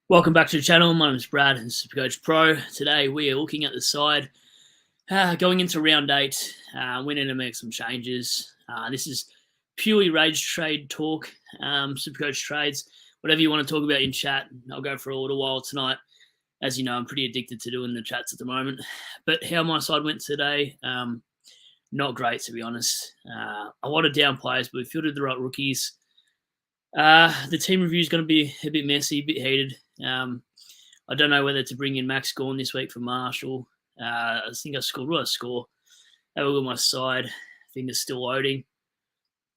Welcome back to the channel. My name is Brad and SuperCoach Pro. Today we are looking at the side going into round 8. We need to make some changes. This is purely rage trade talk, SuperCoach trades, whatever you want to talk about in chat. I'll go for a little while tonight. As you know, I'm pretty addicted to doing the chats at the moment. But how my side went today, not great to be honest. A lot of down players, but we fielded the right rookies. The team review is going to be a bit messy, a bit heated. I don't know whether to bring in Max Gorn this week for Marshall. I think I scored. What did I score? Have a look at my side. I think it's still loading.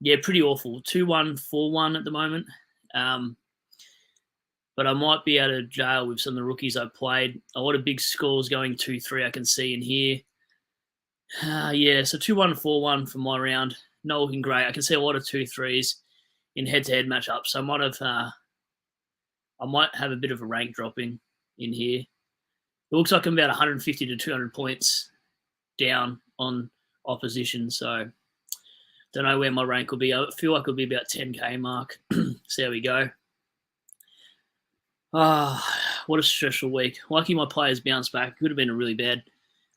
Yeah, pretty awful. 2-1, 4-1 at the moment. But I might be out of jail with some of the rookies I played. A lot of big scores going 2-3 I can see in here. Yeah, so 2-1, 4-1 for my round. Not looking great. I can see a lot of 2-3s in head-to-head matchups. So I might have a bit of a rank dropping in here. It looks like I'm about 150 to 200 points down on opposition. So don't know where my rank will be. I feel like it'll be about 10k mark. So there we go. What a stressful week. Lucky my players bounced back. It could have been a really bad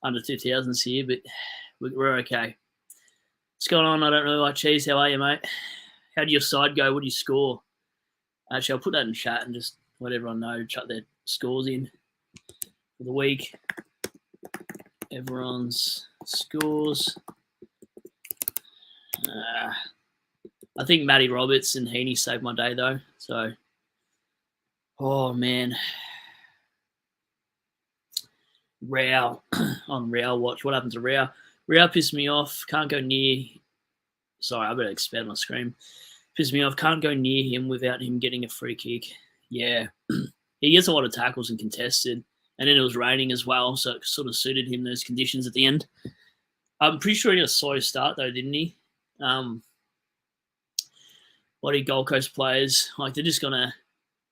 under 2000s here, but we're okay. What's going on? I don't really like cheese. How are you, mate? How did your side go? What do you score? Actually, I'll put that in chat and just let everyone know, chuck their scores in for the week. Everyone's scores. I think Matty Roberts and Heaney saved my day, though. So, oh, man. Rao on Rao watch. What happened to Rao? Rao pissed me off. Can't go near. Sorry, I better expand my screen. Pissed me off. Can't go near him without him getting a free kick. Yeah. He gets a lot of tackles and contested. And then it was raining as well, so it sort of suited him those conditions at the end. I'm pretty sure he had a slow start, though, didn't he? A lot of Gold Coast players, like, they're just going to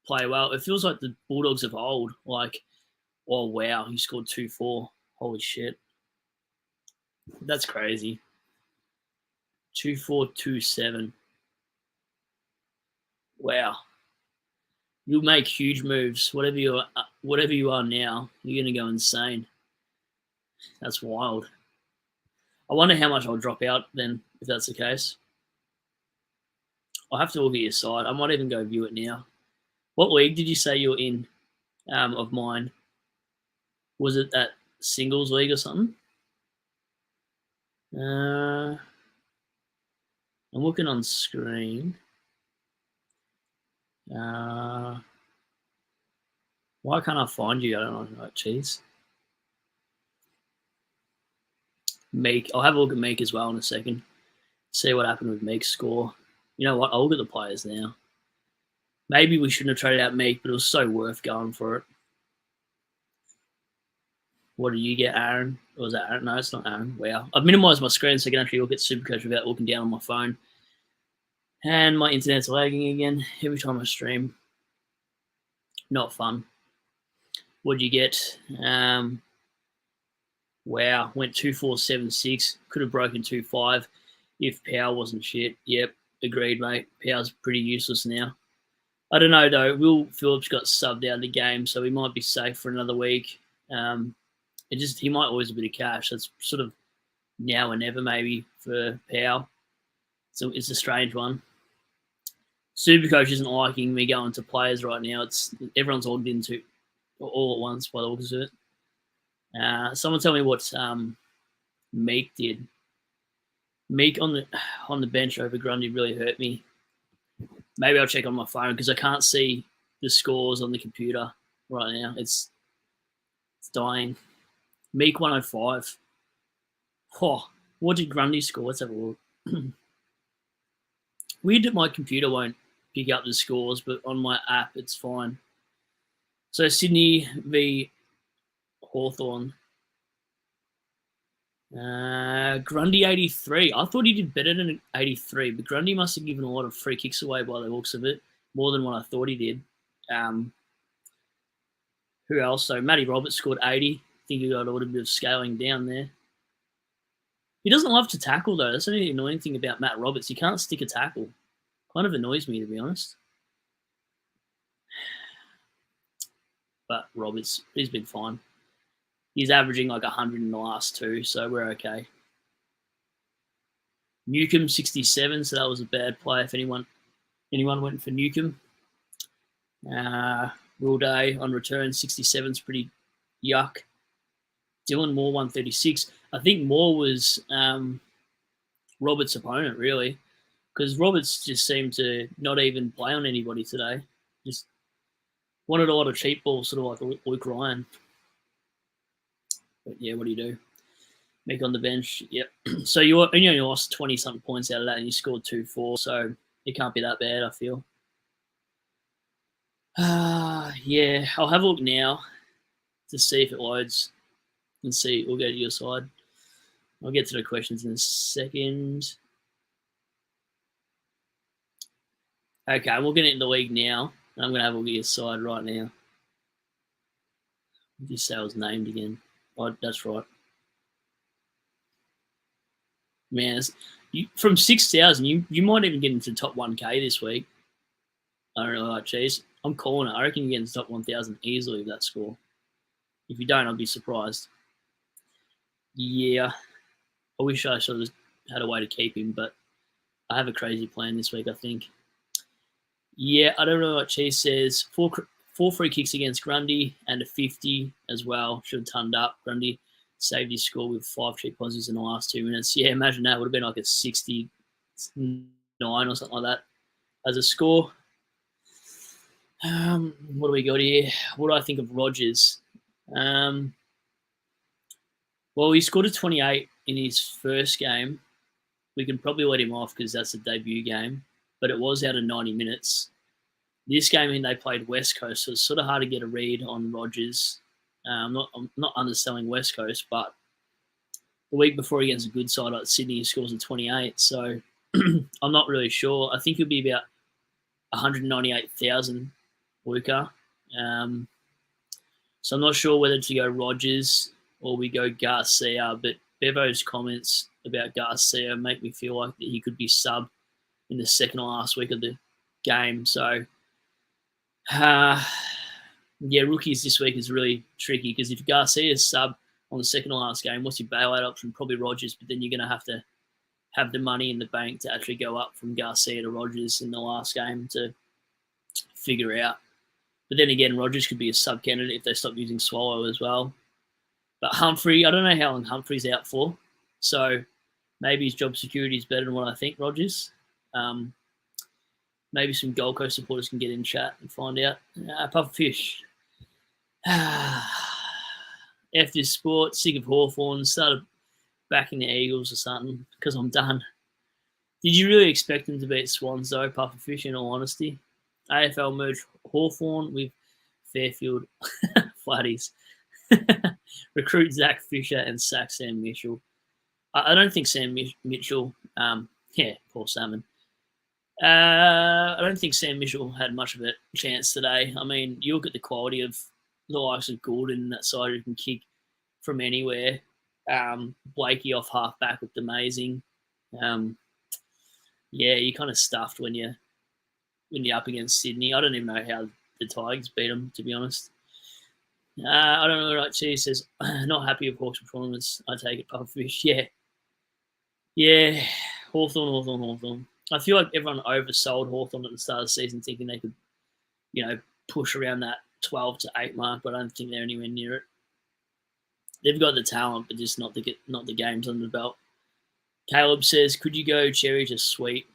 play well. It feels like the Bulldogs of old. Like, oh, wow, he scored 2-4. Holy shit. That's crazy. 2-4, 2-7. Wow. You'll make huge moves. Whatever you are now, you're going to go insane. That's wild. I wonder how much I'll drop out then, if that's the case. I'll have to look at your side. I might even go view it now. What league did you say you're in of mine? Was it that singles league or something? I'm looking on screen. Why can't I find you? I don't know. Jeez. Meek. I'll have a look at Meek as well in a second. See what happened with Meek's score. You know what? I'll look at the players now. Maybe we shouldn't have traded out Meek, but it was so worth going for it. What did you get, Aaron? Or was that Aaron? No, it's not Aaron. Wow. I've minimized my screen so I can actually look at SuperCoach without looking down on my phone. And my internet's lagging again every time I stream. Not fun. What'd you get? Wow, went 2-4-7-6. Could have broken 2-5 if Power wasn't shit. Yep, agreed, mate. Power's pretty useless now. I don't know, though. Will Phillips got subbed out of the game, so he might be safe for another week. He might lose a bit of cash. That's sort of now or never, maybe, for Power. So it's a strange one. SuperCoach isn't liking me going to players right now. Everyone's logged into all at once by the looks of it. Someone tell me what Meek did. Meek on the bench over Grundy really hurt me. Maybe I'll check on my phone because I can't see the scores on the computer right now. It's dying. Meek 105. Oh, what did Grundy score? Let's have a look. Weird that my computer won't pick up the scores, but on my app it's fine. So Sydney v Hawthorn. Grundy 83. I thought he did better than 83, but Grundy must have given a lot of free kicks away by the looks of it, more than what I thought he did. Who else? So Matty Roberts scored 80. I think he got a little bit of scaling down there. He doesn't love to tackle, though. That's the only annoying thing about Matt Roberts. He can't stick a tackle. Kind of annoys me, to be honest. But Roberts, he's been fine. He's averaging like 100 in the last 2, so we're okay. Newcomb 67, so that was a bad play if anyone went for Newcomb. Will Day on return 67 is pretty yuck. Dylan Moore 136. I think Moore was Roberts' opponent really, because Roberts just seemed to not even play on anybody today. Just wanted a lot of cheap balls, sort of like Luke Ryan. But yeah, what do you do? Mick on the bench. Yep. So you only lost 20-something points out of that, and you scored 2-4. So it can't be that bad, I feel. Yeah, I'll have a look now to see if it loads and see. We'll go to your side. I'll get to the questions in a second. Okay, we'll get into the league now. I'm going to have a look at your side right now. Did you say I was named again? Oh, that's right. Man, from 6,000, you might even get into the top 1K this week. I don't know, like, geez. I'm calling it. I reckon you get into top 1,000 easily with that score. If you don't, I'd be surprised. Yeah. I wish I sort of had a way to keep him, but I have a crazy plan this week, I think. Yeah, I don't know what Cheese says. Four free kicks against Grundy and a 50 as well. Should have turned up. Grundy saved his score with 5 cheap positives in the last 2 minutes. Yeah, imagine that. Would have been like a 69 or something like that as a score. What do we got here? What do I think of Rogers? Well, he scored a 28 in his first game. We can probably let him off because that's a debut game, but it was out of 90 minutes. This game, they played West Coast, so it's sort of hard to get a read on Rogers. I'm not underselling West Coast, but the week before against a good side like Sydney, he scores a 28. So I'm not really sure. I think he'll be about 198,000 Luca. So I'm not sure whether to go Rogers or we go Garcia, but Bevo's comments about Garcia make me feel like that he could be sub in the second or last week of the game. So, yeah, rookies this week is really tricky because if Garcia is sub on the second or last game, what's your bailout option? Probably Rogers, but then you're going to have the money in the bank to actually go up from Garcia to Rogers in the last game to figure out. But then again, Rogers could be a sub candidate if they stop using Swallow as well. But Humphrey, I don't know how long Humphrey's out for. So maybe his job security is better than what I think, Rogers. Maybe some Gold Coast supporters can get in chat and find out. Pufferfish. F this sport, sick of Hawthorn, started backing the Eagles or something because I'm done. Did you really expect them to beat Swans though, Pufferfish, in all honesty? AFL merged Hawthorn with Fairfield Flatties. Recruit Zach Fisher and sack Sam Mitchell. I don't think Sam Mitchell, poor Salmon. I don't think Sam Mitchell had much of a chance today. I mean, you look at the quality of the likes of Gordon, that side who can kick from anywhere. Blakey off half back looked amazing. Yeah, you're kind of stuffed when you're up against Sydney. I don't even know how the Tigers beat them, to be honest. I don't know what she says. Not happy with Hawks' performance. I take it, Pufferfish. Yeah. Hawthorn. I feel like everyone oversold Hawthorn at the start of the season, thinking they could, push around that 12 to 8 mark, but I don't think they're anywhere near it. They've got the talent, but just not the games under the belt. Caleb says, could you go Cherry to Sweet?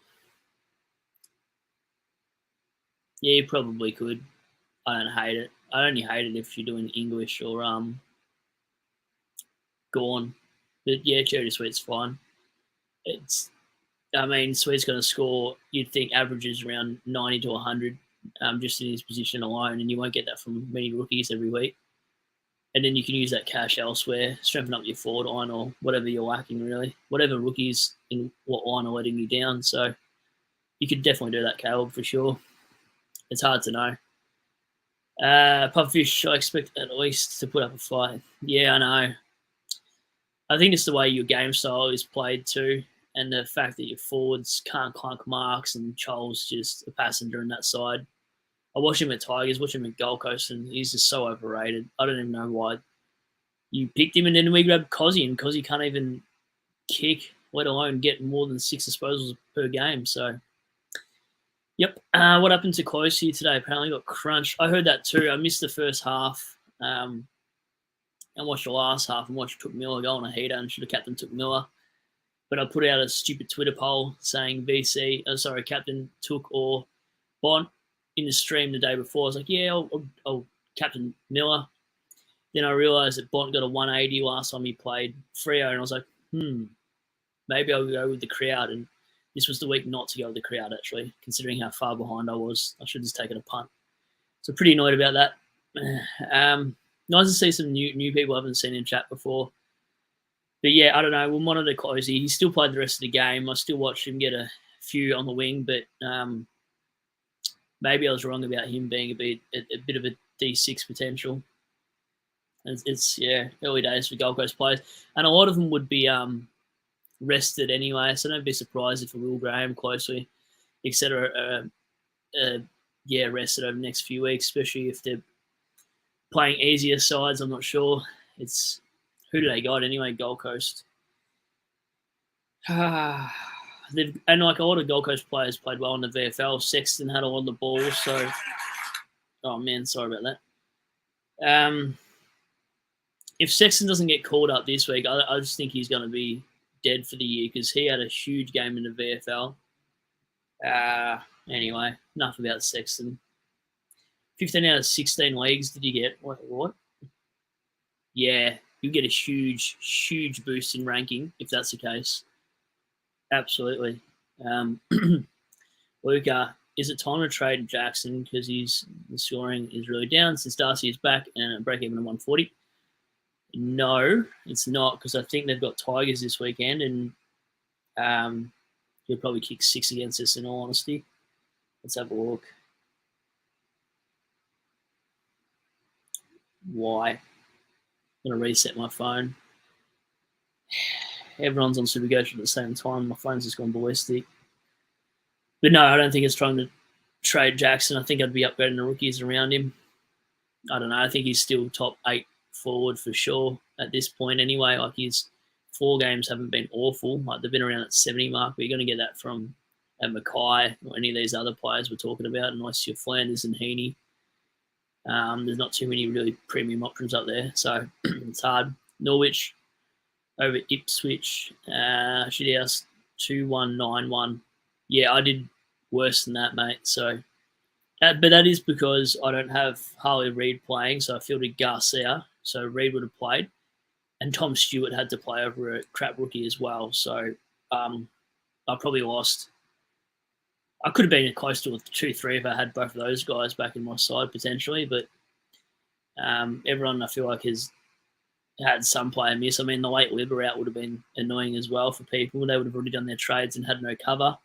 Yeah, you probably could. I don't hate it. I only hate it if you're doing English or Gorn. But yeah, Cherry to Sweet's fine. Sweet's going to score, you'd think, averages around 90 to 100 just in his position alone, and you won't get that from many rookies every week. And then you can use that cash elsewhere, strengthen up your forward line or whatever you're lacking, really. Whatever rookies in what line are letting you down. So you could definitely do that, Caleb, for sure. It's hard to know. Pufferfish, I expect at least to put up a fight. Yeah, I know. I think it's the way your game style is played too, and the fact that your forwards can't clunk marks and Charles just a passenger in that side. I watch him at Tigers, watch him at Gold Coast, and he's just so overrated. I don't even know why you picked him, and then we grabbed Cozzy, and Cozzy can't even kick, let alone get more than 6 disposals per game. So, yep. What happened to Closey today? Apparently got crunched. I heard that too. I missed the first half. And watched the last half and watched Took Miller go on a heater and should have captain Took Miller. But I put out a stupid Twitter poll saying captain Took or Bont in the stream the day before. I was like, yeah, I'll captain Miller. Then I realised that Bont got a 180 last time he played Freo, and I was like, maybe I'll go with the crowd. And this was the week not to go with the crowd, actually, considering how far behind I was. I should have just taken a punt. So pretty annoyed about that. Nice to see some new people I haven't seen in chat before. But yeah, I don't know. We'll monitor Closey. He still played the rest of the game. I still watched him get a few on the wing, but maybe I was wrong about him being a bit of a D6 potential. It's early days for Gold Coast players, and a lot of them would be rested anyway. So don't be surprised if Will Graham, Closely, etc. Rested over the next few weeks, especially if they're playing easier sides. I'm not sure. It's who do they got anyway? Gold Coast. And like a lot of Gold Coast players played well in the VFL. Sexton had a lot on the ball, so oh man, sorry about that. If Sexton doesn't get called up this week, I just think he's going to be dead for the year because he had a huge game in the VFL. Anyway, enough about Sexton. 15 out of 16 leagues did you get? What? Yeah, you get a huge boost in ranking if that's the case. Absolutely. Luca, is it time to trade Jackson because the scoring is really down since Darcy is back and a break even at 140? No, it's not because I think they've got Tigers this weekend and he'll probably kick 6 against us in all honesty. Let's have a look. Why? I'm going to reset my phone. Everyone's on SuperCoach at the same time. My phone's just gone ballistic. But no, I don't think it's trying to trade Jackson. I think I'd be upgrading the rookies around him. I don't know. I think he's still top 8 forward for sure at this point anyway. Like his 4 games haven't been awful. Like they've been around at 70 mark, but you're going to get that from Mackay or any of these other players we're talking about, unless you're Flanders and Heaney. There's not too many really premium options up there, so it's hard. Norwich over Ipswich, shithouse 2-1-9-1. Yeah, I did worse than that, mate. So, but that is because I don't have Harley Reid playing, so I fielded Garcia, so Reid would have played, and Tom Stewart had to play over a crap rookie as well. So I probably lost. I could have been close to a 2-3 if I had both of those guys back in my side potentially, but everyone I feel like has had some player miss. I mean, the late Libber out would have been annoying as well for people. They would have already done their trades and had no cover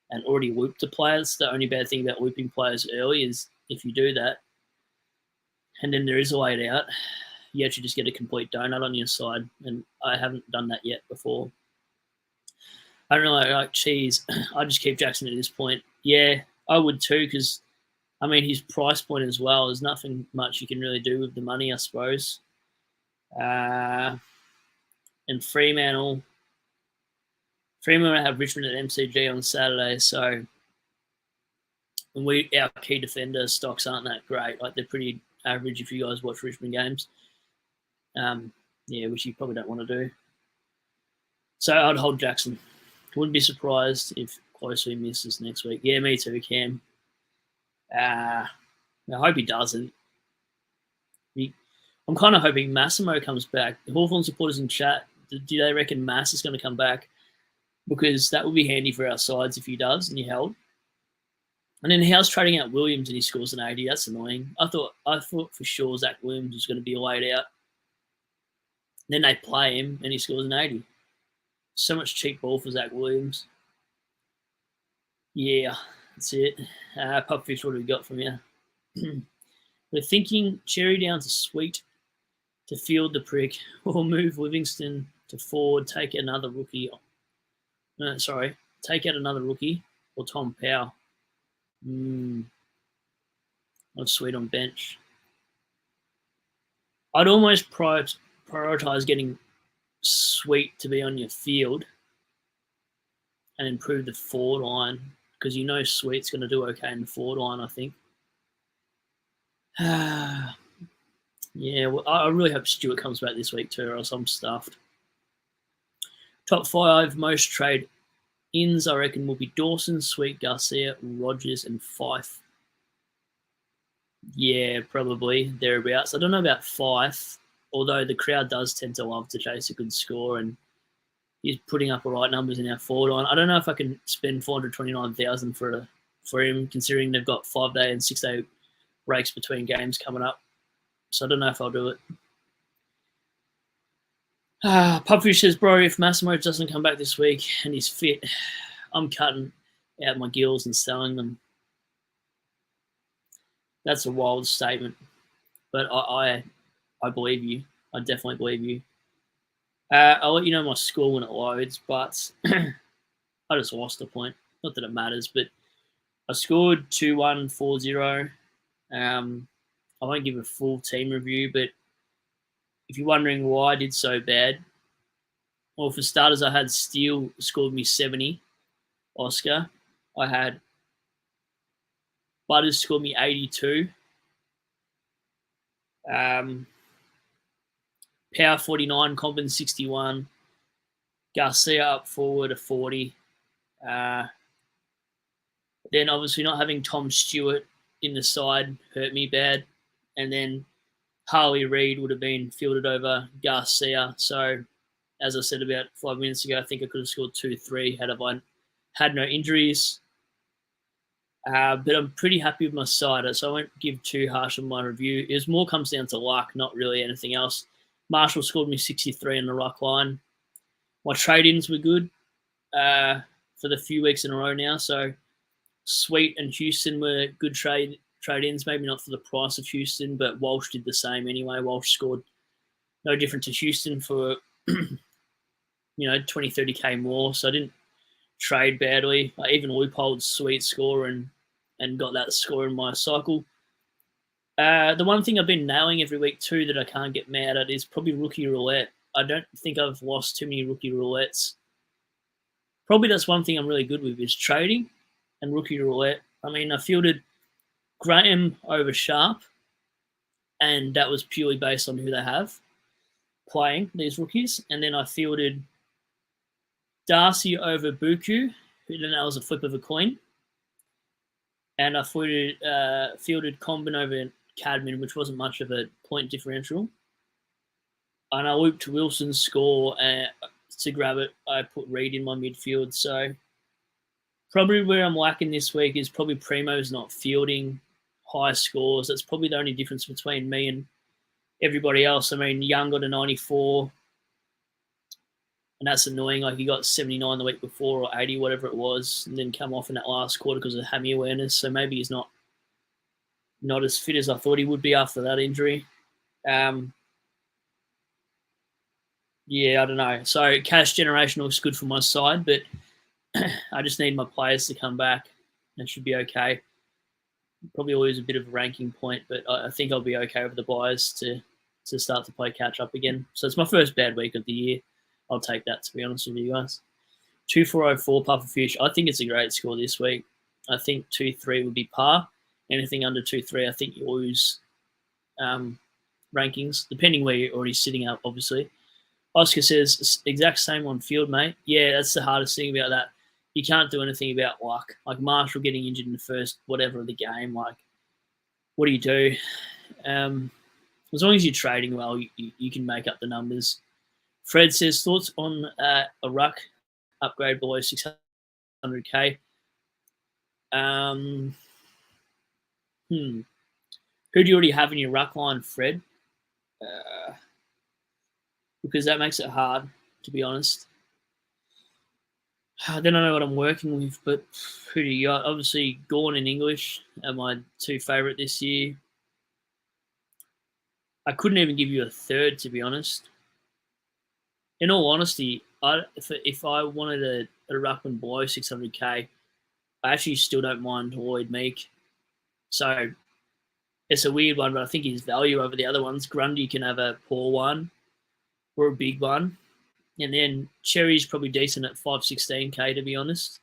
and already looped the players. The only bad thing about looping players early is if you do that and then there is a late out, you actually just get a complete donut on your side, and I haven't done that yet before. I don't really like cheese. I just keep Jackson at this point. Yeah, I would too, because, I mean, his price point as well, there's nothing much you can really do with the money, I suppose. And Fremantle have Richmond at MCG on Saturday, so our key defender stocks aren't that great. Like, they're pretty average if you guys watch Richmond games. Which you probably don't want to do. So I'd hold Jackson. Wouldn't be surprised if Closely misses next week. Yeah, me too, Cam. I hope he doesn't. I'm kind of hoping Massimo comes back. The Hawthorn supporters in chat, do they reckon Mass is going to come back? Because that would be handy for our sides if he does and he held. And then how's trading out Williams and he scores an 80? That's annoying. I thought for sure Zach Williams was going to be laid out. Then they play him and he scores an 80. So much cheap ball for Zach Williams. Yeah, that's it. Pubfish, what have we got from you? We're thinking Cherry down to Sweet to field the prick, or move Livingston to forward, take another rookie. Take out another rookie, or Tom Powell. I'd Sweet on bench. I'd almost prioritise getting Sweet to be on your field and improve the forward line because you know Sweet's going to do okay in the forward line, I think. Yeah, well, I really hope Stewart comes back this week too, or else I'm stuffed. Top 5 most trade ins, I reckon, will be Dawson, Sweet, Garcia, Rogers, and Fife. Yeah, probably thereabouts. I don't know about Fife, although the crowd does tend to love to chase a good score, and he's putting up all right numbers in our forward line. I don't know if I can spend 429,000 for him, considering they've got 5-day and 6-day breaks between games coming up. So I don't know if I'll do it. Pubfish says, bro, if Massimo doesn't come back this week and he's fit, I'm cutting out my gills and selling them. That's a wild statement, but I believe you. I definitely believe you. I'll let you know my score when it loads, but I just lost a point. Not that it matters, but I scored 2-1, 4-0. I won't give a full team review, but if you're wondering why I did so bad, well, for starters, I had Steele scored me 70, Oscar. I had Butters scored me 82. Power 49, Combin 61. Garcia up forward a 40. Then obviously not having Tom Stewart in the side hurt me bad. And then Harley Reid would have been fielded over Garcia. So, as I said about 5 minutes ago, I think I could have scored 2-3 had I had no injuries. But I'm pretty happy with my side, so I won't give too harsh on my review. It more comes down to luck, not really anything else. Marshall scored me 63 in the ruck line. My trade-ins were good for the few weeks in a row now. So Sweet and Houston were good trade-ins, maybe not for the price of Houston, but Walsh did the same anyway. Walsh scored no different to Houston for 20, 30K more. So I didn't trade badly. I even loopholed Sweet score and got that score in my cycle. The one thing I've been nailing every week too that I can't get mad at is probably rookie roulette. I don't think I've lost too many rookie roulettes. Probably that's one thing I'm really good with is trading and rookie roulette. I mean, I fielded Graham over Sharp, and that was purely based on who they have playing, these rookies. And then I fielded Darcy over Buku, who then that was a flip of a coin. And I fielded Combin over Cadman, which wasn't much of a point differential. And I looped Wilson's score to grab it. I put Reid in my midfield. So probably where I'm lacking this week is probably Primo's not fielding high scores. That's probably the only difference between me and everybody else. I mean, Young got a 94, and that's annoying. Like, he got 79 the week before or 80, whatever it was, and then come off in that last quarter because of hammy awareness. So maybe he's not as fit as I thought he would be after that injury. Yeah, I don't know. So cash generation looks good for my side, but I just need my players to come back. It should be okay. Probably lose a bit of a ranking point, but I think I'll be okay with the buyers to start to play catch up again. So it's my first bad week of the year. I'll take that, to be honest with you guys. 2404 Pufferfish. I think it's a great score this week. I think 2-3 would be par. Anything under 2-3, I think you lose rankings, depending where you're already sitting up, obviously. Oscar says, exact same on field, mate. Yeah, that's the hardest thing about that. You can't do anything about luck. Like Marshall getting injured in the first whatever of the game. Like, what do you do? As long as you're trading well, you can make up the numbers. Fred says, thoughts on a ruck upgrade below 600K? Who do you already have in your ruck line, Fred? Because that makes it hard, to be honest. I don't know what I'm working with, but who do you got? Obviously, Gorn and English are my two favourite this year. I couldn't even give you a third, to be honest. In all honesty, if I wanted a ruckman below 600K, I actually still don't mind Lloyd Meek. So It's a weird one, but I think his value over the other ones. Grundy can have a poor one or a big one. And then Cherry's probably decent at 516k, to be honest.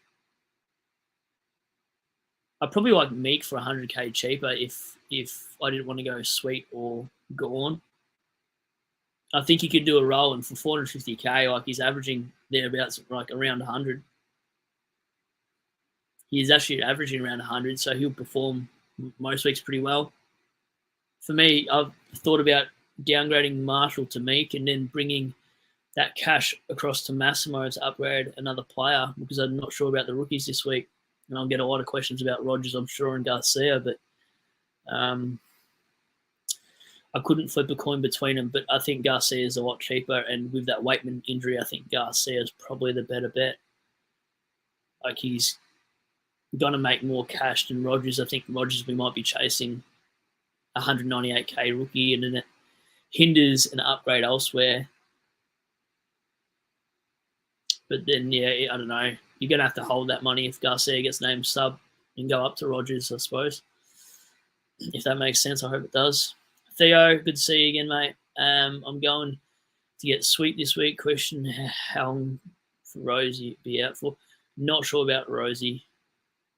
I'd probably like Meek for 100k cheaper if I didn't want to go Sweet or Gorn. I think he could do a roll, and for 450k, like he's averaging thereabouts, like around 100. He's actually averaging around 100, so he'll perform most weeks pretty well. For me, I've thought about downgrading Marshall to Meek and then bringing that cash across to Massimo to upgrade another player, because I'm not sure about the rookies this week. And I'll get a lot of questions about Rogers, I'm sure, and Garcia, but I couldn't flip a coin between them. But I think Garcia is a lot cheaper, and with that Waitman injury, I think Garcia is probably the better bet. Like, he's going to make more cash than Rogers. I think Rogers, we might be chasing 198k rookie, and then it hinders an upgrade elsewhere. But then, yeah, I don't know. You're going to have to hold that money if Garcia gets named sub and go up to Rogers, I suppose. If that makes sense, I hope it does. Theo, good to see you again, mate. I'm going to get Sweet this week. Question, how long for Rosie be out for? Not sure about Rosie.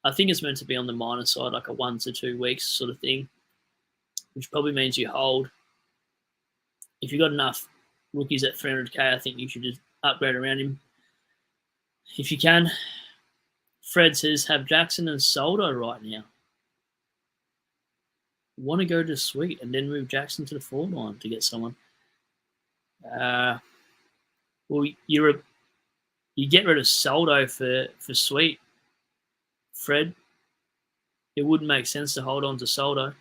I think it's meant to be on the minor side, like a 1 to 2 weeks sort of thing, which probably means you hold. If you've got enough rookies at 300k, I think you should just upgrade around him if you can. Fred says, have Jackson and Soldo right now. Want to go to Sweet and then move Jackson to the forward line to get someone. Well, you get rid of Soldo for Sweet, Fred. It wouldn't make sense to hold on to Soldo.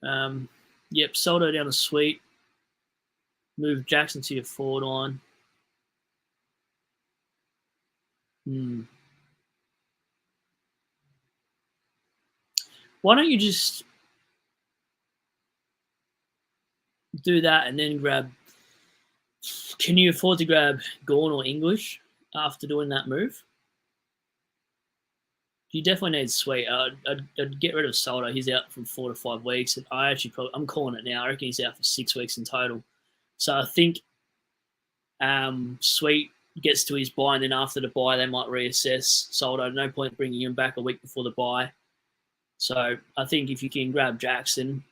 Yep, Soldo down to Sweet. Move Jackson to your forward line. Why don't you just do that and then grab... Can you afford to grab Gorn or English after doing that move? You definitely need Sweet. I'd get rid of Soldo. He's out from 4 to 5 weeks. And I'm calling it now. I reckon he's out for 6 weeks in total. So I think Sweet gets to his buy, and then after the buy, they might reassess Soldo. No point bringing him back a week before the buy. So I think if you can grab Jackson,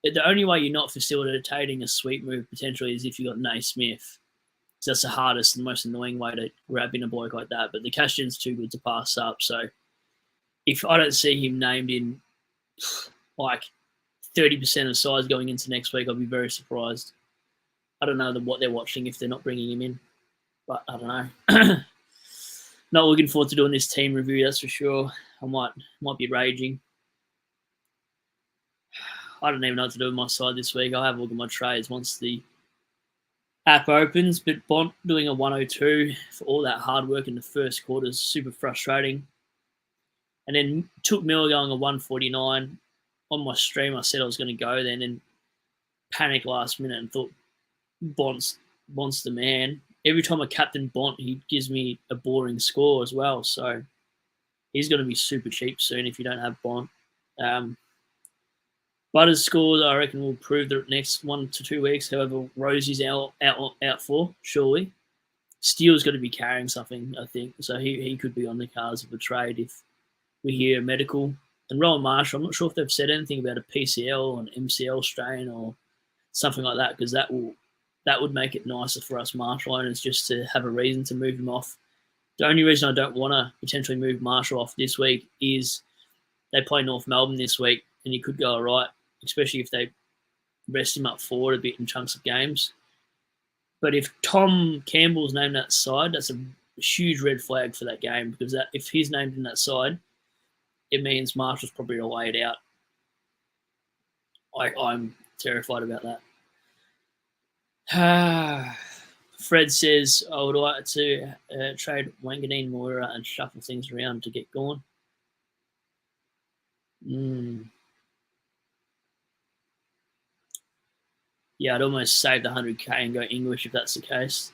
the only way you're not facilitating a Sweet move potentially is if you got Naismith. So that's the hardest and most annoying way to grab in a bloke like that. But the cash gen's too good to pass up. So if I don't see him named in like 30% of size going into next week, I'll be very surprised. I don't know what they're watching if they're not bringing him in. But I don't know. Not looking forward to doing this team review, that's for sure. I might be raging. I don't even know what to do with my side this week. I'll have a look at my trades once the app opens. But Bont doing a 102 for all that hard work in the first quarter is super frustrating. And then took Miller going a 149. On my stream, I said I was going to go then and panicked last minute and thought Bont's the man. Every time I captain Bont, he gives me a boring score as well. So he's going to be super cheap soon if you don't have Bont. Butters' scores, I reckon, will prove the next 1 to 2 weeks. However, Rosie's out for, surely. Steele's going to be carrying something, I think. So he could be on the cards of a trade if we hear medical. And Rowan Marshall, I'm not sure if they've said anything about a PCL or an MCL strain or something like that, because that would make it nicer for us Marshall owners just to have a reason to move him off. The only reason I don't want to potentially move Marshall off this week is they play North Melbourne this week, and he could go all right, especially if they rest him up forward a bit in chunks of games. But if Tom Campbell's named that side, that's a huge red flag for that game, because if he's named in that side, it means Marshall's probably laid out. I'm terrified about that. Fred says, I would like to trade Wanganeen, Moira and shuffle things around to get going. Yeah, I'd almost save the 100k and go English if that's the case,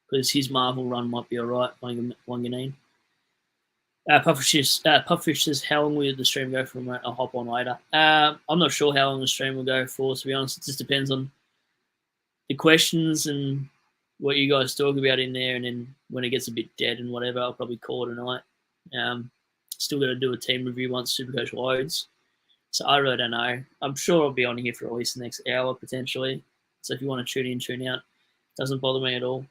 because his Marvel run might be all right, Wanganeen. Puffish says, how long will the stream go for? I'll hop on later. I'm not sure how long the stream will go for, to be honest. It just depends on the questions and what you guys talk about in there. And then when it gets a bit dead and whatever, I'll probably call it a night. Still got to do a team review once SuperCoach loads. So I really don't know. I'm sure I'll be on here for at least the next hour, potentially. So if you want to tune in, tune out. Doesn't bother me at all.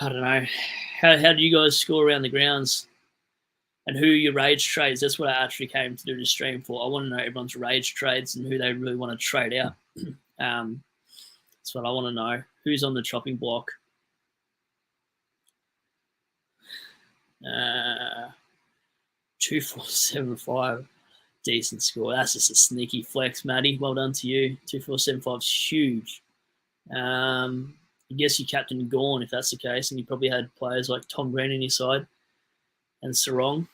I don't know. How do you guys score around the grounds? And who your rage trades? That's what I actually came to do the stream for. I want to know everyone's rage trades and who they really want to trade out. That's what I want to know. Who's on the chopping block? 2475. Decent score. That's just a sneaky flex, Matty. Well done to you. 2475 is huge. I guess you captain Gorn if that's the case, and you probably had players like Tom Green on your side and Sarong.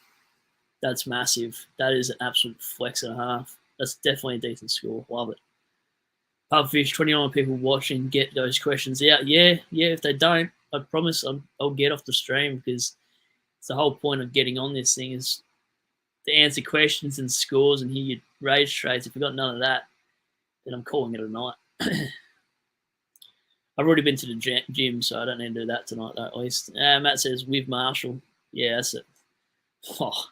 That's massive. That is an absolute flex and a half. That's definitely a decent score. Love it. Pubfish, 29 people watching, get those questions out. Yeah, if they don't, I promise I'll get off the stream, because it's the whole point of getting on this thing is to answer questions and scores and hear your rage trades. If you've got none of that, then I'm calling it a night. I've already been to the gym, so I don't need to do that tonight, though, at least. Matt says, with Marshall. Yeah, that's it. Oh,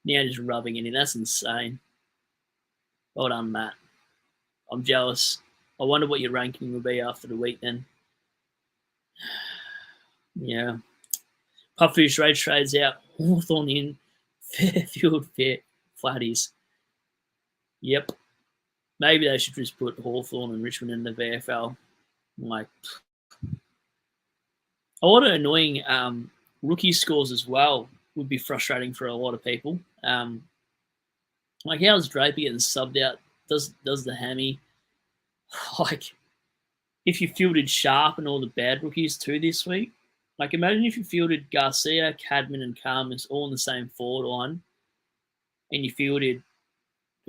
now just rubbing it in. That's insane. Well done, Matt. I'm jealous. I wonder what your ranking will be after the week then. Yeah. Puffish rage trades out. Hawthorn in. Fairfield Fair. Flatties. Yep. Maybe they should just put Hawthorn and Richmond in the VFL. Like, a lot of annoying rookie scores as well would be frustrating for a lot of people. Like, how's Draper getting subbed out? Does the hammy? Like, if you fielded Sharp and all the bad rookies too this week, like, imagine if you fielded Garcia, Cadman, and Carmus all in the same forward line, and you fielded,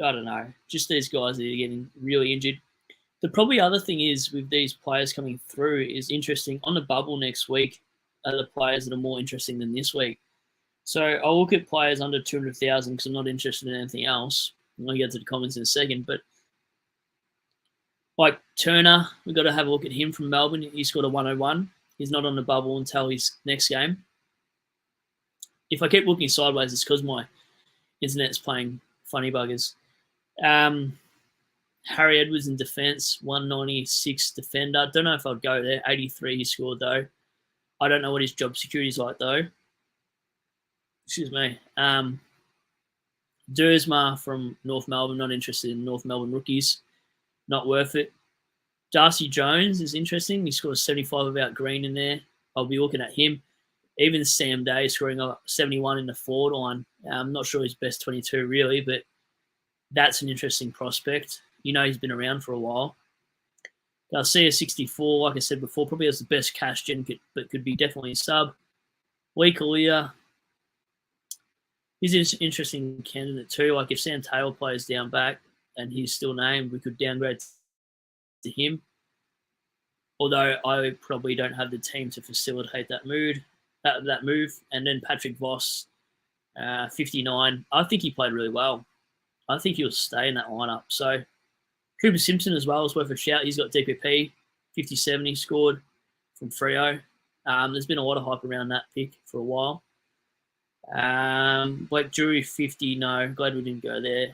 I don't know, just these guys that are getting really injured. The probably other thing is with these players coming through is interesting. On the bubble next week are the players that are more interesting than this week. So I'll look at players under 200,000 because I'm not interested in anything else. I'll get to the comments in a second. But like Turner, we've got to have a look at him from Melbourne. He scored a 101. He's not on the bubble until his next game. If I keep looking sideways, it's because my internet's playing funny buggers. Harry Edwards in defence, 196 defender. Don't know if I'd go there. 83 he scored, though. I don't know what his job security is like, though. Excuse me. Dersma from North Melbourne, not interested in North Melbourne rookies. Not worth it. Darcy Jones is interesting. He scored a 75 about Green in there. I'll be looking at him. Even Sam Day scoring a 71 in the forward line. I'm not sure he's best 22, really, but that's an interesting prospect. You know he's been around for a while. Garcia 64, like I said before, probably has the best cash gen, but could be definitely a sub. Lee Kalia, he's an interesting candidate too. Like if Sam Taylor plays down back and he's still named, we could downgrade to him. Although I probably don't have the team to facilitate that move. And then Patrick Voss, 59. I think he played really well. I think he'll stay in that lineup. So Cooper Simpson as well is worth a shout. He's got DPP, 57 he scored from Freo. There's been a lot of hype around that pick for a while. Blake Drury, 50. No, glad we didn't go there.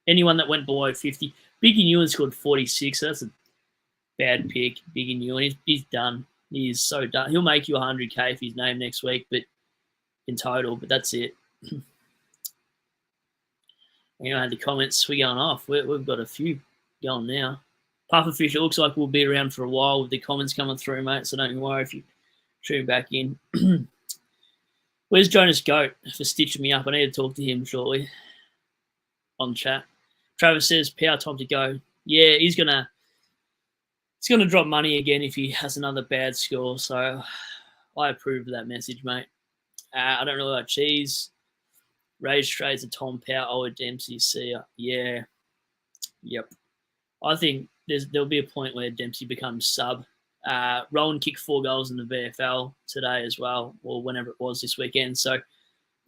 Anyone that went below 50. Biggie Newen scored 46. So that's a bad pick. Biggie Newen, he's done. He is so done. He'll make you 100K if he's named next week, but in total, but that's it. Anyway, the comments, we're going off. We've got a few going now. Pufferfish, it looks like we'll be around for a while with the comments coming through, mate, so don't worry if you tune back in. Where's Jonas Goat for stitching me up? I need to talk to him shortly on chat. Travis says, power time to go. Yeah, he's gonna drop money again if he has another bad score, so I approve of that message, mate. I don't really like cheese. Rage trades of Tom Power, Owen Dempsey, see ya. Yeah. Yep. I think there'll be a point where Dempsey becomes sub Rowan kicked 4 goals in the VFL today as well, or whenever it was this weekend. So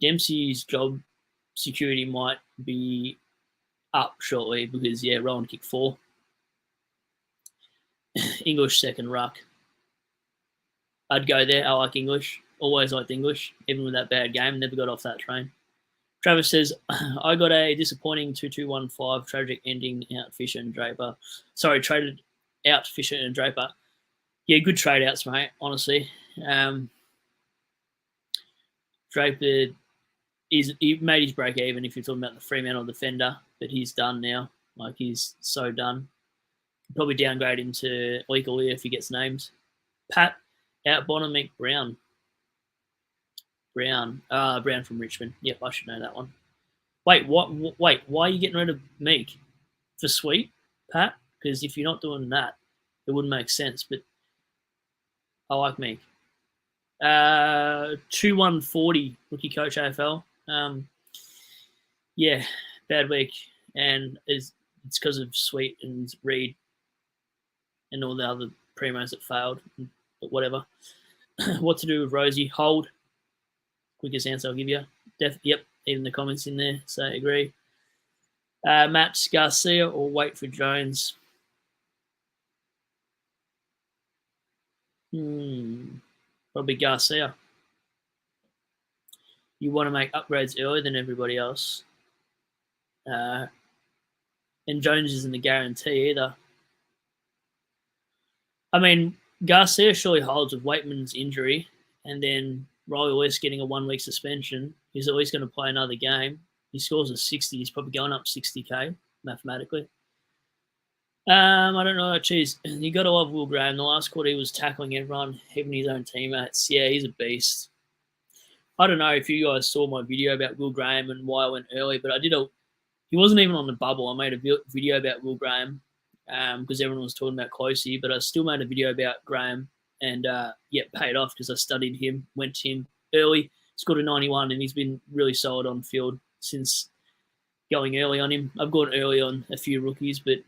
Dempsey's job security might be up shortly because, yeah, Rowan kicked 4. English second ruck. I'd go there. I like English. Always liked English, even with that bad game. Never got off that train. Travis says, I got a disappointing 2-2-1-5 tragic ending out Fisher and Draper. Sorry, traded out Fisher and Draper. Yeah, good trade outs, mate, honestly. Draper, he made his break even if you're talking about the Fremantle defender, but he's done now. Like, he's so done. Probably downgrade him to Leakalea if he gets named. Pat, out Bonham Brown. Brown from Richmond. Yep, I should know that one. Wait, what? Wait, why are you getting rid of Meek? For Sweet, Pat? Because if you're not doing that, it wouldn't make sense. But I like Meek. 2-1-40 rookie coach AFL. Yeah, bad week, and it's because of Sweet and Reed and all the other primos that failed. But whatever. What to do with Rosie? Hold. Quickest answer I'll give you. Yep, even the comments in there say agree. Matt Garcia or wait for Jones? Probably Garcia. You want to make upgrades earlier than everybody else. And Jones isn't a guarantee either. I mean, Garcia surely holds with Waitman's injury, and then Riley Lewis getting a 1-week suspension. He's at least going to play another game. He scores a 60. He's probably going up 60K mathematically. I don't know. Geez, you got to love Will Graham. The last quarter, he was tackling everyone, even his own teammates. Yeah, he's a beast. I don't know if you guys saw my video about Will Graham and why I went early, but he wasn't even on the bubble. I made a video about Will Graham because everyone was talking about Closey, but I still made a video about Graham and, paid off because I studied him, went to him early, scored a 91, and he's been really solid on field since going early on him. I've gone early on a few rookies, but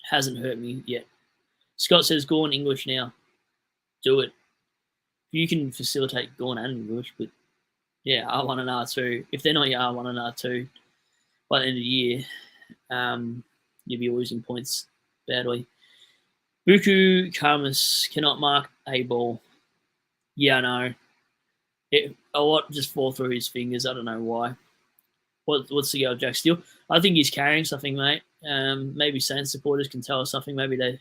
hasn't hurt me yet. Scott says, go on English now. Do it. You can facilitate Gorn and English, but yeah, R1 and R2. If they're not your R1 and R2 by the end of the year, you'll be losing points badly. Buku Karmas cannot mark a ball. Yeah, I know. A lot just fall through his fingers. I don't know why. What's the go with Jack Steele? I think he's carrying something, mate. Maybe Saints supporters can tell us something. Maybe they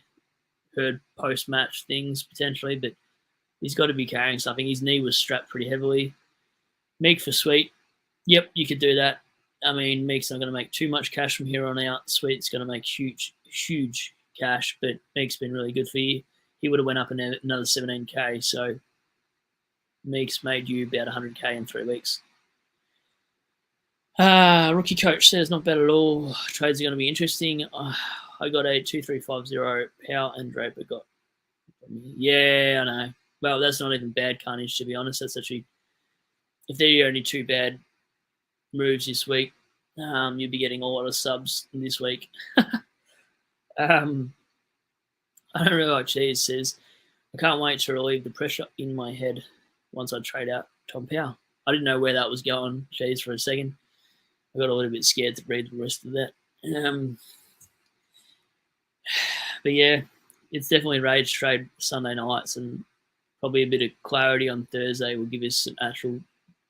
heard post-match things potentially, but he's got to be carrying something. His knee was strapped pretty heavily. Meek for Sweet. Yep, you could do that. I mean, Meek's not going to make too much cash from here on out. Sweet's going to make huge cash, but Meek's been really good for you. He would have went up another 17K, so Meek's made you about 100K in 3 weeks. Rookie coach says not bad at all. Trades are going to be interesting. I got a 2-3-5-0. Powell and Draper got. Yeah, I know. Well, that's not even bad carnage, to be honest. That's actually, if they're your only 2 bad moves this week, you'll be getting a lot of subs this week. I don't really like Cheese says, I can't wait to relieve the pressure in my head once I trade out Tom Powell. I didn't know where that was going, Cheese, for a second. I got a little bit scared to read the rest of that. But yeah, it's definitely rage trade Sunday nights, and probably a bit of clarity on Thursday will give us some actual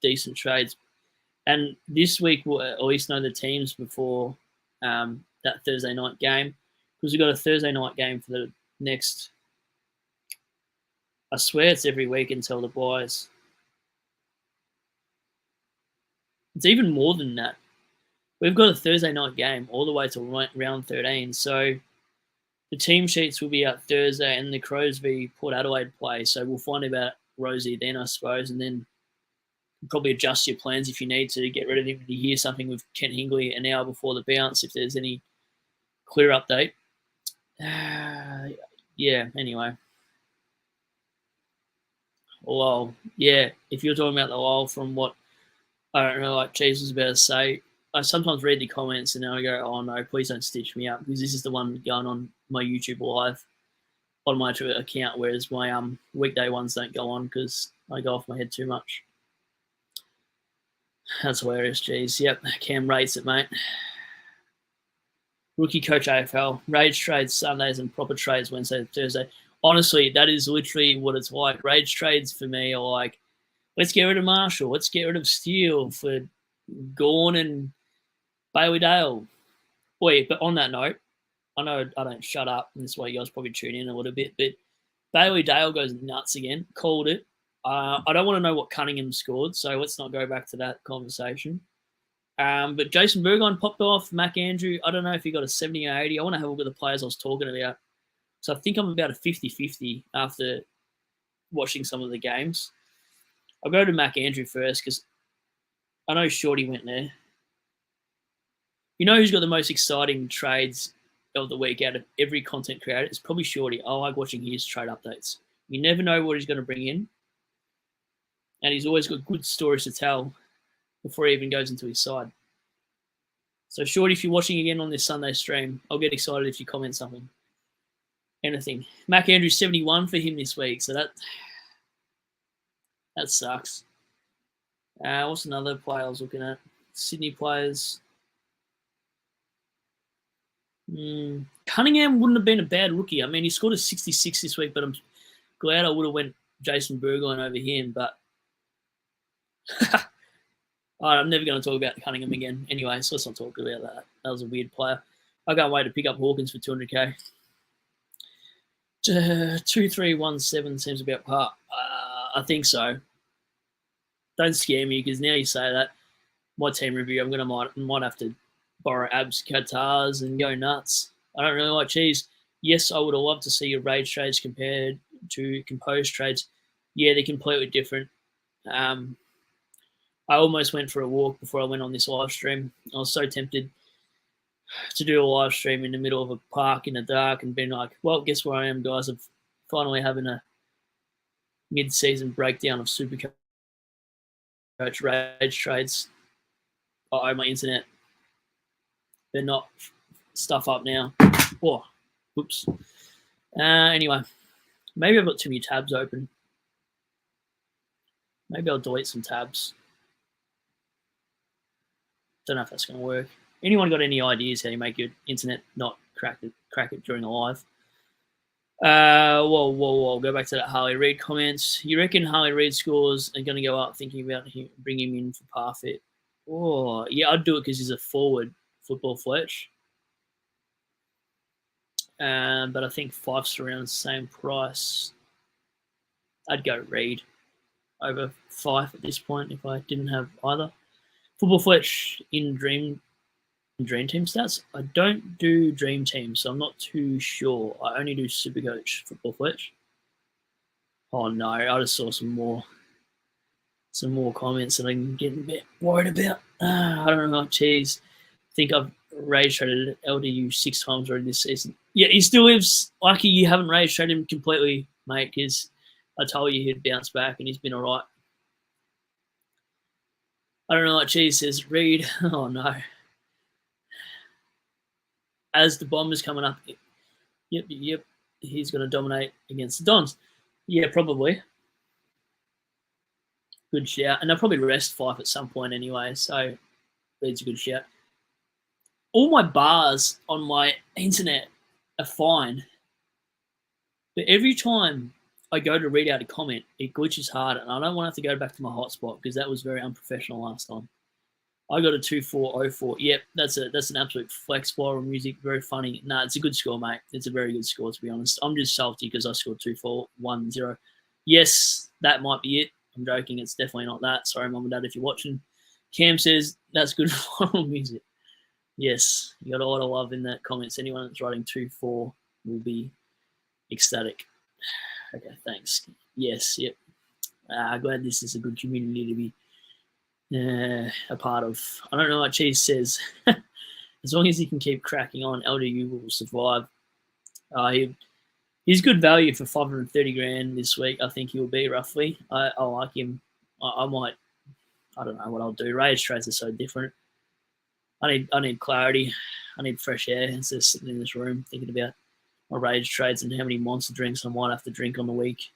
decent trades. And this week we'll at least know the teams before that Thursday night game, because we've got a Thursday night game for the next, I swear it's every week until the buys. It's even more than that. We've got a Thursday night game all the way to round 13. So the team sheets will be out Thursday, and the Crows v Port Adelaide play. So we'll find about Rosie then, I suppose, and then probably adjust your plans if you need to get rid of him. You hear something with Kent Hingley an hour before the bounce if there's any clear update. Yeah, anyway. Lol. Yeah, if you're talking about the lol from what I don't know, like Cheese was about to say, I sometimes read the comments and then I go, oh no, please don't stitch me up, because this is the one going on my YouTube live. on my account, whereas my weekday ones don't go on because I go off my head too much. That's hilarious, geez. Yep, Cam rates it, mate. Rookie coach AFL, rage trades Sundays and proper trades Wednesday and Thursday. Honestly, that is literally what it's like. Rage trades for me are like, let's get rid of Marshall, let's get rid of Steele for Gawn and Bailey Dale. Wait, but on that note, I know I don't shut up, and this is why you guys probably tune in a little bit, but Bailey Dale goes nuts again. Called it. I don't want to know what Cunningham scored, so let's not go back to that conversation. But Jason Burgoyne popped off. Mac Andrew, I don't know if he got a 70 or 80. I want to have a look at the players I was talking about. So I think I'm about a 50-50 after watching some of the games. I'll go to Mac Andrew first because I know Shorty went there. You know who's got the most exciting trades of the week out of every content creator? It's probably Shorty. I like watching his trade updates. You never know what he's going to bring in. And he's always got good stories to tell before he even goes into his side. So, Shorty, if you're watching again on this Sunday stream, I'll get excited if you comment something. Anything. Mac Andrew 71 for him this week, so that sucks. What's another player I was looking at? Sydney players. Cunningham wouldn't have been a bad rookie. I mean, he scored a 66 this week, but I'm glad I would have went Jason Burgoyne over him, but I'm never going to talk about Cunningham again. Anyway, so let's not talk about that. That was a weird player. I can't wait to pick up Hawkins for 200k. 2317 seems about par. I think so. Don't scare me because now you say that. My team review, I'm gonna might have to borrow Abs Qatars and go nuts. I don't really like cheese. Yes, I would have loved to see your rage trades compared to composed trades. Yeah, they're completely different. I almost went for a walk before I went on this live stream. I was so tempted to do a live stream in the middle of a park in the dark and being like, well, guess where I am, guys? I'm finally having a mid-season breakdown of SuperCoach rage trades. Oh, my internet. They're not stuff up now. Oh, whoops. Anyway, maybe I've got too many tabs open. Maybe I'll delete some tabs. Don't know if that's going to work. Anyone got any ideas how you make your internet not crack it during a live? Whoa. Go back to that Harley Reid comments. You reckon Harley Reid scores are going to go up thinking about bringing him in for Parfit? Oh, yeah, I'd do it because he's a forward football fletch. But I think Fife's around the same price. I'd go Reid over Fife at this point if I didn't have either. Football fletch in Dream Team stats. I don't do Dream Team, so I'm not too sure. I only do SuperCoach football fletch. Oh no, I just saw some more comments that I'm getting a bit worried about. I don't know. Jeez, I think I've rage traded LDU 6 times already this season. Yeah, he still lives. Lucky you haven't rage traded him completely, mate, because I told you he'd bounce back and he's been all right. I don't know what Cheese says. Reid. Oh no. As the Bombers coming up, yep, he's going to dominate against the Dons. Yeah, probably. Good shout. And they'll probably rest Fife at some point anyway, so Reid's a good shout. All my bars on my internet are fine, but every time I go to read out a comment, it glitches hard, and I don't want to have to go back to my hotspot because that was very unprofessional last time. I got a 2404. Yep, that's an absolute flex viral music. Very funny. Nah, it's a good score, mate. It's a very good score, to be honest. I'm just salty because I scored 2410. Yes, that might be it. I'm joking. It's definitely not that. Sorry, Mum and Dad, if you're watching. Cam says that's good viral music. Yes, you got a lot of love in that comments. Anyone that's writing 24 will be ecstatic. Okay, thanks. Yes, yep. Glad this is a good community to be a part of. I don't know what Cheese says. As long as he can keep cracking on, LDU will survive. He's good value for 530 grand this week. I think he'll be roughly. I like him. I might. I don't know what I'll do. Rage trades are so different. I need clarity. I need fresh air instead of sitting in this room thinking about my rage trades and how many monster drinks I might have to drink on the week.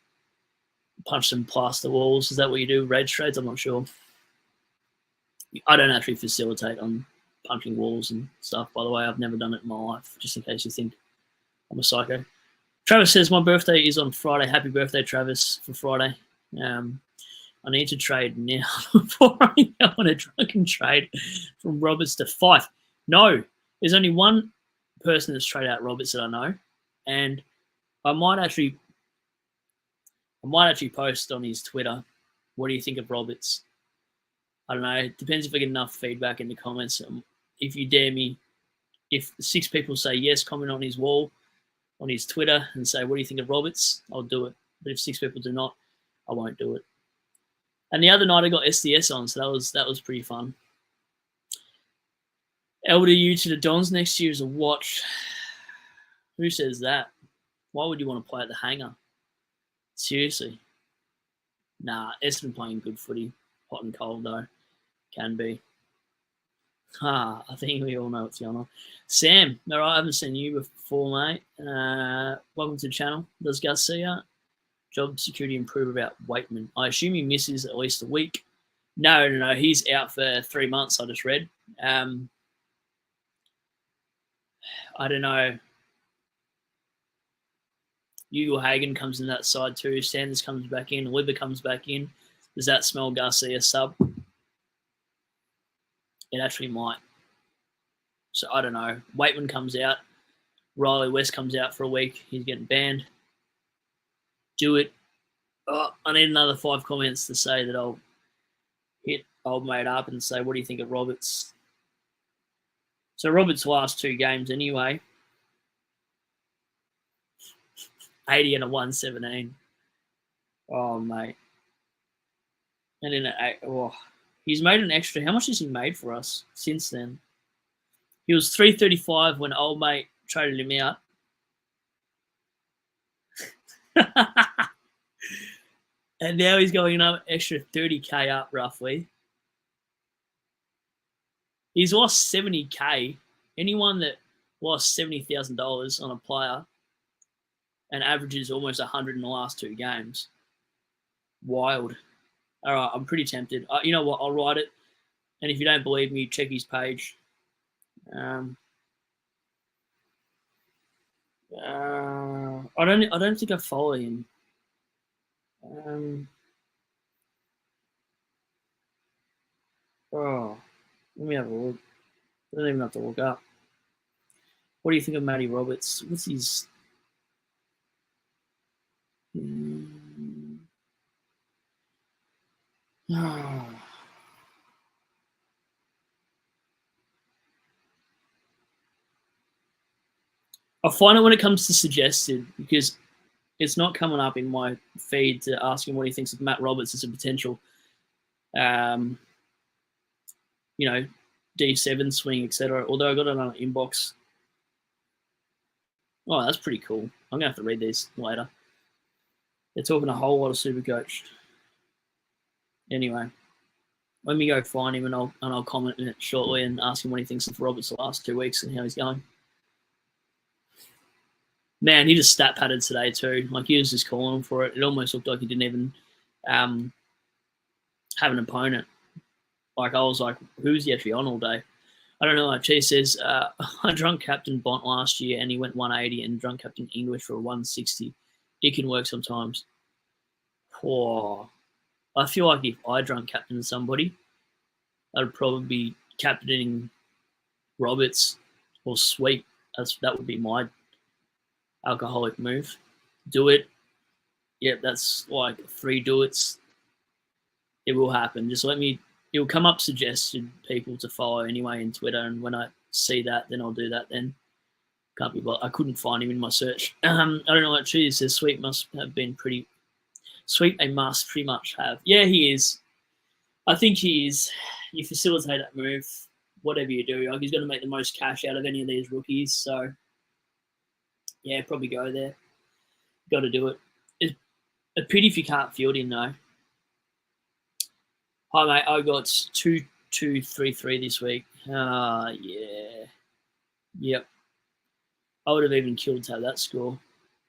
Punch some plaster walls. Is that what you do? Rage trades? I'm not sure. I don't actually facilitate on punching walls and stuff, by the way. I've never done it in my life, just in case you think I'm a psycho. Travis says, my birthday is on Friday. Happy birthday, Travis, for Friday. I need to trade now before I go on a drunken trade from Roberts to Fife. No, there's only one person that's traded out Roberts that I know, and I might actually post on his Twitter, what do you think of Roberts? I don't know. It depends if I get enough feedback in the comments. If you dare me, if 6 people say yes, comment on his wall, on his Twitter, and say, what do you think of Roberts? I'll do it. But if 6 people do not, I won't do it. And the other night I got SDS on, so that was pretty fun. LDU to the Dons next year is a watch. Who says that? Why would you want to play at the hangar? Seriously. Nah, Essendon playing good footy. Hot and cold, though. Can be. I think we all know what's going on. Sam, all right, I haven't seen you before, mate. Welcome to the channel. Does Gus see ya? Job security improve about Waitman. I assume he misses at least a week. No. He's out for 3 months, I just read. I don't know. Hugo Hagen comes in that side too. Sanders comes back in. Libber comes back in. Does that smell Garcia sub? It actually might. So I don't know. Waitman comes out. Riley West comes out for a week. He's getting banned. Do it. Oh, I need another 5 comments to say that I'll hit old mate up and say, what do you think of Roberts? So Roberts' last 2 games anyway. 80 and a 117. Oh, mate. And in he's made an extra. How much has he made for us since then? He was 335 when old mate traded him out. And now he's going up extra 30K up roughly. He's lost 70K. Anyone that lost $70,000 on a player and averages almost 100 in the last 2 games. Wild. All right, I'm pretty tempted. You know what? I'll write it. And if you don't believe me, check his page. I don't think I follow him. Let me have a look. I don't even have to look up. What do you think of Matty Roberts? What's his? I find it when it comes to suggested because it's not coming up in my feed to ask him what he thinks of Matt Roberts as a potential, D7 swing, etc. Although I got it on an inbox. Oh, that's pretty cool. I'm gonna have to read these later. They're talking a whole lot of SuperCoach. Anyway, let me go find him and I'll comment on it shortly and ask him what he thinks of Roberts the last 2 weeks and how he's going. Man, he just stat padded today too. Like he was just calling for it. It almost looked like he didn't even have an opponent. Like I was like, who's he actually on all day? I don't know. Like Chi says, I drunk Captain Bont last year and he went 180 and drunk Captain English for 160. It can work sometimes. Oh, I feel like if I drunk Captain somebody, I'd probably be captaining Roberts or Sweet. That would be my alcoholic move. Do it. Yep, that's like 3 do-its. It will happen. Just let me. It will come up suggested people to follow anyway in Twitter, and when I see that, then I'll do that. Then can't be. I couldn't find him in my search. I don't know what she says. Sweet must have been pretty. Sweet, they must pretty much have. Yeah, he is. I think he is. You facilitate that move, whatever you do. Like he's going to make the most cash out of any of these rookies. So yeah, probably go there. Got to do it. It's a pity if you can't field him though. Hi mate, I got 2-2-3-3 this week. Yeah. Yep. I would have even killed to have that score.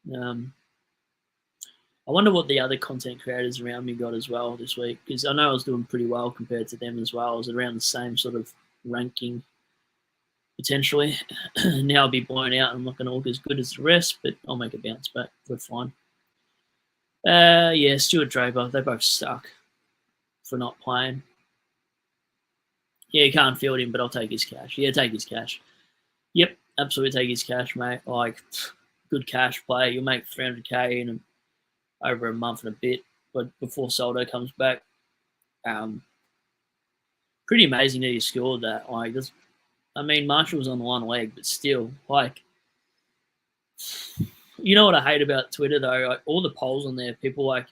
I wonder what the other content creators around me got as well this week, because I know I was doing pretty well compared to them as well. I was around the same sort of ranking potentially. Now I'll be blown out. I'm not going to look as good as the rest, but I'll make a bounce back. We're fine. Yeah, Stuart Draper, they both suck for not playing. Yeah, you can't field him, but I'll take his cash. Yeah, take his cash. Yep, absolutely take his cash, mate. Like, good cash play. You'll make 300k in over a month and a bit, but before Soldo comes back. Pretty amazing that he scored that. Like, I mean, Marshall was on one leg, but still, like, you know what I hate about Twitter though? Like, all the polls on there, people like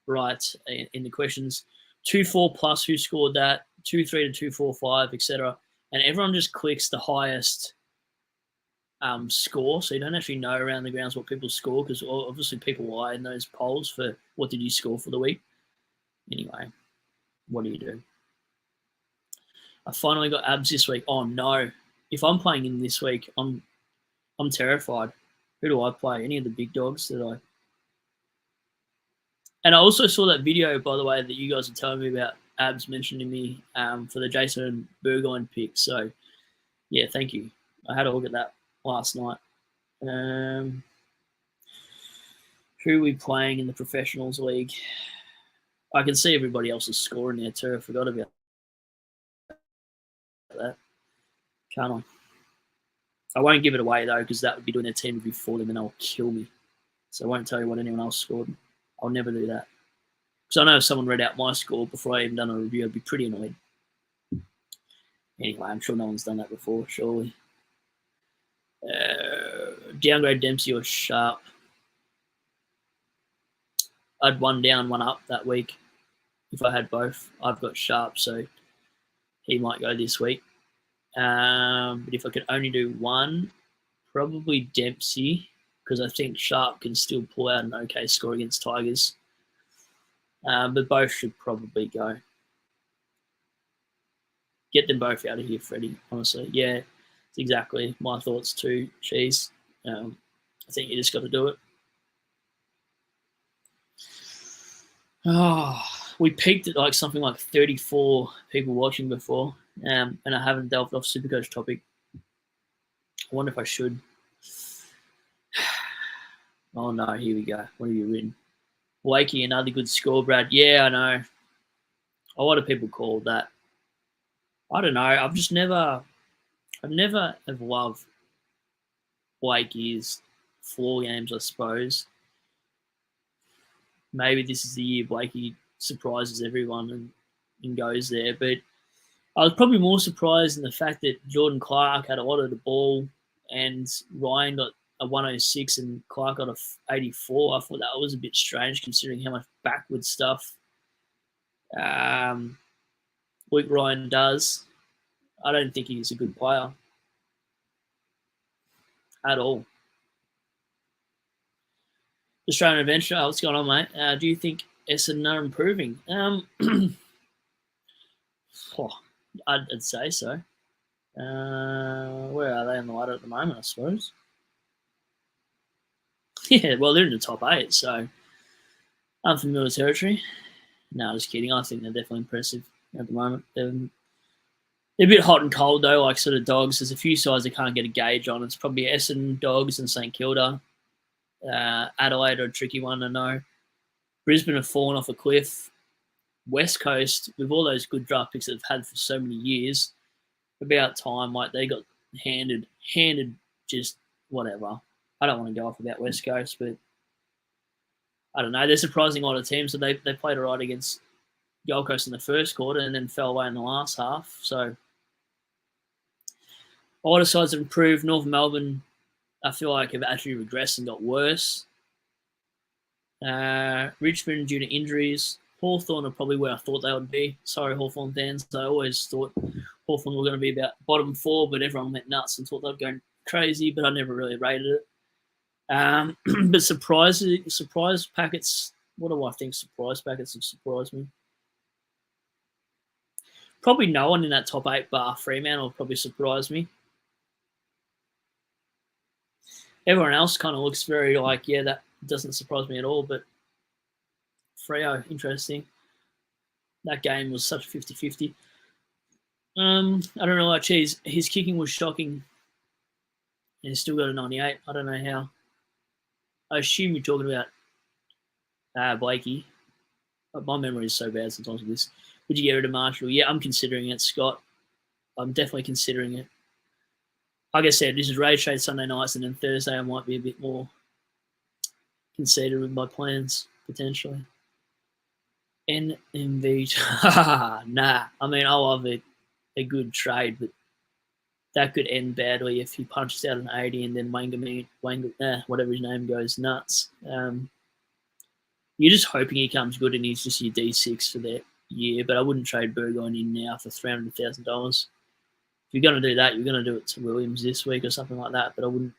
write in the questions 2-4 plus who scored that, 2-3 to 2-4-5, etc. And everyone just clicks the highest score, so you don't actually know around the grounds what people score, because obviously people lie in those polls for what did you score for the week. Anyway, what do you do? I finally got abs this week. Oh no! If I'm playing in this week, I'm terrified. Who do I play? Any of the big dogs that I? And I also saw that video, by the way, that you guys are telling me about. Abs mentioned to me for the Jason Burgoyne pick. So yeah, thank you. I had a look at that last night. Who are we playing in the Professionals League? I can see everybody else's score in there too. I forgot about that. Can't I? I won't give it away though, because that would be doing a team review for them and they'll kill me. So I won't tell you what anyone else scored. I'll never do that. Because I know if someone read out my score before I even done a review, I'd be pretty annoyed. Anyway, I'm sure no one's done that before, surely. Downgrade Dempsey or Sharp. I'd one down, one up that week. If I had both, I've got Sharp, so he might go this week. But if I could only do one, probably Dempsey, because I think Sharp can still pull out an okay score against Tigers. But both should probably go. Get them both out of here, Freddie, honestly. Yeah, it's exactly my thoughts too, Cheese. I think you just got to do it. Oh, we peaked at like something like 34 people watching before, and I haven't delved off SuperCoach topic. I wonder if I should. Oh no, here we go. What have you written? Wakey, another good score, Brad. Yeah, I know. A lot of people call that. I don't know. I've never have loved Blakey's floor games, I suppose. Maybe this is the year Blakey surprises everyone and goes there. But I was probably more surprised in the fact that Jordan Clark had a lot of the ball and Ryan got a 106 and Clark got a 84. I thought that was a bit strange considering how much backward stuff Luke Ryan does. I don't think he's a good player at all. Australian Adventure, what's going on, mate? Do you think Essendon are improving? I'd say so. Where are they on the ladder at the moment, I suppose? Yeah, well, they're in the top 8, so unfamiliar territory. No, just kidding. I think they're definitely impressive at the moment. They're a bit hot and cold, though, like sort of Dogs. There's a few sides I can't get a gauge on. It's probably Essendon, Dogs, and St Kilda. Adelaide are a tricky one, I know. Brisbane have fallen off a cliff. West Coast, with all those good draft picks that they've had for so many years, about time, like they got handed just whatever. I don't want to go off about West Coast, but I don't know. They're surprising a lot of teams. So they played all right against Gold Coast in the first quarter and then fell away in the last half. So a lot of sides have improved. North Melbourne, I feel like, have actually regressed and got worse. Richmond, due to injuries. Hawthorn are probably where I thought they would be. Sorry, Hawthorn fans. I always thought Hawthorn were going to be about bottom 4, but everyone went nuts and thought they were going crazy, but I never really rated it. But surprise packets, what do I think surprise packets have surprised me? Probably no one in that top 8 bar Fremantle will probably surprise me. Everyone else kind of looks very like, yeah, that doesn't surprise me at all. But Freo, interesting. That game was such a 50-50. I don't know, like, his kicking was shocking. And he's still got a 98. I don't know how. I assume you're talking about Blakey. But my memory is so bad sometimes with this. Would you get rid of Marshall? Yeah, I'm considering it, Scott. I'm definitely considering it. Like I said, this is Rage Trade Sunday nights, and then Thursday I might be a bit more conceited with my plans, potentially. NMV. Nah. I mean, I love a good trade, but that could end badly if he punches out an 80 and then whatever his name, goes nuts. You're just hoping he comes good and he's just your D6 for that year, but I wouldn't trade Burgoyne in now for $300,000. If you're going to do that, you're going to do it to Williams this week or something like that, but I don't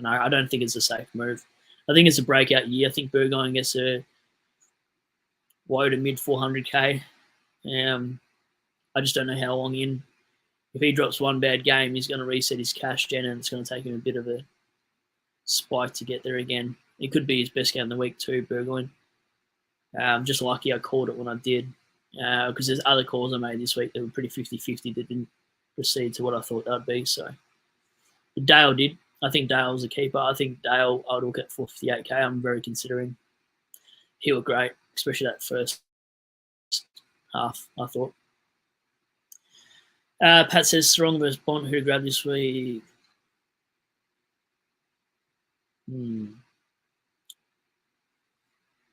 know. I don't think it's a safe move. I think it's a breakout year. I think Burgoyne gets a low to mid 400K. I just don't know how long in. If he drops one bad game, he's going to reset his cash gen, and it's going to take him a bit of a spike to get there again. It could be his best game of the week too, Burgoyne. I'm just lucky I called it when I did, because there's other calls I made this week that were pretty 50-50 that didn't proceed to what I thought they'd be. So Dale did. I think Dale was a keeper. I think Dale, I'd look at 458K. I'm very considering. He looked great, especially that first half, I thought. Pat says Sarong versus Bont, who to grab this week?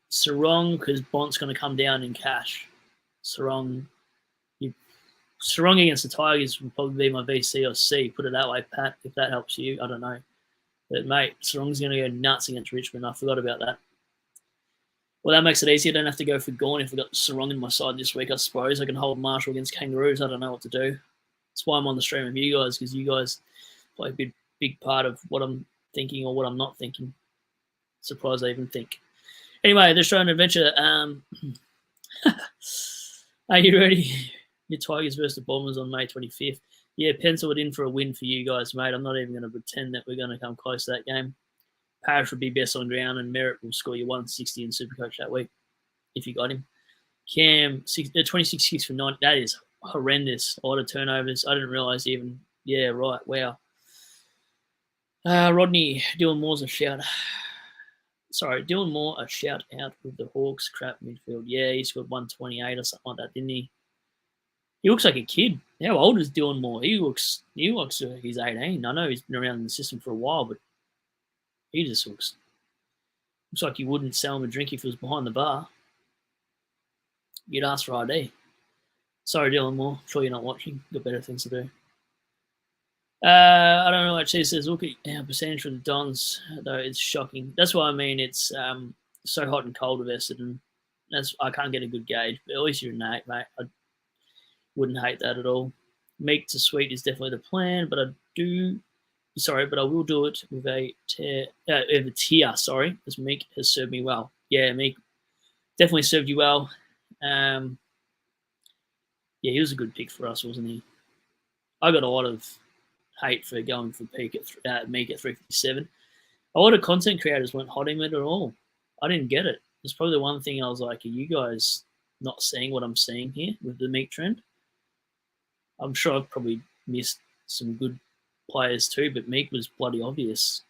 Sarong, because Bont's going to come down in cash. Sarong against the Tigers would probably be my VC or C. Put it that way, Pat, if that helps you. I don't know. But, mate, Sarong's going to go nuts against Richmond. I forgot about that. Well, that makes it easy. I don't have to go for Gawn if I've got Sarong in my side this week, I suppose. I can hold Marshall against Kangaroos. I don't know what to do. That's why I'm on the stream with you guys, because you guys play a big part of what I'm thinking or what I'm not thinking. Surprised I even think. Anyway, the Australian Adventure. Are you ready? Your Tigers versus the Bombers on May 25th. Yeah, pencil it in for a win for you guys, mate. I'm not even going to pretend that we're going to come close to that game. Parrish would be best on ground, and Merritt will score you 160 in SuperCoach that week if you got him. Cam, 26 kicks for 9. That is horrendous. A lot of turnovers. I didn't realise even. Yeah, right. Wow. Rodney, Dylan Moore's a shout. Sorry, Dylan Moore, a shout out with the Hawks. Crap midfield. Yeah, he scored 128 or something like that, didn't he? He looks like a kid. How old is Dylan Moore? He looks like he's 18. I know he's been around in the system for a while, but he just looks like you wouldn't sell him a drink if he was behind the bar. You'd ask for ID. Sorry, Dylan Moore. I'm sure you're not watching. You've got better things to do. I don't know what she says. Look at our percentage for the Dons, though. It's shocking. That's why I mean it's so hot and cold with Essendon. I can't get a good gauge, but at least you're an 8, mate. I wouldn't hate that at all. Meek to sweet is definitely the plan, but I will do it with a tier, as Meek has served me well. Yeah, Meek definitely served you well. Yeah, he was a good pick for us, wasn't he? I got a lot of hate for going for Meek at 357. A lot of content creators weren't hotting it at all. I didn't get it. It's probably the one thing I was like, are you guys not seeing what I'm seeing here with the Meek trend? I'm sure I've probably missed some good players too, but Meek was bloody obvious.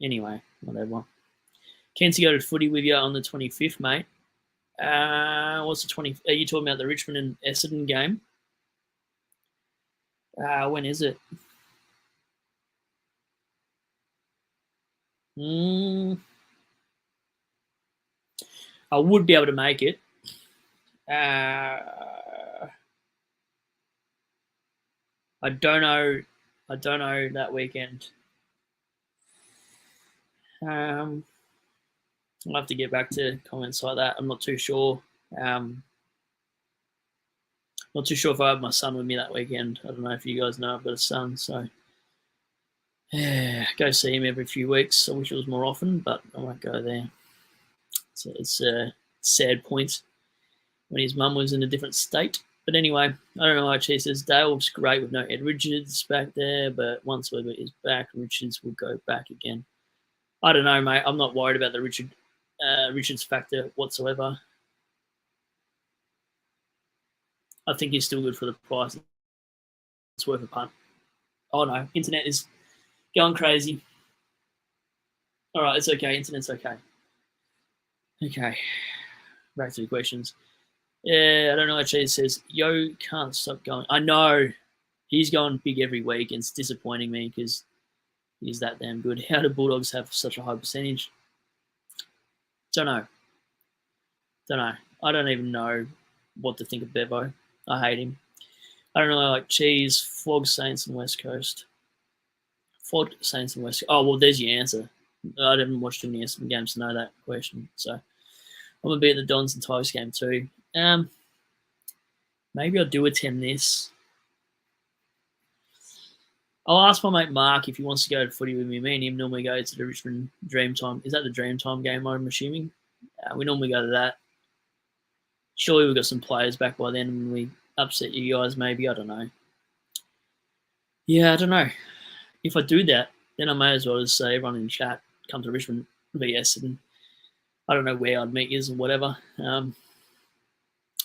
Anyway, whatever. Keen to go to footy with you on the 25th, mate. What's the 20th? Are you talking about the Richmond and Essendon game? When is it? I would be able to make it. I don't know. I don't know that weekend. I'll have to get back to comments like that. I'm not too sure. Not too sure if I have my son with me that weekend. I don't know if you guys know I've got a son, so yeah, go see him every few weeks. I wish it was more often, but I won't go there. So it's a sad point when his mum was in a different state. But anyway, I don't know why Cheese says Dale looks great with no Ed Richards back there, but once Weber is back, Richards will go back again. I don't know, mate. I'm not worried about the Richards factor whatsoever. I think he's still good for the price. It's worth a punt. Oh no, internet is going crazy. All right, it's okay. Internet's okay. Okay, back to the questions. Yeah, I don't know what Cheese says. Yo can't stop going. I know. He's going big every week, and it's disappointing me because he's that damn good. How do Bulldogs have such a high percentage? Don't know. I don't even know what to think of Bevo. I hate him. I don't really like Cheese. Flog Saints and West Coast. Flog Saints and West Coast. Oh, well, there's your answer. I haven't watched too many Essendon games to know that question. So I'm going to be at the Dons and Tigers game too. Maybe I'll do attend this. I'll ask my mate Mark if he wants to go to footy with me. Me and him normally go to the Richmond Dreamtime. Is that the Dreamtime game, I'm assuming? We normally go to that. Surely we've got some players back by then and we upset you guys maybe. I don't know. Yeah, I don't know. If I do that, then I may as well just say everyone in chat come to Richmond VS and I don't know where I'd meet you or whatever. I haven't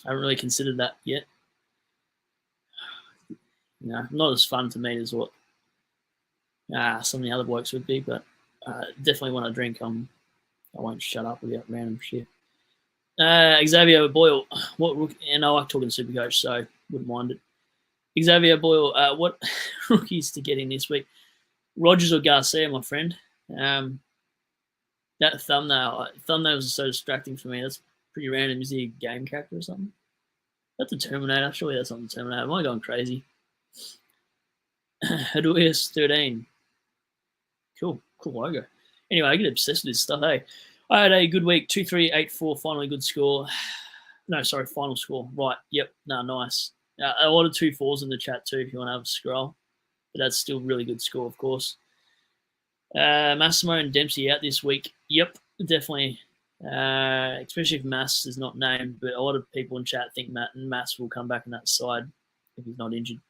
really considered that yet. Not as fun to meet as what some of the other blokes would be, but definitely when I drink, I won't shut up about random shit. Xavier Boyle, and I like talking SuperCoach, so wouldn't mind it. Xavier Boyle, what rookies to get in this week? Rogers or Garcia, my friend. That thumbnails are so distracting for me. That's pretty random. Is he a game character or something? That's a Terminator. Surely that's not the Terminator. Am I going crazy? Haduius 13. Cool logo. Anyway, I get obsessed with this stuff, hey. I had a good week, 2-3-8-4, finally good score. No, sorry, final score. Right, yep, no, nice. A lot of 2-4s in the chat too if you want to have a scroll. But that's still really good score, of course. Massimo and Dempsey out this week. Yep, definitely. Especially if Mass is not named, but a lot of people in chat think Mass will come back on that side if he's not injured.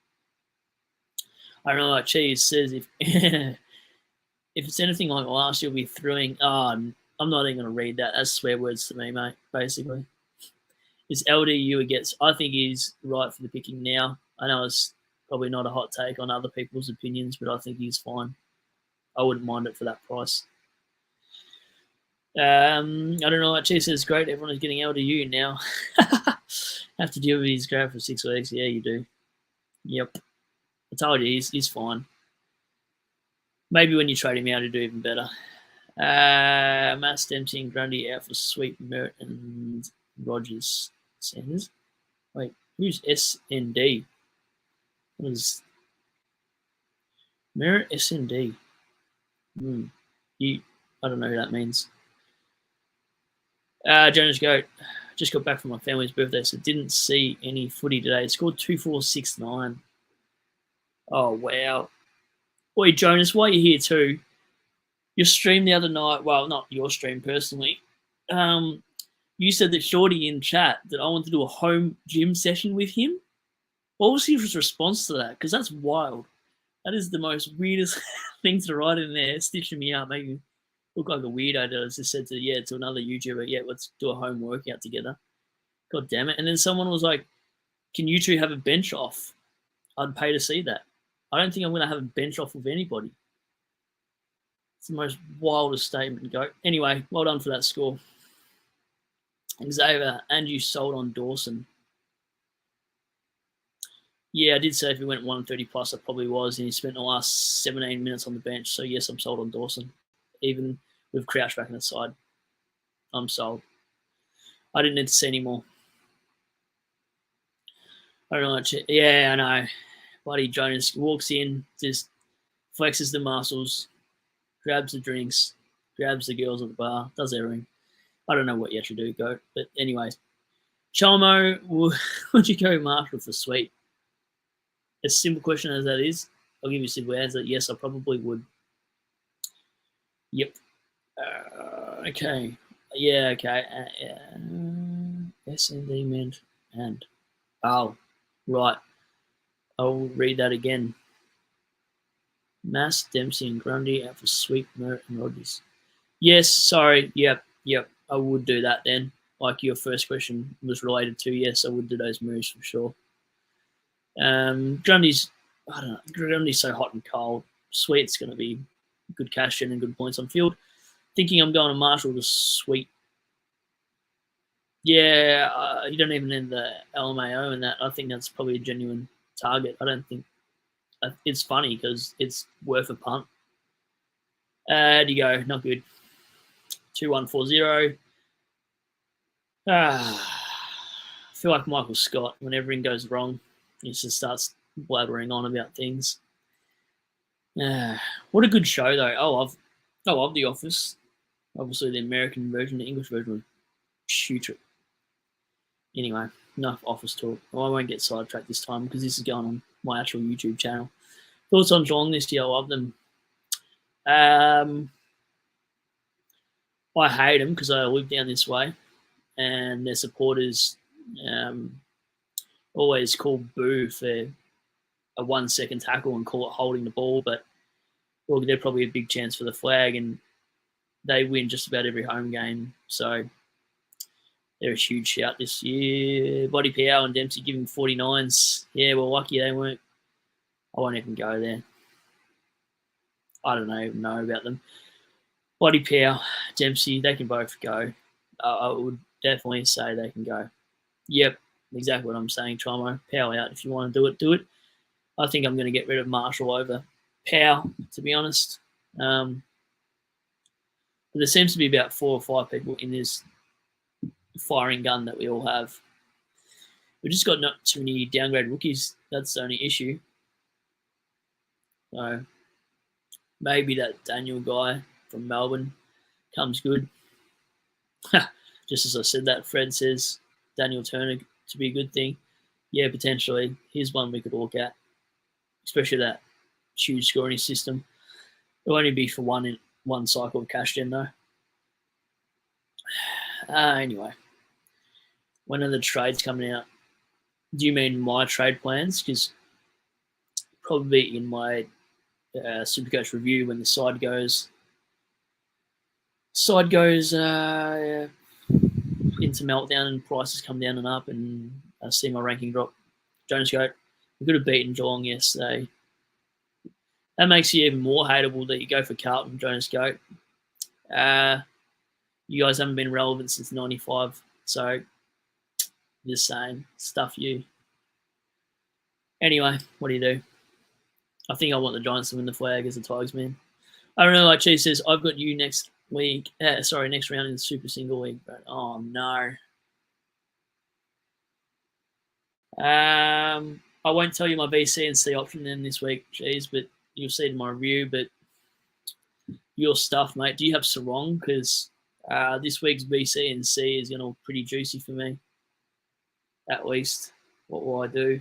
I really like Cheese says if if it's anything like last year, we'll be throwing. I'm not even going to read that. That's swear words to me, mate, basically. Is LDU against? I think he's right for the picking now. I know it's probably not a hot take on other people's opinions, but I think he's fine. I wouldn't mind it for that price. I don't know. Like Cheese says, great. Everyone is getting LDU now. Have to deal with his grab for 6 weeks. Yeah, you do. Yep. I told you, he's fine. Maybe when you trade him out, he'll do even better. Mass Dempsey and Grundy out for Sweet, Merritt and Rogers. Sanders. Wait, who's SND? What is Merritt SND? I don't know who that means. Jonas Goat. Just got back from my family's birthday, so didn't see any footy today. It scored 2-4-6-9. Oh, wow. Oi, Jonas, while you're here too, your stream the other night, well, not your stream personally, you said that Shorty in chat that I want to do a home gym session with him. What was his response to that? Because that's wild. That is the most weirdest thing to write in there, stitching me up, making me look like a weirdo that I just said to another YouTuber, let's do a home workout together. God damn it. And then someone was like, can you two have a bench off? I'd pay to see that. I don't think I'm going to have a bench off with anybody. It's the most wildest statement. Go. Anyway, well done for that score. Xavier, and you sold on Dawson. Yeah, I did say if he went 130 plus, I probably was, and he spent the last 17 minutes on the bench. So, yes, I'm sold on Dawson. Even with Crouch back in the side, I'm sold. I didn't need to see any more. I don't know. Yeah, I know. Bloody Jonas walks in, just flexes the muscles, grabs the drinks, grabs the girls at the bar, does everything. I don't know what you actually do, go. But anyways, Chalmo, would you go Marshall for Sweet? As simple question as that is, I'll give you a simple answer. Yes, I probably would. Yep. Okay. Yeah, okay. SND meant and. Oh, Right. I'll read that again. Mass, Dempsey, and Grundy out for Sweep, Merritt, and Rodgers. Yes, sorry. Yep. I would do that then. Like your first question was related to, yes, I would do those moves for sure. Grundy's, I don't know, Grundy's so hot and cold. Sweet's going to be good cash in and good points on field. Thinking I'm going to Marshall to Sweet. Yeah, you don't even need the LMAO in that. I think that's probably a genuine target. I don't think it's funny because it's worth a punt. There you go. Not good. 2140. I feel like Michael Scott. When everything goes wrong, he just starts blabbering on about things. What a good show, though. I love The Office. Obviously, the American version, the English version was shoot it. Anyway, enough Office talk. Well, I won't get sidetracked this time because this is going on my actual YouTube channel. Thoughts on Geelong this year? I love them. I hate them because I live down this way, and their supporters always call boo for a 1 second tackle and call it holding the ball, but well, they're probably a big chance for the flag, and they win just about every home game, so they're a huge shout this year. Body Powell and Dempsey giving 49s. Yeah, well, lucky they weren't. I won't even go there. I don't even know about them. Body Powell, Dempsey, they can both go. I would definitely say they can go. Yep, exactly what I'm saying, Tromo. Powell out. If you want to do it, do it. I think I'm going to get rid of Marshall over Powell, to be honest. But there seems to be about 4 or 5 people in this firing gun that we all have. We've just got not too many downgrade rookies. That's the only issue. So maybe that Daniel guy from Melbourne comes good. Just as I said that, Fred says Daniel Turner to be a good thing. Yeah, potentially. Here's one we could look at, especially that huge scoring system. It'll only be for one cycle of cash gen, though. Anyway, when are the trades coming out? Do you mean my trade plans? Because probably in my SuperCoach review when the side goes into meltdown and prices come down and up, and I see my ranking drop. Jonas Goat, we could have beaten Geelong yesterday. That makes you even more hateable that you go for Carlton, Jonas Goat. You guys haven't been relevant since 95, so just saying, stuff you. Anyway, what do you do? I think I want the Giants to win the flag as a Tigers man. I don't know, like Cheese says, I've got you next week. Next round in the Super Single League. But, oh, no. I won't tell you my VC and C option then this week, Cheese, but you'll see it in my review. But your stuff, mate. Do you have Sarong? Because this week's VC and C is going to look pretty juicy for me. At least. What will I do?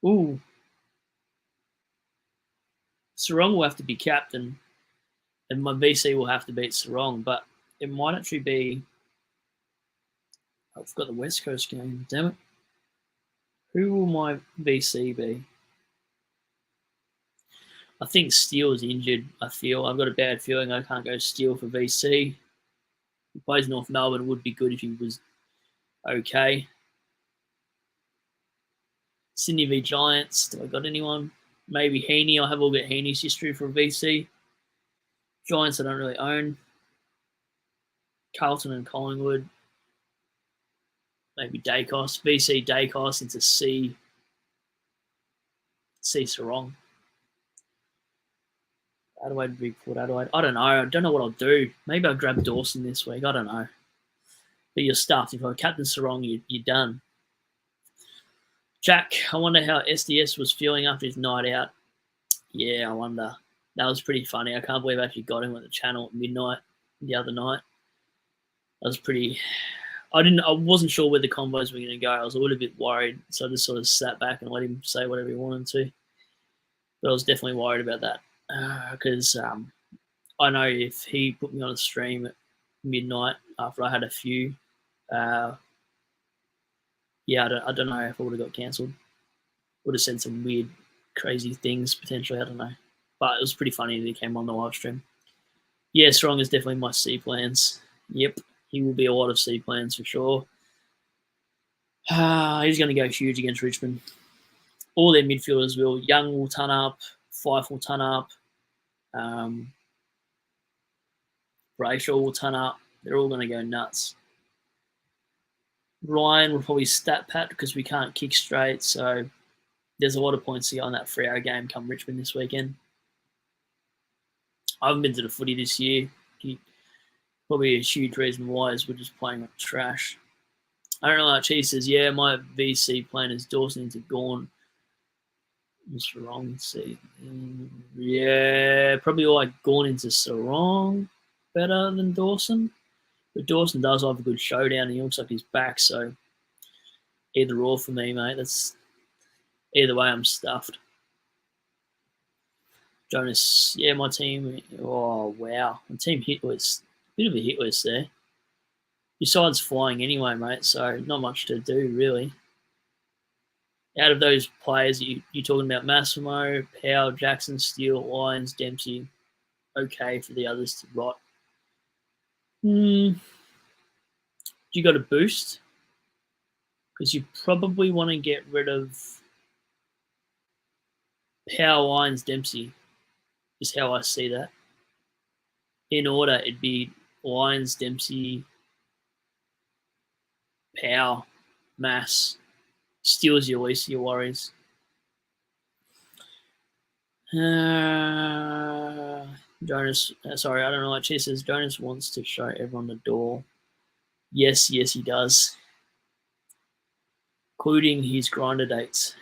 Ooh. Sarong will have to be captain, and my VC will have to beat Sarong, but it might actually be. I've got the West Coast game. Damn it. Who will my VC be? I think Steele is injured. I've got a bad feeling I can't go Steele for VC. He plays North Melbourne. It would be good if he was okay. Sydney v Giants. Do I got anyone? Maybe Heaney. I'll have a look at Heaney's history for a VC. Giants I don't really own. Carlton and Collingwood. Maybe Dacos. VC Dacos into C Sarong. Adelaide v Port Adelaide. I don't know. I don't know what I'll do. Maybe I'll grab Dawson this week. I don't know. But you're stuffed. If I Captain Sarong, you're done. Jack, I wonder how SDS was feeling after his night out. Yeah, I wonder. That was pretty funny. I can't believe I actually got him at the channel at midnight the other night. That was pretty. I wasn't sure where the combos were going to go. I was a little bit worried, so I just sort of sat back and let him say whatever he wanted to. But I was definitely worried about that because I know if he put me on a stream at midnight after I had a few yeah, I don't know if I would have got cancelled. Would have said some weird, crazy things potentially. I don't know, but it was pretty funny that he came on the live stream. Yeah, Strong is definitely my C plans. Yep, he will be a lot of C plans for sure. He's going to go huge against Richmond. All their midfielders will. Young will ton up. Fife will ton up. Brayshaw will ton up. They're all going to go nuts. Ryan will probably stat pat because we can't kick straight. So there's a lot of points to go on that 3-hour game come Richmond this weekend. I haven't been to the footy this year. Probably a huge reason why is we're just playing like trash. I don't know. Like Cheese says, yeah, my VC plan is Dawson into Gawn. What's wrong? See, yeah, probably like Gawn into Sarong better than Dawson. But Dawson does have a good showdown. He looks like he's back, so either or for me, mate. That's either way. I'm stuffed. Jonas, yeah, my team. Oh wow, my team hit list. Bit of a hit list there. Besides flying anyway, mate. So not much to do really. Out of those players, you're talking about Massimo, Powell, Jackson, Steele, Lyons, Dempsey. Okay for the others to rot. You got a boost? Because you probably want to get rid of Powell, Lyons, Dempsey. Is how I see that. In order, it'd be Lyons, Dempsey, Powell, Mass. Steele's your least of your worries. Jonas, sorry, I don't know what she says. Jonas wants to show everyone the door. Yes, he does. Including his grinder dates.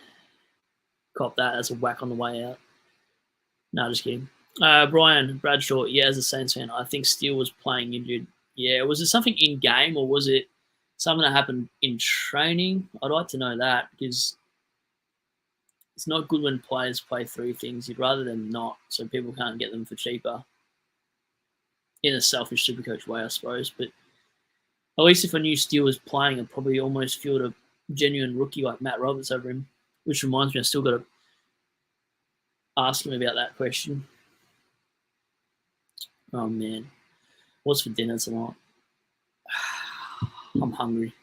Cop that as a whack on the way out. No, just kidding. Brian Bradshaw, yeah, as a Saints fan, I think Steele was playing injured. Yeah, was it something in game or was it something that happened in training? I'd like to know that because it's not good when players play through things. You'd rather them not, so people can't get them for cheaper. In a selfish Supercoach way, I suppose. But at least if I knew Steele was playing, I'd probably almost feel a genuine rookie like Matt Roberts over him. Which reminds me, I still got to ask him about that question. Oh, man. What's for dinner tonight? I'm hungry.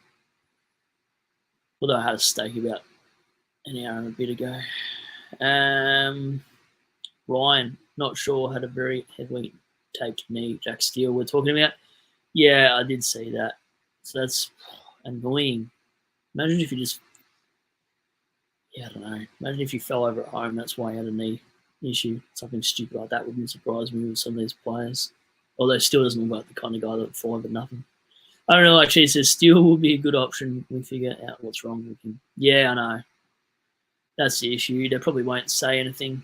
Although I had a steak about an hour and a bit ago. Ryan, not sure, had a very heavily taped knee. Jack Steele we're talking about. Yeah, I did see that. So that's annoying. Imagine if you just... Yeah, I don't know. Imagine if you fell over at home. That's why you had a knee issue. Something stupid like that wouldn't surprise me with some of these players. Although Steele doesn't look like the kind of guy that would fall over nothing. I don't know, like she says, Steele will be a good option. We figure out what's wrong with him. Yeah, I know. That's the issue. They probably won't say anything.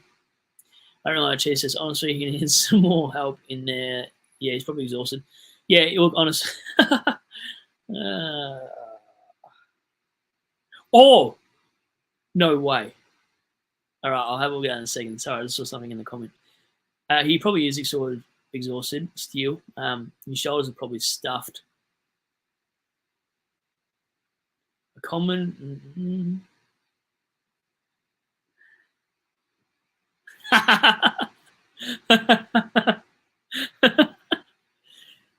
I don't know, like she says, honestly, he needs some more help in there. Yeah, he's probably exhausted. Yeah, look, honestly. Oh! No way. All right, I'll have a look at that in a second. Sorry, I just saw something in the comment. He probably is sort of exhausted, Steele. His shoulders are probably stuffed. A common...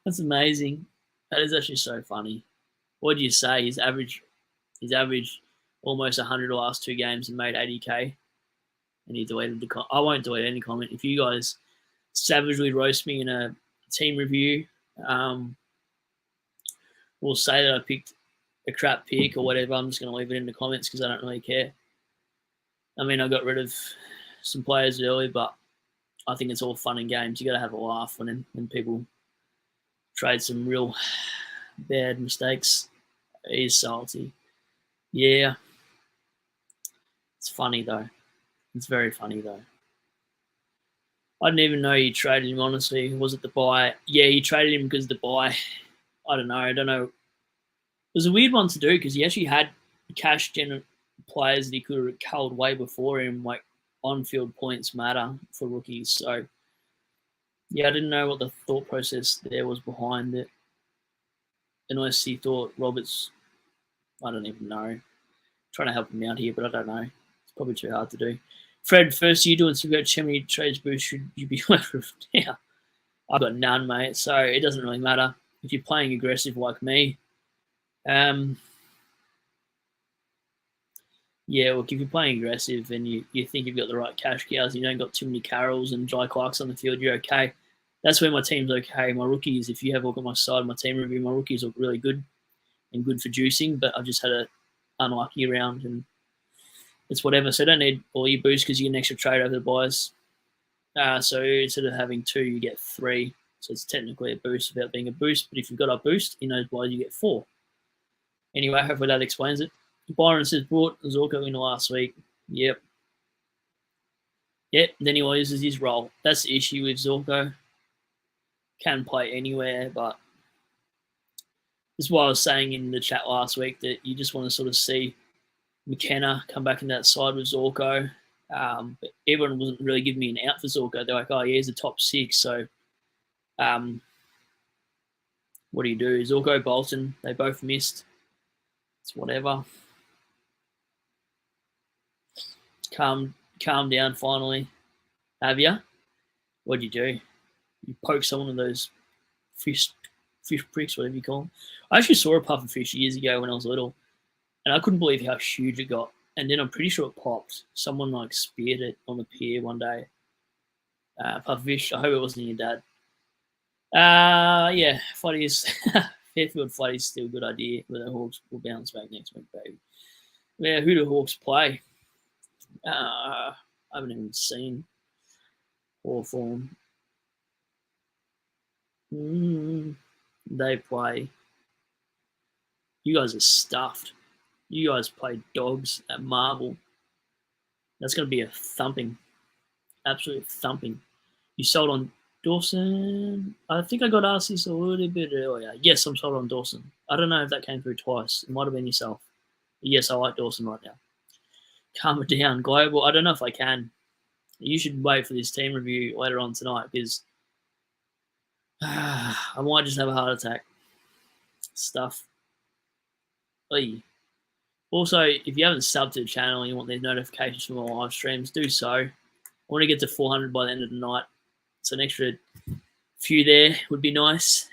That's amazing. That is actually so funny. What did you say? He's averaged almost 100 the last 2 games and made 80k. And he deleted the comment. I won't delete any comment. If you guys savagely roast me in a team review, we'll say that I picked a crap pick or whatever. I'm just going to leave it in the comments because I don't really care. I mean, I got rid of some players early, but I think it's all fun and games. You got to have a laugh when people trade some real bad mistakes. He's salty. Yeah. It's funny, though. It's very funny, though. I didn't even know he traded him, honestly. Was it the buy? Yeah, he traded him because of the buy. I don't know. It was a weird one to do because he actually had cash gen players that he could have culled way before him, like on-field points matter for rookies. So, yeah, I didn't know what the thought process there was behind it. Unless he thought Roberts, I don't even know. Trying to help him out here, but I don't know. It's probably too hard to do. Fred, first year doing SuperCoach, how many trades boost should you be working with now? I've got none, mate, so it doesn't really matter. If you're playing aggressive like me, yeah, look, if you're playing aggressive and you think you've got the right cash cows and you don't got too many Carrolls and Jai Clarks on the field, you're okay. That's where my team's okay. My rookies, if you have a look at my side, my team review, my rookies look really good and good for juicing, but I've just had an unlucky round and it's whatever. So I don't need all your boosts because you get an extra trade over the buys. So instead of having 2, you get 3. So it's technically a boost without being a boost. But if you've got a boost in those buys, you get 4. Anyway, hopefully that explains it. Byron says, brought Zorko in last week. Yep. Then he loses his role. That's the issue with Zorko. Can play anywhere, but this is what I was saying in the chat last week, that you just want to sort of see McKenna come back in that side with Zorko. But everyone wasn't really giving me an out for Zorko. They're like, oh, yeah, he's a top 6. So what do you do? Zorko, Bolton, they both missed. It's whatever. Calm down finally. Have you? What'd you do? You poke someone with those fish pricks, whatever you call them. I actually saw a puffer fish years ago when I was little, and I couldn't believe how huge it got. And then I'm pretty sure it popped. Someone like speared it on the pier one day. Puffer fish. I hope it wasn't your dad. Yeah, Fuddy's Fairfield Fuddy's still a good idea, but the Hawks will bounce back next week, baby. Yeah, who do Hawks play? I haven't even seen Hawthorn. They play. You guys are stuffed. You guys play Dogs at Marvel. That's going to be a thumping. Absolute thumping. You sold on Dawson. I think I got asked this a little bit earlier. Yes, I'm sold on Dawson. I don't know if that came through twice. It might have been yourself. But yes, I like Dawson right now. Calm it down, Global. I don't know if I can. You should wait for this team review later on tonight because I might just have a heart attack. Stuff. Oy. Also, if you haven't subbed to the channel and you want these notifications from my live streams, do so. I want to get to 400 by the end of the night. So an extra few there would be nice.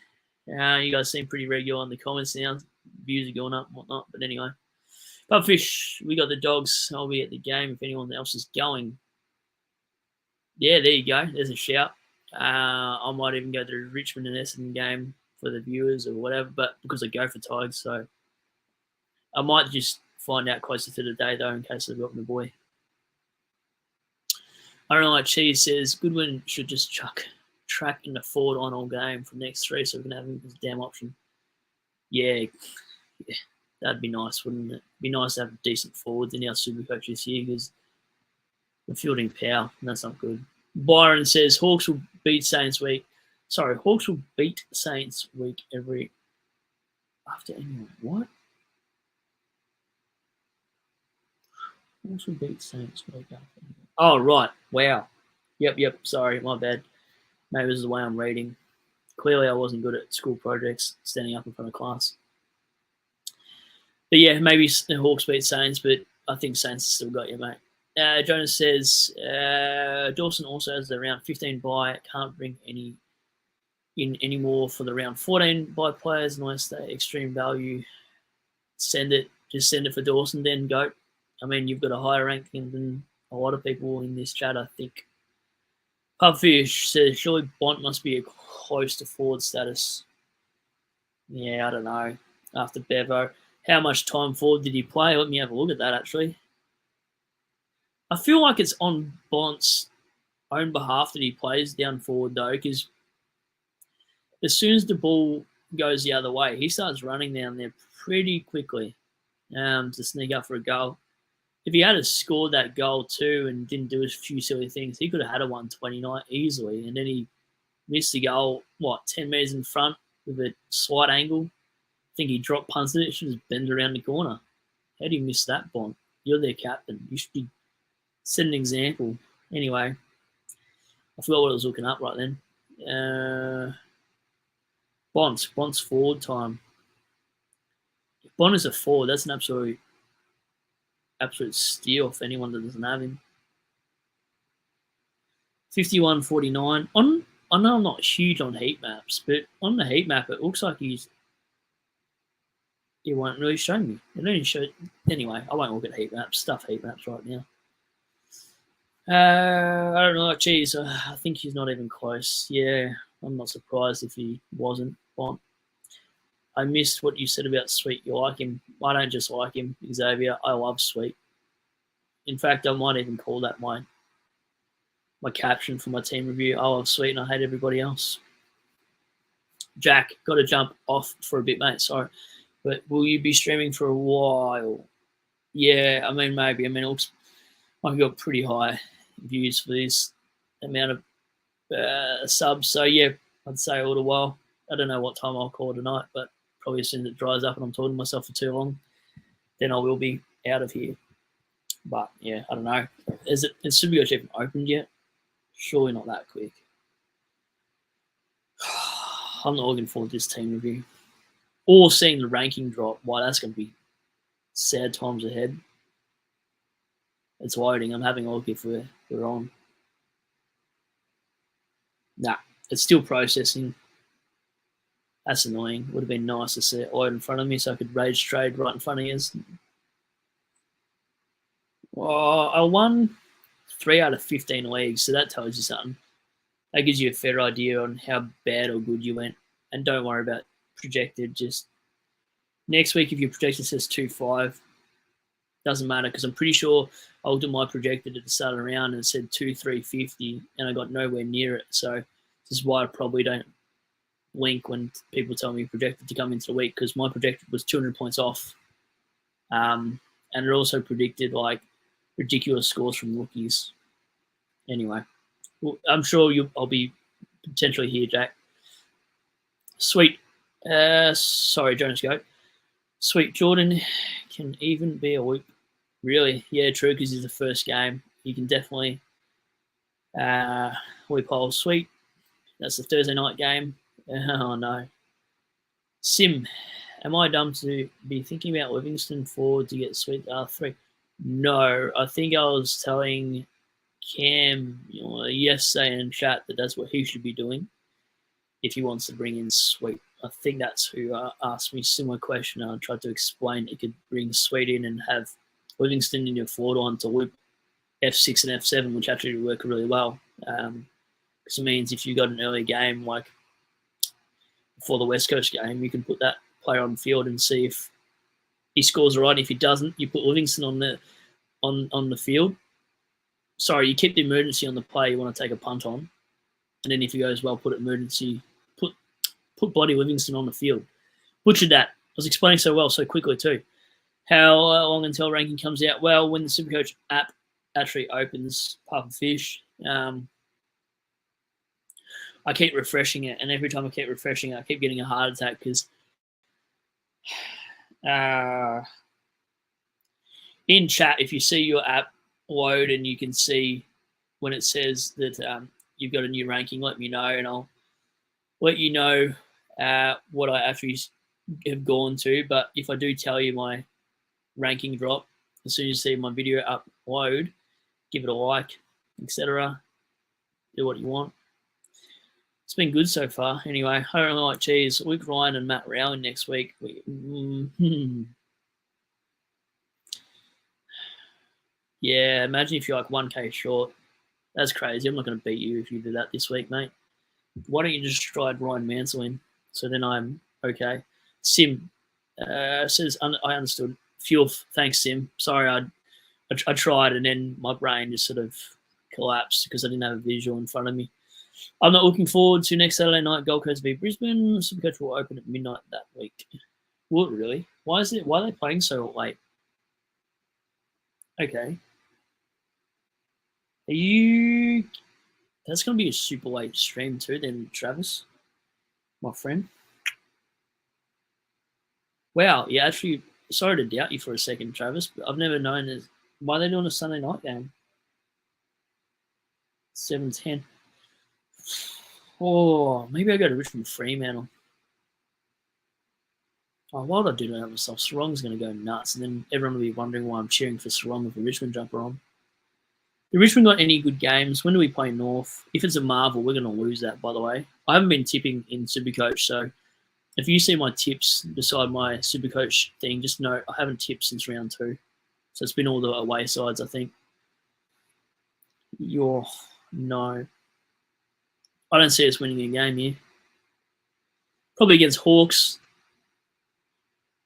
You guys seem pretty regular in the comments now. Views are going up and whatnot. But anyway. Pubfish, we got the Dogs. I'll be at the game if anyone else is going. Yeah, there you go. There's a shout. I might even go to the Richmond and Essendon game for the viewers or whatever, but because I go for Tigers, so I might just find out closer to the day, though, in case I've got my boy. I don't know, like Cheese says, Goodwin should just chuck track in the forward on all game for the next 3 so we can have him as a damn option. Yeah, that'd be nice, wouldn't it? It'd be nice to have decent forwards in our Supercoach this year because we're fielding power, and that's not good. Byron says, Hawks will beat Saints week. Sorry, Hawks will beat Saints week every... After anyone. What? Hawks will beat Saints week after anyone. Oh, right. Wow. Yep. Sorry, my bad. Maybe this is the way I'm reading. Clearly, I wasn't good at school projects, standing up in front of class. But yeah, maybe the Hawks beat Saints, but I think Saints still got you, mate. Jonas says, Dawson also has the round 15 bye. Can't bring any in anymore for the round 14 bye players unless they extreme value. Send it. Just send it for Dawson, then go. I mean, you've got a higher ranking than a lot of people in this chat, I think. Pubfish says, surely Bont must be close to forward status. Yeah, I don't know. After Bevo. How much time forward did he play? Let me have a look at that, actually. I feel like it's on Bont's own behalf that he plays down forward, though, because as soon as the ball goes the other way, he starts running down there pretty quickly to sneak up for a goal. If he had scored that goal too and didn't do a few silly things, he could have had a 129 easily. And then he missed the goal, 10 metres in front with a slight angle. I think he drop punted it. It should just bend around the corner. How do you miss that, Bont? You're their captain. You should be set an example. Anyway, I forgot what I was looking up right then. Bont's forward time. If Bont is a forward, that's an absolute absolute steal for anyone that doesn't have him. 51.49. I know I'm not huge on heat maps, but on the heat map, it looks like he won't really show me. It only showed anyway. I won't look at heat maps. Stuff heat maps right now. I don't know. Geez, I think he's not even close. Yeah, I'm not surprised if he wasn't. Bon. I missed what you said about Sweet. You like him. I don't just like him, Xavier. I love Sweet. In fact, I might even call that my caption for my team review. I love Sweet and I hate everybody else. Jack, got to jump off for a bit, mate. Sorry. But will you be streaming for a while? Yeah, I mean, maybe. I mean, it looks like I've got pretty high views for this amount of subs. So, yeah, I'd say a little while. I don't know what time I'll call tonight, but probably as soon as it dries up and I'm talking to myself for too long, then I will be out of here. But, yeah, I don't know. Has SuperCoach even opened yet? Surely not that quick. I'm not looking forward to this team review. Or seeing the ranking drop. Wow, that's going to be sad times ahead. It's loading. I'm having a look if we're on. Nah, it's still processing. That's annoying. Would have been nice to see it load in front of me so I could rage trade right in front of you. Oh, I won 3 out of 15 leagues, so that tells you something. That gives you a fair idea on how bad or good you went. And don't worry about projected. Just next week, if your projected says 2-5, doesn't matter because I'm pretty sure I'll do my projected at the start of the round and it said 2-3-50 and I got nowhere near it. So this is why I probably don't blink when people tell me projected to come into the week because my projected was 200 points off. And it also predicted like ridiculous scores from rookies. Anyway, well, I'm sure I'll be potentially here, Jack. Sweet. Sorry, Jonas Goat. Sweet Jordan can even be a whoop. Really? Yeah, true, because it's the first game. You can definitely whoop hole. Sweet. That's the Thursday night game. Oh, no. Sim. Am I dumb to be thinking about Livingston forward to get Sweet R3? No. I think I was telling Cam yesterday in chat that that's what he should be doing if he wants to bring in Sweet. I think that's who asked me a similar question. I tried to explain he could bring Sweet in and have Livingston in your forward line to loop F6 and F7, which actually work really well. Because it means if you got an early game, like before the West Coast game, you can put that player on the field and see if he scores right. If he doesn't, you put Livingston on the field. Sorry, you keep the emergency on the play you want to take a punt on. And then if he goes well, put bloody Livingston on the field. Butchered that. I was explaining so well, so quickly too. How long until ranking comes out? Well, when the SuperCoach app actually opens, Puffer Fish, I keep refreshing it, and every time I keep refreshing it, I keep getting a heart attack because in chat, if you see your app load and you can see when it says that you've got a new ranking, let me know, and I'll let you know what I actually have gone to. But if I do tell you my ranking drop, as soon as you see my video upload, give it a like, etc. Do what you want. It's been good so far. Anyway, I don't really like cheese. Luke Ryan and Matt Rowling next week. Yeah, imagine if you're like 1K short. That's crazy. I'm not going to beat you if you do that this week, mate. Why don't you just try Ryan Mansell in? So then I'm okay. Sim says, I understood. Fuel, thanks, Sim. Sorry, I tried and then my brain just sort of collapsed because I didn't have a visual in front of me. I'm not looking forward to next Saturday night, Gold Coast v Brisbane. SuperCoach will open at midnight that week. Will it really? Why are they playing so late? Okay. Are you... That's going to be a super late stream too then, Travis, my friend. Wow, yeah, actually, sorry to doubt you for a second, Travis, but I've never known why are they doing a Sunday night game? 7:10. Oh, maybe I go to Richmond Fremantle. Oh, why would I do that to myself? Sarong's going to go nuts, and then everyone will be wondering why I'm cheering for Sarong with the Richmond jumper on. Did Richmond got any good games? When do we play North? If it's a Marvel, we're going to lose that, by the way. I haven't been tipping in SuperCoach, so if you see my tips beside my SuperCoach thing, just know I haven't tipped since round 2. So it's been all the away sides, I think. No. I don't see us winning a game here. Probably against Hawks.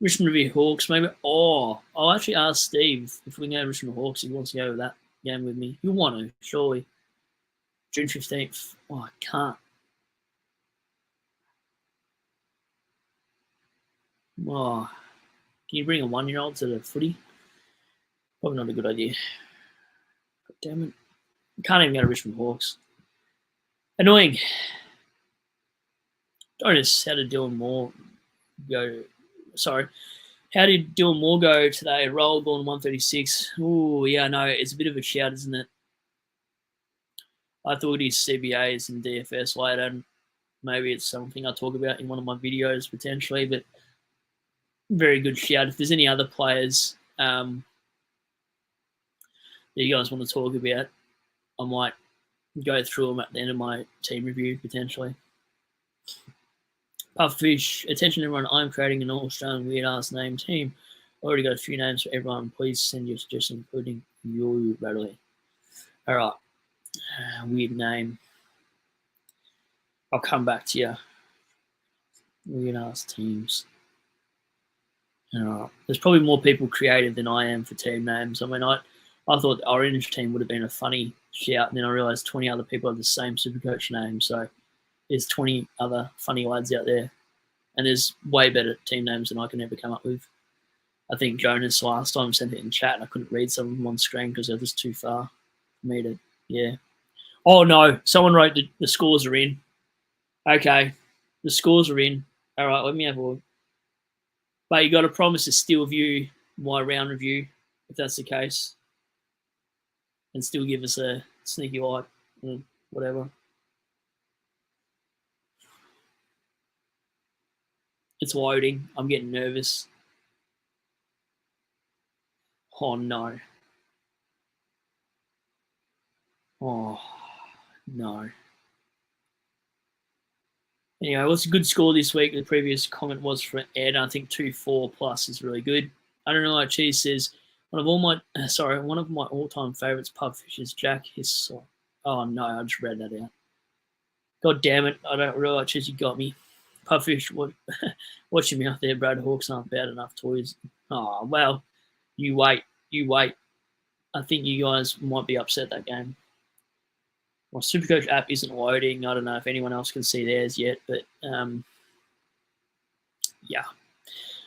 Richmond v Hawks, maybe. Oh, I'll actually ask Steve if we can go Richmond Hawks if he wants to go with that game with me. You'll want to, surely. June 15th. Oh, I can't. Oh, can you bring a 1-year-old to the footy? Probably not a good idea. God damn it. I can't even go to Richmond Hawks. Annoying. Notice how did Dylan Moore go? Sorry. How did Dylan Moore go today? Roll ball in 136. Oh, yeah, no, it's a bit of a shout, isn't it? I thought his CBAs and DFS later, and maybe it's something I talk about in one of my videos potentially, but very good shout. If there's any other players that you guys want to talk about, I might go through them at the end of my team review potentially. Puffish, attention everyone, I'm creating an all-Australian weird-ass name team. Already got a few names for everyone. Please send your suggestions, including you, Bradley. All right. Weird name. I'll come back to you. Weird-ass teams. All right. There's probably more people creative than I am for team names. I mean, I thought the Orange team would have been a funny shout, and then I realised 20 other people have the same SuperCoach name, so there's 20 other funny lads out there, and there's way better team names than I can ever come up with. I think Jonas last time sent it in chat, and I couldn't read some of them on screen because they're just too far for me to, yeah. Oh, no, someone wrote the scores are in. Okay, the scores are in. All right, let me have a look. But you got to promise to still view my round review, if that's the case, and still give us a sneaky like, whatever. It's loading. I'm getting nervous. Oh, no. Oh, no. Anyway, what's a good score this week? The previous comment was for Ed. I think 2-4 plus is really good. I don't know why Cheese says one of my all-time favorites, Pubfish, is Jack Hiss. Oh, no, I just read that out. God damn it. I don't really like Cheese. You got me. Pubfish, watching me out there, Brad. Hawks aren't bad enough toys. Oh, well, you wait. I think you guys might be upset that game. My SuperCoach app isn't loading. I don't know if anyone else can see theirs yet, but yeah.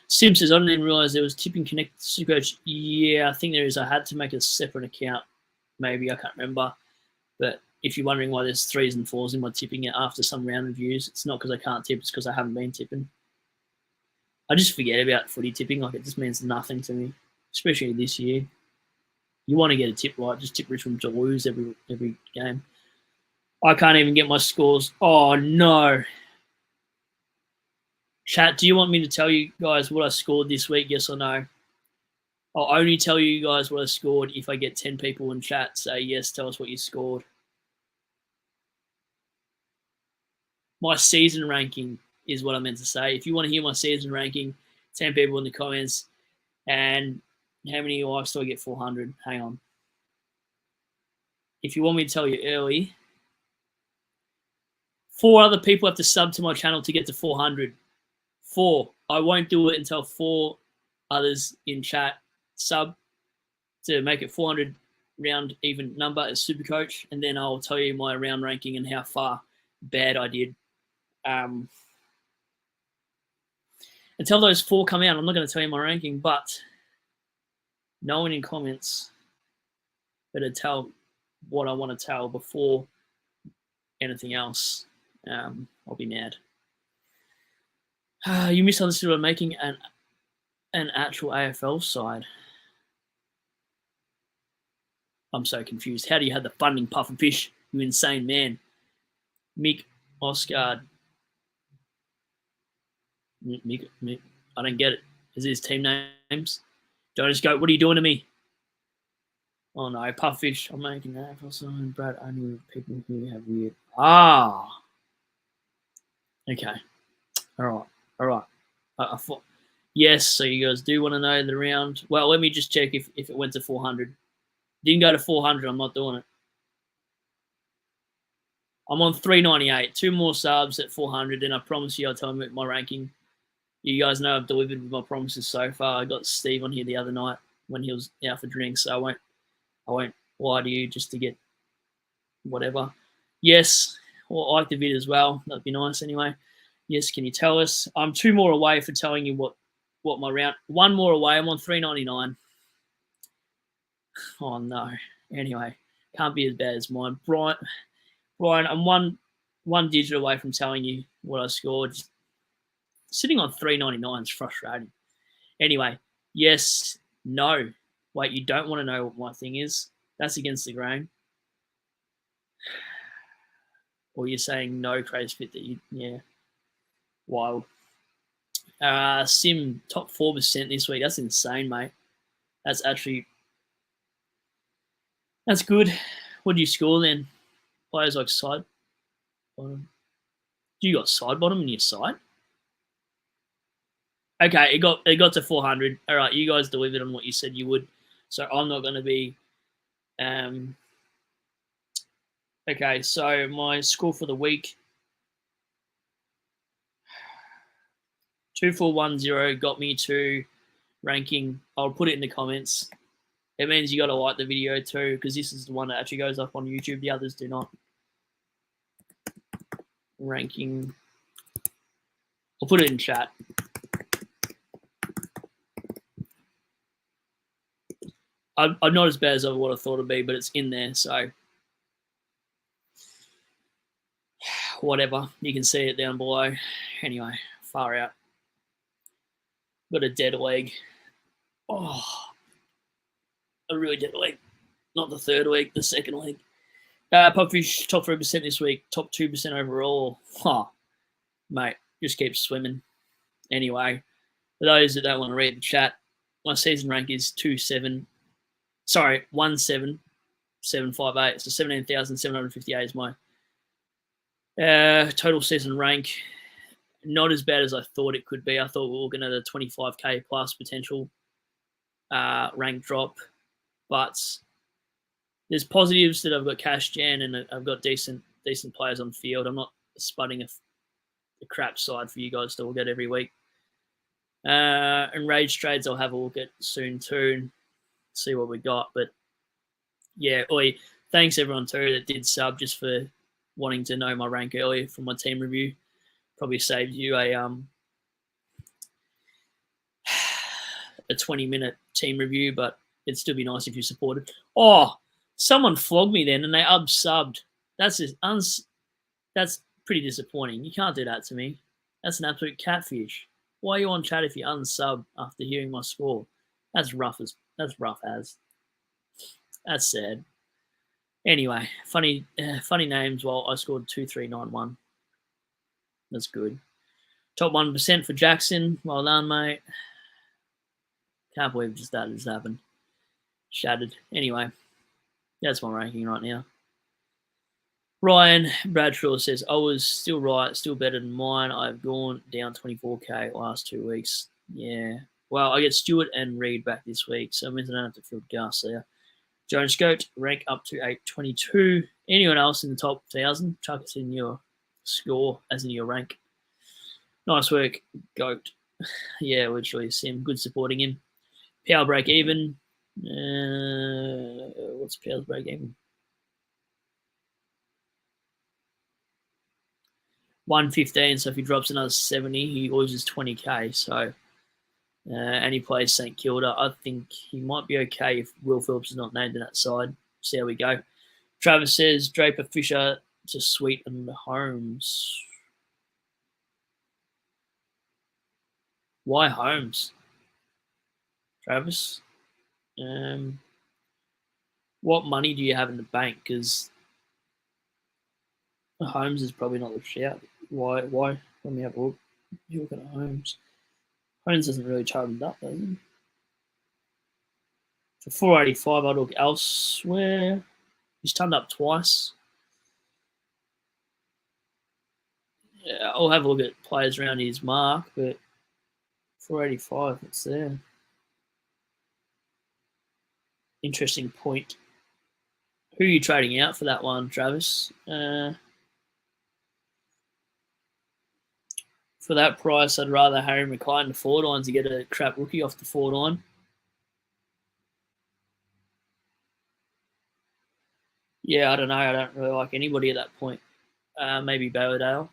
Sim says, I didn't even realize there was tipping connected to SuperCoach. Yeah, I think there is. I had to make a separate account. Maybe, I can't remember. But if you're wondering why there's 3s and 4s in my tipping after some round reviews, it's not because I can't tip, it's because I haven't been tipping. I just forget about footy tipping. Like, it just means nothing to me, especially this year. You want to get a tip right, just tip Richmond to lose every game. I can't even get my scores. Oh, no. Chat, do you want me to tell you guys what I scored this week, yes or no? I'll only tell you guys what I scored if I get 10 people in chat say, yes, tell us what you scored. My season ranking is what I meant to say. If you want to hear my season ranking, 10 people in the comments. And how many likes do I get? 400. Hang on. If you want me to tell you early, 4 other people have to sub to my channel to get to 400. 4. I won't do it until 4 others in chat sub to make it 400 round even number as SuperCoach, and then I'll tell you my round ranking and how far bad I did. Until those 4 come out, I'm not going to tell you my ranking, but no one in comments better tell what I want to tell before anything else. I'll be mad. You misunderstood what I'm making an actual AFL side. I'm so confused. How do you have the funding, Puffer Fish? You insane man. Mick Oscar. Mick. I don't get it. Is these team names? Don't just go, what are you doing to me? Oh no, Puffish. I'm making that for someone. Brad, only people who have weird. Ah. Okay. All right. I thought. Yes, so you guys do want to know the round. Well, let me just check if it went to 400. Didn't go to 400. I'm not doing it. I'm on 398. 2 more subs at 400, and I promise you I'll tell you my ranking. You guys know I've delivered with my promises so far. I got Steve on here the other night when he was out for drinks, so I won't lie to you just to get whatever. Yes, or like the vid as well. That'd be nice anyway. Yes, can you tell us? I'm 2 more away for telling you what my round. 1 more away. I'm on 399. Oh no. Anyway, can't be as bad as mine. Brian, I'm one digit away from telling you what I scored. Sitting on 399 is frustrating. Anyway, yes, no. Wait, you don't want to know what my thing is? That's against the grain. Or you're saying no, Craze Fit, that you, yeah. Wild. Sim, top 4% this week. That's insane, mate. That's actually, that's good. What do you score then? Players like side bottom. You got side bottom in your side? Okay, it got to 400. All right, you guys delivered on what you said you would. So I'm not going to be. Okay, so my score for the week 2410 got me to ranking. I'll put it in the comments. It means you got to like the video too, because this is the one that actually goes up on YouTube. The others do not. Ranking. I'll put it in chat. I'm not as bad as I would have thought it'd be, but it's in there, so whatever. You can see it down below. Anyway, far out. Got a dead leg. Oh, a really dead leg. Not the third leg, the second leg. Pupfish, top 3% this week, top 2% overall. Huh. Mate, just keep swimming. Anyway, for those that don't want to read the chat, my season rank is 17758. So 17,758 is my total season rank. Not as bad as I thought it could be. I thought we were looking at a 25k plus potential rank drop, but there's positives that I've got cash gen and I've got decent players on field. I'm not spudding a crap side for you guys to look at every week. And rage trades I'll have a look at soon too and see what we got. But yeah, oi, thanks everyone too that did sub just for wanting to know my rank earlier from my team review. Probably saved you a 20-minute team review, but it'd still be nice if you supported. Oh, someone flogged me then and they unsubbed. That's pretty disappointing. You can't do that to me. That's an absolute catfish. Why are you on chat if you unsub after hearing my score? That's rough as. That's sad. Anyway, funny names. Well, I scored 2391. That's good. Top 1% for Jackson. Well done, mate. Can't believe just that has happened. Shattered. Anyway, that's my ranking right now. Ryan Bradshaw says, I was still right, still better than mine. I've gone down 24k last 2 weeks. Yeah. Well, I get Stewart and Reed back this week, so it means I don't have to field Gus there. Jones Goat, rank up to 822. Anyone else in the top 1,000? Chuck us in your score, as in your rank. Nice work, Goat. Yeah, literally, Sim. Good supporting him. Power break even. What's Power's break even? 115, so if he drops another 70, he loses 20k. So, and he plays St Kilda. I think he might be okay if Will Phillips is not named in that side. See how we go. Travis says Draper Fisher to Sweet and Holmes. Why Holmes? Travis? What money do you have in the bank? Because Holmes is probably not the shout. Why? Let me have a look. You look at Holmes. Holmes hasn't really charted up, does he? For 485, I'd look elsewhere. He's turned up twice. Yeah, I'll have a look at players around his mark, but 485, it's there. Interesting point. Who are you trading out for that one, Travis? For that price, I'd rather Harry McKay to 4-9 to get a crap rookie off the 4-9. Yeah, I don't know. I don't really like anybody at that point. Maybe Bowerdale.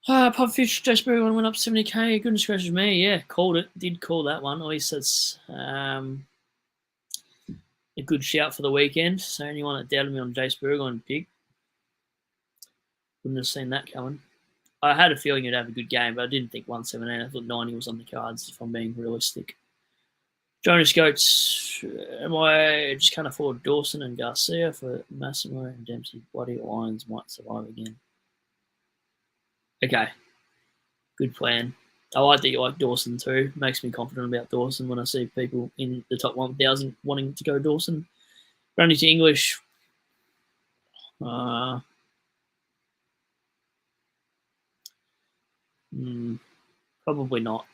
Pubfish, Joe Sperry went up 70k. Goodness gracious me. Yeah, called it. Did call that one. At least that's a good shout for the weekend. So anyone that doubted me on Jace Burgoyne pick wouldn't have seen that coming. I had a feeling he'd have a good game, but I didn't think 117. I thought 90 was on the cards, if I'm being realistic. Jonas Goats, I just can't afford Dawson and Garcia for Massimo and Dempsey. Bloody Lions might survive again. Okay, good plan. I like that you like Dawson too. Makes me confident about Dawson when I see people in the top 1,000 wanting to go Dawson. Grundy to English. Probably not.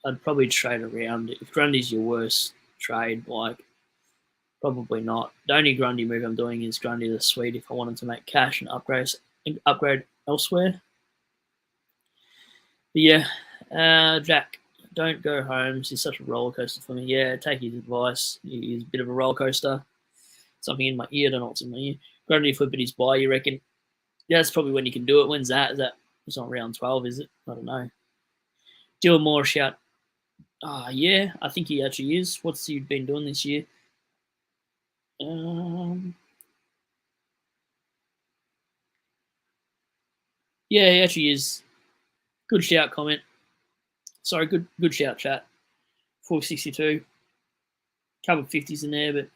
I'd probably trade around. If Grundy's your worst trade, probably not. The only Grundy move I'm doing is Grundy the Swede if I wanted to make cash and upgrade elsewhere. But yeah, Jack, don't go Holmes. He's such a roller coaster for me. Yeah, take his advice. He's a bit of a roller coaster. Something in my ear. I don't know what's in my ear. Grundy flip it his buy, you reckon? Yeah, that's probably when you can do it. When's that? Is that? It's not round 12, is it? I don't know. Dylan Moore shout. Yeah, I think he actually is. What's he been doing this year? Yeah, he actually is. Good shout, comment. Sorry, good shout, chat. 462. Couple of 50s in there, but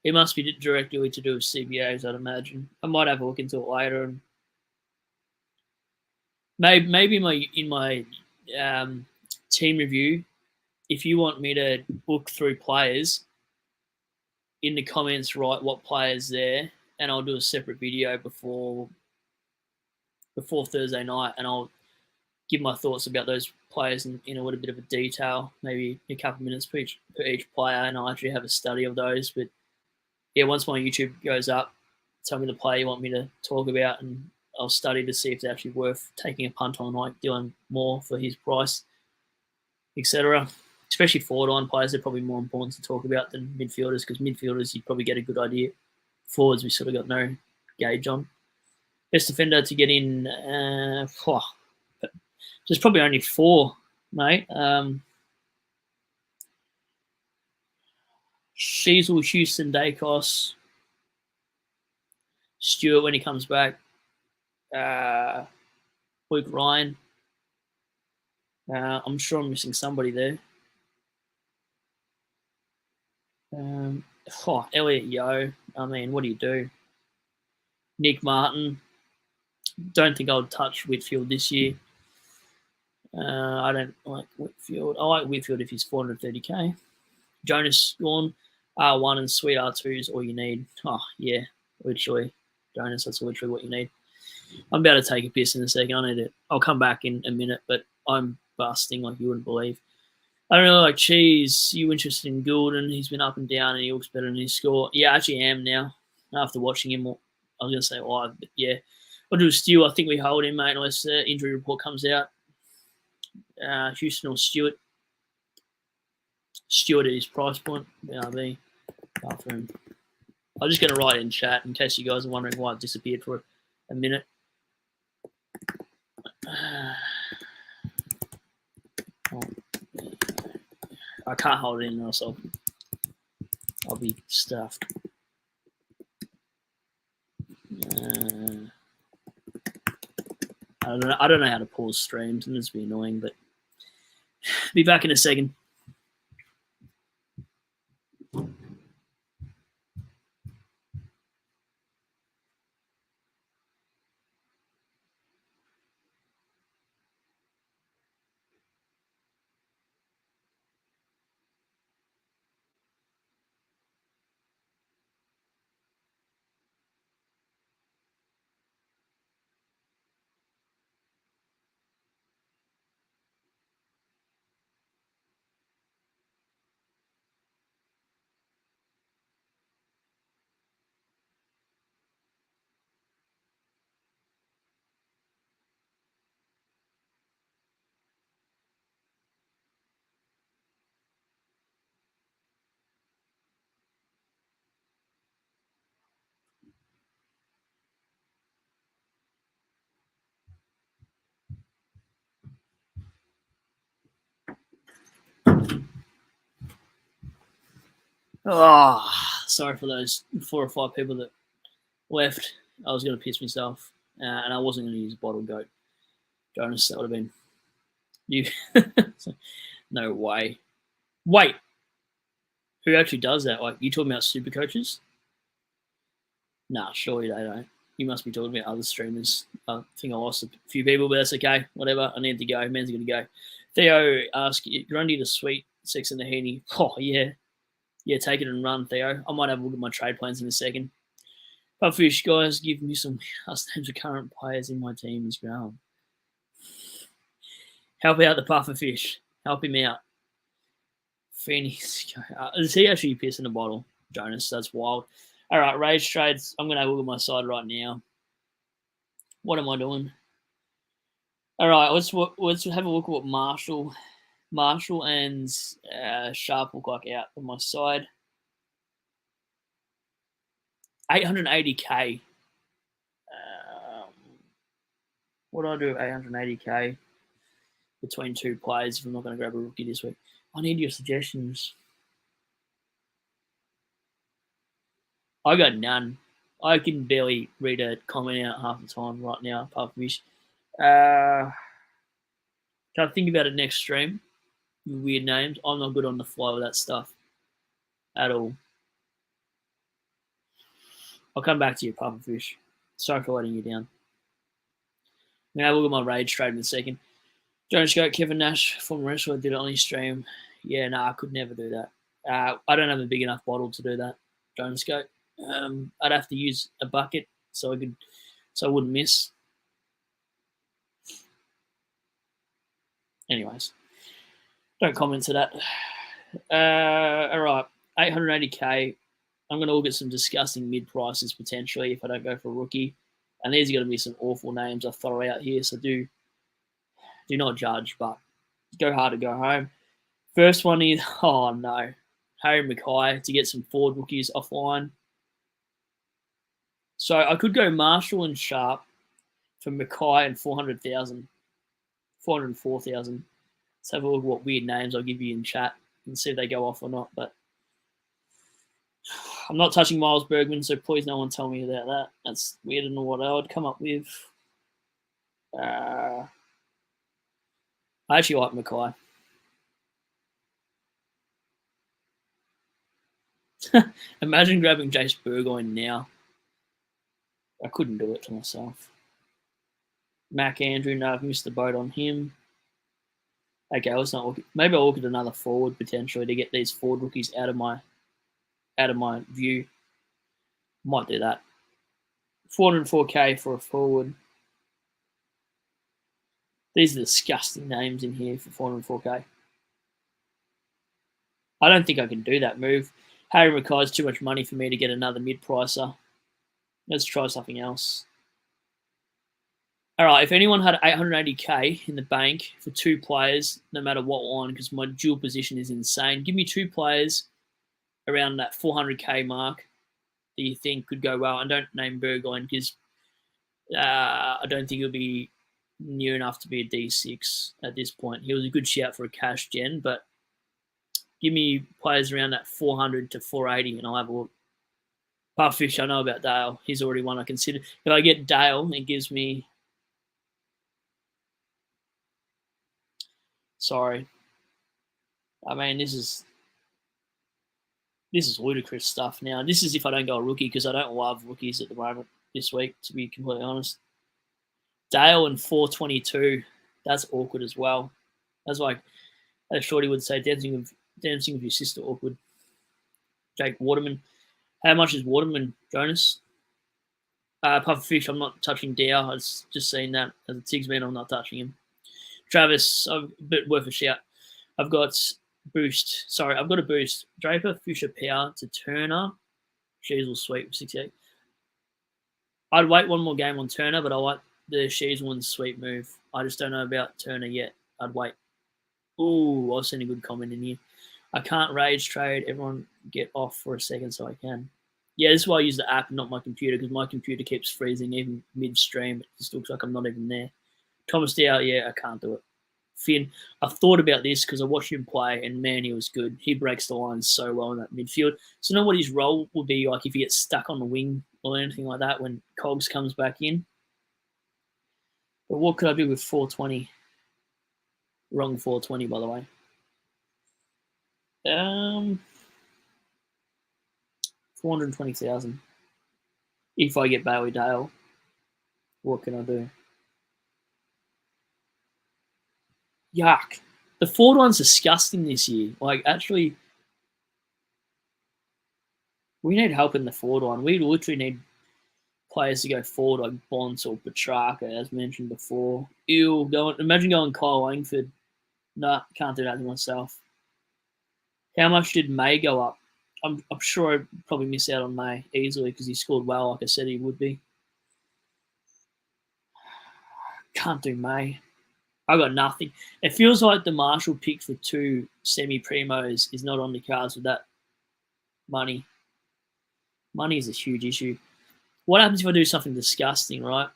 it must be directly to do with CBAs, I'd imagine. I might have a look into it later, and maybe in my team review, if you want me to book through players, in the comments write what players there, and I'll do a separate video before Thursday night, and I'll give my thoughts about those players in a little bit of a detail, maybe a couple of minutes per each player, and I'll actually have a study of those. But yeah, once my YouTube goes up, tell me the player you want me to talk about, and I'll study to see if they're actually worth taking a punt on, like doing more for his price, etc. Especially forward-line players, they're probably more important to talk about than midfielders, because midfielders, you probably get a good idea. Forwards, we sort of got no gauge on. Best defender to get in, there's probably only 4, mate. Sheasel, Houston, Dacos, Stewart when he comes back, Luke Ryan. I'm sure I'm missing somebody there. Elliot Yeo. I mean, what do you do? Nick Martin. Don't think I would touch Whitfield this year. I don't like Whitfield. I like Whitfield if he's 430k. Jonas gone. R1 and Sweet R2 is all you need. Oh, yeah, literally. Jonas, that's literally what you need. I'm about to take a piss in a second. I need it. I'll come back in a minute, but I'm busting like you wouldn't believe. I don't really like Cheese. You interested in Goulden? He's been up and down, and he looks better than his score. Yeah, I actually am now. After watching him, I was going to say live, but yeah. I'll do Stu. I think we hold him, mate, unless the injury report comes out. Houston or Stewart. Stewart at his price point. BRB. Bathroom. I'm just going to write it in chat in case you guys are wondering why it disappeared for a minute. I can't hold it in, else I'll be stuffed. I don't know how to pause streams, and it's be annoying, but be back in a second. Oh, sorry for those 4 or 5 people that left. I was going to piss myself, and I wasn't going to use a bottle goat. Jonas, that would have been you. No way. Wait, who actually does that? Like, you talking about super coaches? Nah, surely they don't. You must be talking about other streamers. I think I lost a few people, but that's okay. Whatever. I need to go. Man's going to go. Theo asks, Grundy to sweet, Six and the Heaney. Oh, yeah. Yeah, take it and run, Theo. I might have a look at my trade plans in a second. Puffish, guys, give me some last names of current players in my team as well. Help out the pufferfish. Help him out. Phoenix. Is he actually pissing a bottle? Jonas, that's wild. All right, rage trades. I'm going to have a look at my side right now. What am I doing? All right, let's have a look at what Marshall and Sharp look like out on my side. 880k. What do I do? 880k between 2 players if I'm not going to grab a rookie this week. I need your suggestions. I got none. I can barely read a comment out half the time right now, apart from this. Can I think about it next stream? Weird names. I'm not good on the fly with that stuff at all. I'll come back to you, Pufferfish. Sorry for letting you down. I'm going to have a look at my rage trade in a second. Jonas Goat, Kevin Nash, former wrestler, did it on his stream. Yeah, no, I could never do that. I don't have a big enough bottle to do that, Jonas Goat. I'd have to use a bucket so I wouldn't miss. Anyways, don't comment to that. All right, 880k. I'm going to look at some disgusting mid prices potentially if I don't go for a rookie. And these are going to be some awful names I throw out here, so do not judge, but go hard to go home. First one is, oh no, Harry Mackay to get some forward rookies offline. So I could go Marshall and Sharp for Mackay and 400,000, 404,000. Let's have a look at what weird names I'll give you in chat and see if they go off or not. But I'm not touching Miles Bergman, so please no one tell me about that. That's weirder than what I would come up with. I actually like Mackay. Imagine grabbing Jace Burgoyne now. I couldn't do it to myself. Mac Andrew, no, I've missed the boat on him. Okay, let's not look. Maybe I'll look at another forward potentially to get these forward rookies out of my view. Might do that. 404k for a forward. These are disgusting names in here for 404k. I don't think I can do that move. Harry Mackay's too much money for me to get another mid-pricer. Let's try something else. All right, if anyone had 880k in the bank for 2 players, no matter what line, because my dual position is insane, give me 2 players around that 400k mark that you think could go well. And don't name Burgoyne because I don't think he'll be near enough to be a D6 at this point. He was a good shout for a cash gen, but give me players around that 400 to 480 and I'll have a look. Puffish, I know about Dale. He's already one I consider. If I get Dale, it gives me... Sorry. I mean, this is ludicrous stuff now. This is if I don't go a rookie because I don't love rookies at the moment this week, to be completely honest. Dale and 422, that's awkward as well. That's like, as Shorty would say, dancing with your sister awkward. Jake Waterman. How much is Waterman, Jonas? Pufferfish, I'm not touching Dow. I was just saying that. As a Tigs man, I'm not touching him. Travis, a bit worth a shout. I've got boost. Sorry, I've got a boost. Draper, Fisher, Power to Turner. Sheasel sweep 68. I'd wait one more game on Turner, but I like the Sheasel sweep move. I just don't know about Turner yet. I'd wait. Ooh, I've seen a good comment in here. I can't rage trade. Everyone get off for a second so I can. Yeah, this is why I use the app and not my computer because my computer keeps freezing even mid-stream. It just looks like I'm not even there. Thomas Dow, yeah, I can't do it. Finn, I thought about this because I watched him play, and man, he was good. He breaks the lines so well in that midfield. So, know what his role will be like if he gets stuck on the wing or anything like that when Cogs comes back in. But what could I do with 420? Wrong 420, by the way. 420,000. If I get Bailey Dale, what can I do? Yuck. The forward one's disgusting this year. Like, actually, we need help in the forward one. We literally need players to go forward like Bonds or Petrarca, as mentioned before. Imagine going Kyle Langford. Nah, can't do that to myself. How much did May go up? I'm sure I'd probably miss out on May easily because he scored well, like I said he would be. Can't do May. I got nothing. It feels like the Marshall pick for 2 semi-primos is not on the cards with that money. Money is a huge issue. What happens if I do something disgusting, right?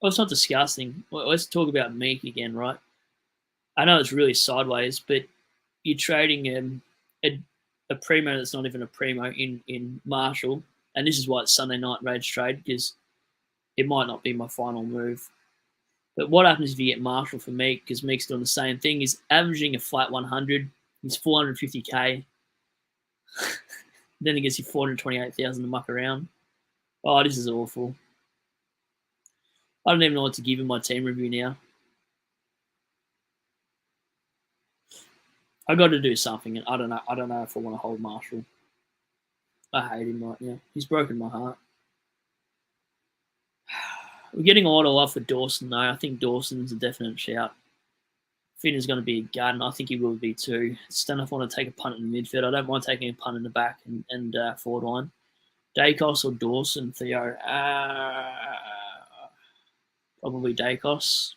Well, it's not disgusting. Let's talk about Meek again, right? I know it's really sideways, but you're trading a primo that's not even a primo in Marshall, and this is why it's Sunday night rage trade, because it might not be my final move. But what happens if you get Marshall for Meek? Because Meek's doing the same thing. He's averaging a flat 100. He's 450k. Then he gets you 428,000 to muck around. Oh, this is awful. I don't even know what to give in my team review now. I got to do something, and I don't know if I want to hold Marshall. I hate him right now. He's broken my heart. We're getting a lot of love for Dawson, though. I think Dawson's a definite shout. Finn is going to be a gun. I think he will be too. Just don't know if I want to take a punt in the midfield. I don't mind taking a punt in the back and forward line. Dacos or Dawson, Theo? Probably Dacos.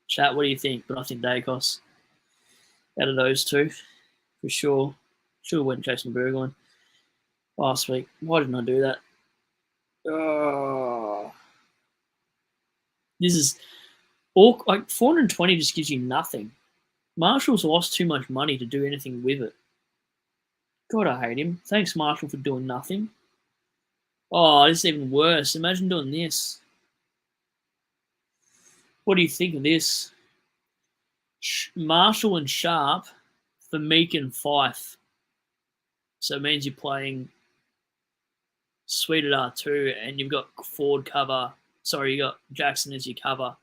Chat, what do you think? But I think Dacos. Out of those two, for sure. Should have went Jason Burgoyne last week. Why didn't I do that? This is all like 420 just gives you nothing. Marshall's lost too much money to do anything with it. God, I hate him. Thanks, Marshall, for doing nothing. Oh, this is even worse. Imagine doing this. What do you think of this? Marshall and Sharp for Meek and Fife. So it means you're playing Sweet at R2 and you've got forward cover. Sorry, you got Jackson as your cover.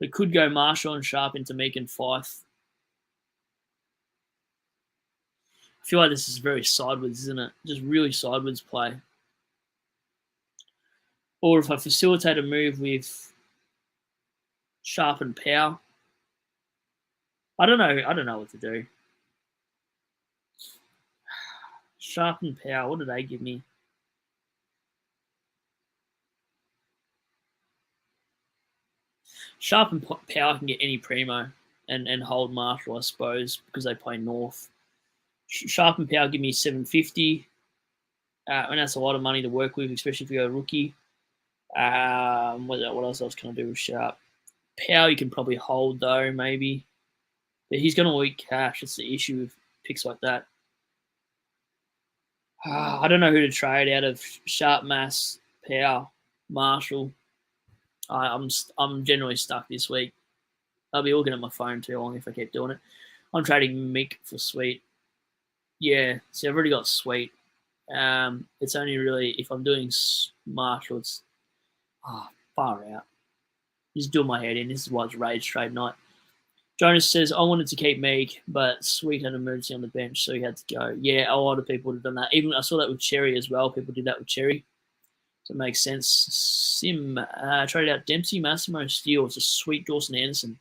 It could go Marshall and Sharp into Meek and Fife. I feel like this is very sideways, isn't it? Just really sideways play. Or if I facilitate a move with Sharp and Power. I don't know what to do. Sharp and Power, what do they give me? Sharp and Power can get any primo and hold Marshall, I suppose, because they play North. Sharp and Power give me 750, and that's a lot of money to work with, especially if you go rookie. What else I was going to do with Sharp? Power you can probably hold, though, maybe. But he's going to eat cash. It's the issue with picks like that. I don't know who to trade out of Sharp, Mass, Power, Marshall. I'm generally stuck this week. I'll be looking at my phone too long if I keep doing it. I'm trading Mick for Sweet. Yeah, see, I've already got Sweet. It's only really if I'm doing Marshall, it's far out. Just doing my head in. This is why it's rage trade night. Jonas says, I wanted to keep Meek, but Sweet had an emergency on the bench, so he had to go. Yeah, a lot of people have done that. Even I saw that with Cherry as well. People did that with Cherry. So it makes sense. Sim traded out Dempsey, Massimo, Steele. It's a sweet Dawson Anderson.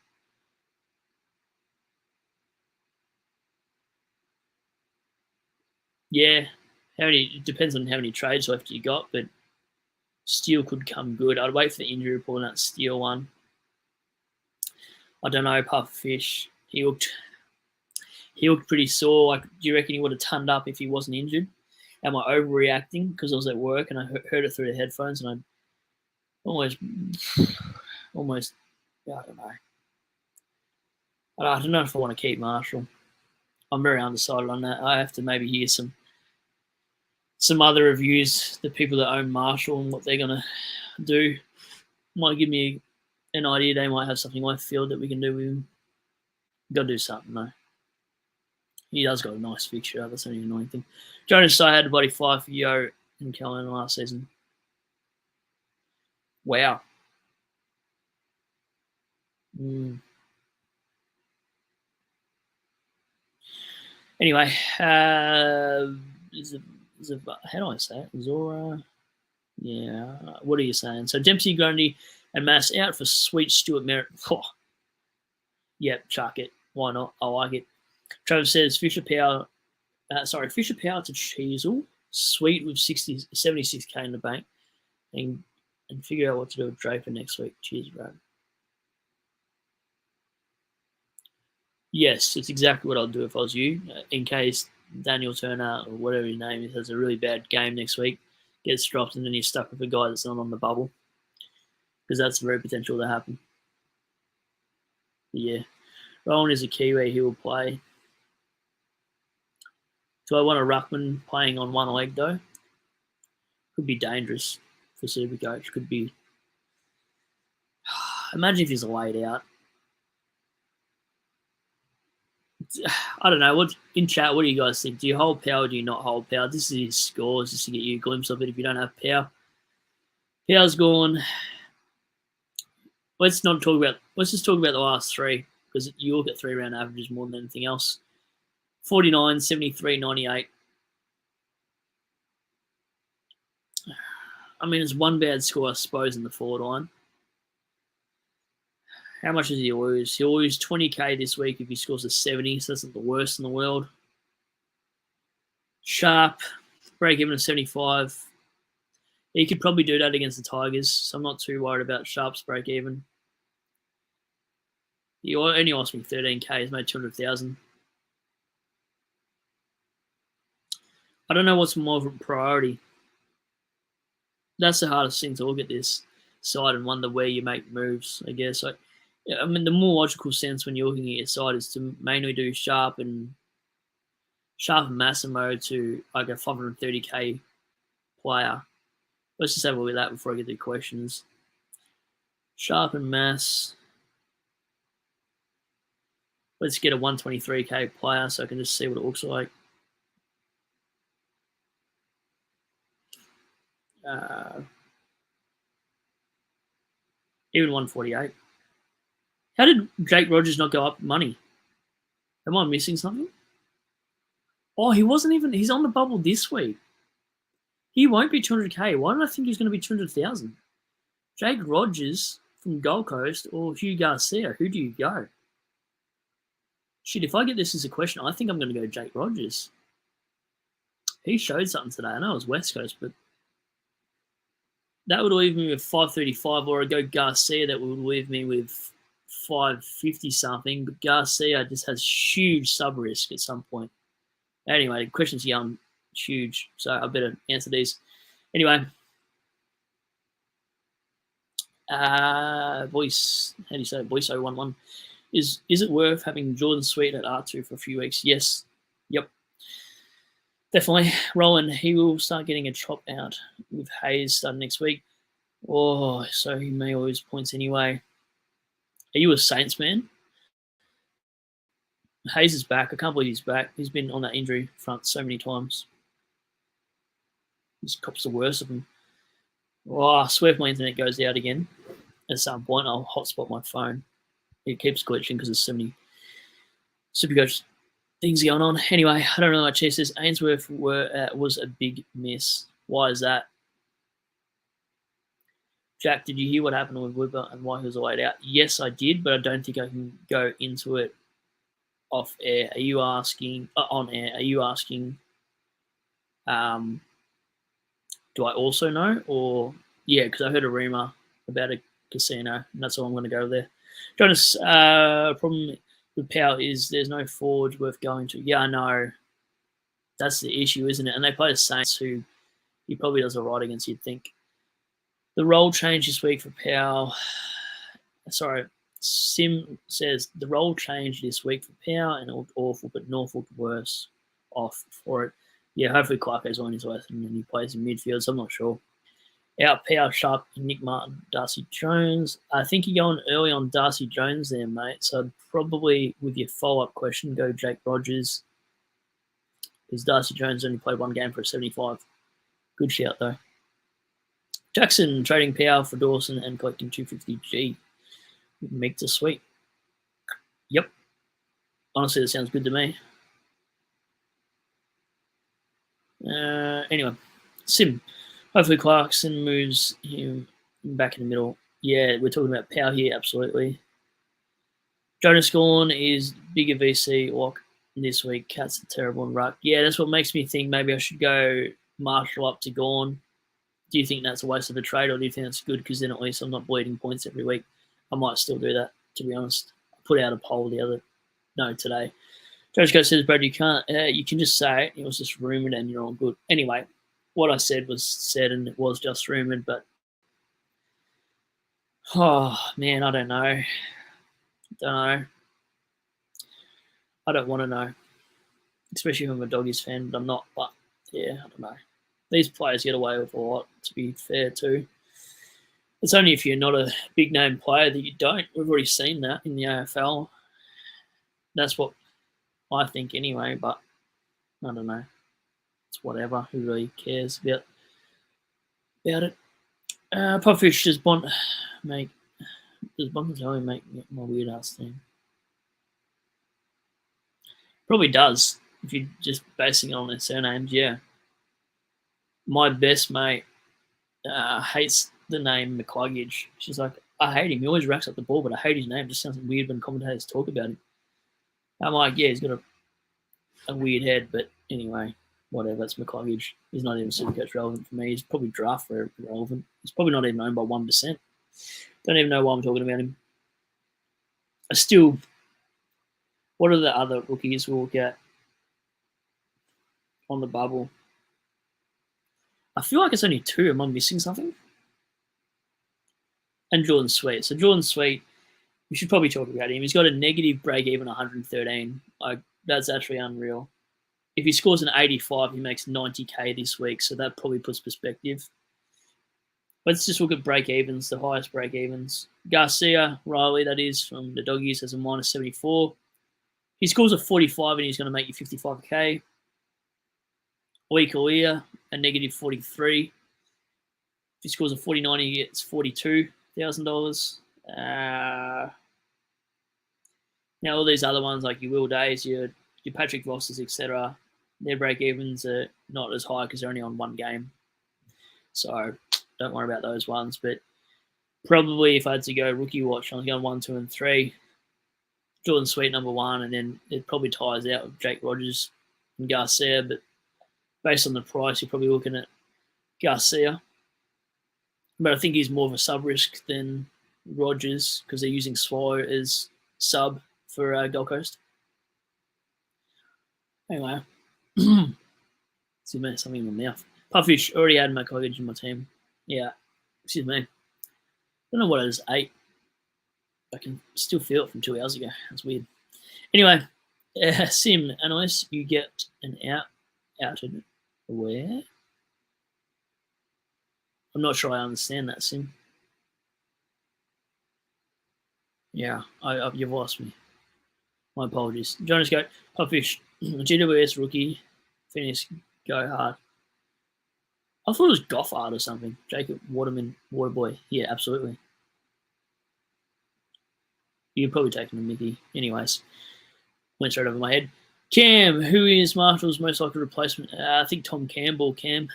Yeah, it depends on how many trades left you got, but Steele could come good. I'd wait for the injury report on that Steele one. I don't know, Pufferfish. He looked pretty sore. Like, do you reckon he would have turned up if he wasn't injured? Am I overreacting because I was at work and I heard it through the headphones and I almost, I don't know. I don't know if I want to keep Marshall. I'm very undecided on that. I have to maybe hear some other reviews, the people that own Marshall and what they're going to do. Might give me an idea. They might have something left field that we can do with him. Got to do something, though. He does got a nice fixture. That's only an annoying thing. Jonas Say had a bloody 5 for Yo in Carolina last season. Wow. Anyway, how do I say it? Zora. Yeah. What are you saying? So Dempsey, Grundy, and Mass out for sweet Stuart Merritt. Oh. Yep, chuck it. Why not? I like it. Travis says Fisher Power to Cheezel. Sweet with 76k in the bank. And figure out what to do with Draper next week. Cheers, bro. Yes, it's exactly what I'd do if I was you. In case Daniel Turner or whatever his name is has a really bad game next week, gets dropped, and then you're stuck with a guy that's not on the bubble. Because that's very potential to happen. But yeah. Rowan is a Kiwi. He will play. Do I want a ruckman playing on one leg, though? Could be dangerous for SuperCoach. Could be. Imagine if he's laid out. I don't know. What in chat? What do you guys think? Do you hold Power? Do you not hold Power? This is his scores, just to get you a glimpse of it. If you don't have Power, Power's gone. Let's just talk about the last three, because you all get 3-round averages more than anything else. 49, 73, 98. I mean, it's one bad score, I suppose, in the forward line. How much does he lose? He'll lose 20k this week if he scores a 70, so that's not the worst in the world. Sharp, break even of 75. He could probably do that against the Tigers, so I'm not too worried about Sharp's break even. He only lost me 13k. He's made 200,000. I don't know what's more of a priority. That's the hardest thing to look at this side and wonder where you make moves, I guess. I mean, the more logical sense when you're looking at your side is to mainly do Sharp and Massimo to like a 530k player. Let's just have a look at that before I get to questions. Sharp and Mass. Let's get a 123k player so I can just see what it looks like. Even 148. How did Jake Rogers not go up money? Am I missing something? Oh, he wasn't even. He's on the bubble this week. He won't be 200k. Why did I think he was going to be 200,000? Jake Rogers from Gold Coast or Hugh Garcia? Who do you go? Shit, if I get this as a question, I think I'm going to go Jake Rogers. He showed something today. I know it was West Coast, but that would leave me with 535, or I go Garcia. That would leave me with 550 something. But Garcia just has huge sub risk at some point. Anyway, the question's young, huge, so I better answer these. Anyway, voice. How do you say it? Voice 011. Is it worth having Jordan Sweet at R2 for a few weeks? Yes. Yep. Definitely. Roland, he will start getting a chop out with Hayes starting next week. Oh, so he may lose points anyway. Are you a Saints man? Hayes is back. I can't believe he's back. He's been on that injury front so many times. This cops the worst of him. Oh, I swear if my internet goes out again at some point, I'll hotspot my phone. It keeps glitching because there's so many SuperCoach things going on. Anyway, I don't know what Chief says. Ainsworth was a big miss. Why is that? Jack, did you hear what happened with Wibber and why he was laid out? Yes, I did, but I don't think I can go into it off air. Are you asking on air? Are you asking? Do I also know, or yeah? Because I heard a rumor about a casino, and that's all I'm going to go there. Jonas, problem with Power is there's no forge worth going to. Yeah, I know. That's the issue, isn't it? And they play the Saints, who he probably does all right against. You'd think. The role change this week for Powell. Sorry, Sim says the role changed this week for Power and it looked awful, but Norfolk worse off for it. Yeah, hopefully Clarko's on his way and then he plays in midfield, so I'm not sure. Out Power, Sharp, Nick Martin, Darcy Jones. I think you're going early on Darcy Jones there, mate. So I'd probably, with your follow-up question, go Jake Rogers. Because Darcy Jones only played one game for a 75. Good shout, though. Jackson trading Power for Dawson and collecting 250G. Make the sweet. Yep. Honestly, that sounds good to me. Anyway, Sim. Hopefully Clarkson moves him back in the middle. Yeah, we're talking about Power here, absolutely. Jonas Gorn is bigger VC lock this week. Cats are terrible in ruck. Yeah, that's what makes me think maybe I should go Marshall up to Gorn. Do you think that's a waste of a trade, or do you think that's good because then at least I'm not bleeding points every week? I might still do that, to be honest. I put out a poll today. Judge Coach says, Brad, you can just say it. It was just rumoured and you're all good. Anyway, what I said was said and it was just rumoured, but oh, man, I don't know. I don't want to know, especially if I'm a Doggies fan, but I'm not. But, yeah, I don't know. These players get away with a lot, to be fair, too. It's only if you're not a big-name player that you don't. We've already seen that in the AFL. That's what I think anyway, but I don't know. It's whatever. Who really cares about it? Puffish, does Bonatelli make my weird ass thing? Probably does, if you're just basing it on their surnames, yeah. My best mate hates the name McCluggage. She's like, I hate him. He always racks up the ball, but I hate his name. It just sounds weird when commentators talk about him. I'm like, yeah, he's got a weird head, but anyway, whatever. It's McCluggage. He's not even SuperCoach relevant for me. He's probably draft relevant. He's probably not even owned by 1%. Don't even know why I'm talking about him. What are the other rookies we'll get on the bubble? I feel like it's only 2. Am I missing something? And Jordan Sweet. So Jordan Sweet, we should probably talk about him. He's got a negative break-even 113. Like, that's actually unreal. If he scores an 85, he makes 90K this week, so that probably puts perspective. Let's just look at break-evens, the highest break-evens. Garcia, Riley, that is, from the Doggies, has a minus 74. He scores a 45 and he's going to make you 55K. Oikolia, a negative 43. If he scores a 49, he gets $42,000. Now, all these other ones, like your Will Days, your Patrick Rosses, etc., their break-evens are not as high because they're only on one game. So don't worry about those ones. But probably if I had to go rookie watch, I'm going 1, 2, and 3. Jordan Sweet number 1, and then it probably ties out with Jake Rogers and Garcia. But based on the price, you're probably looking at Garcia. But I think he's more of a sub-risk than Rogers because they're using Swallow as sub for Gold Coast. Anyway, excuse me, something in my mouth. Puffish, already had McCluggage in my team. Yeah, excuse me. I don't know what it is, 8. I can still feel it from 2 hours ago. That's weird. Anyway, Sim, unless you get an outed where? I'm not sure I understand that, Sim. Yeah, you've lost me. My apologies. Jonas Goat, Puffish, GWS rookie, finish, go hard. I thought it was Goffard or something. Jacob Waterman, Waterboy. Yeah, absolutely. You're probably taking a Mickey. Anyways, went straight over my head. Cam, who is Marshall's most likely replacement? I think Tom Campbell, Cam.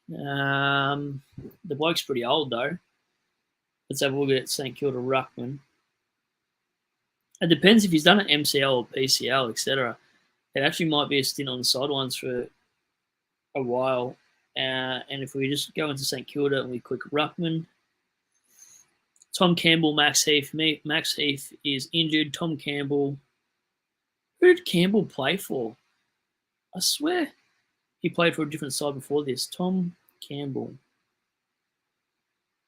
The bloke's pretty old, though. Let's have a look at St Kilda Ruckman. It depends if he's done an MCL or PCL, etc. It actually might be a stint on the sidelines for a while. And if we just go into St Kilda and we click Ruckman, Tom Campbell, Max Heath. Max Heath is injured. Tom Campbell. Who did Campbell play for? I swear he played for a different side before this. Tom Campbell.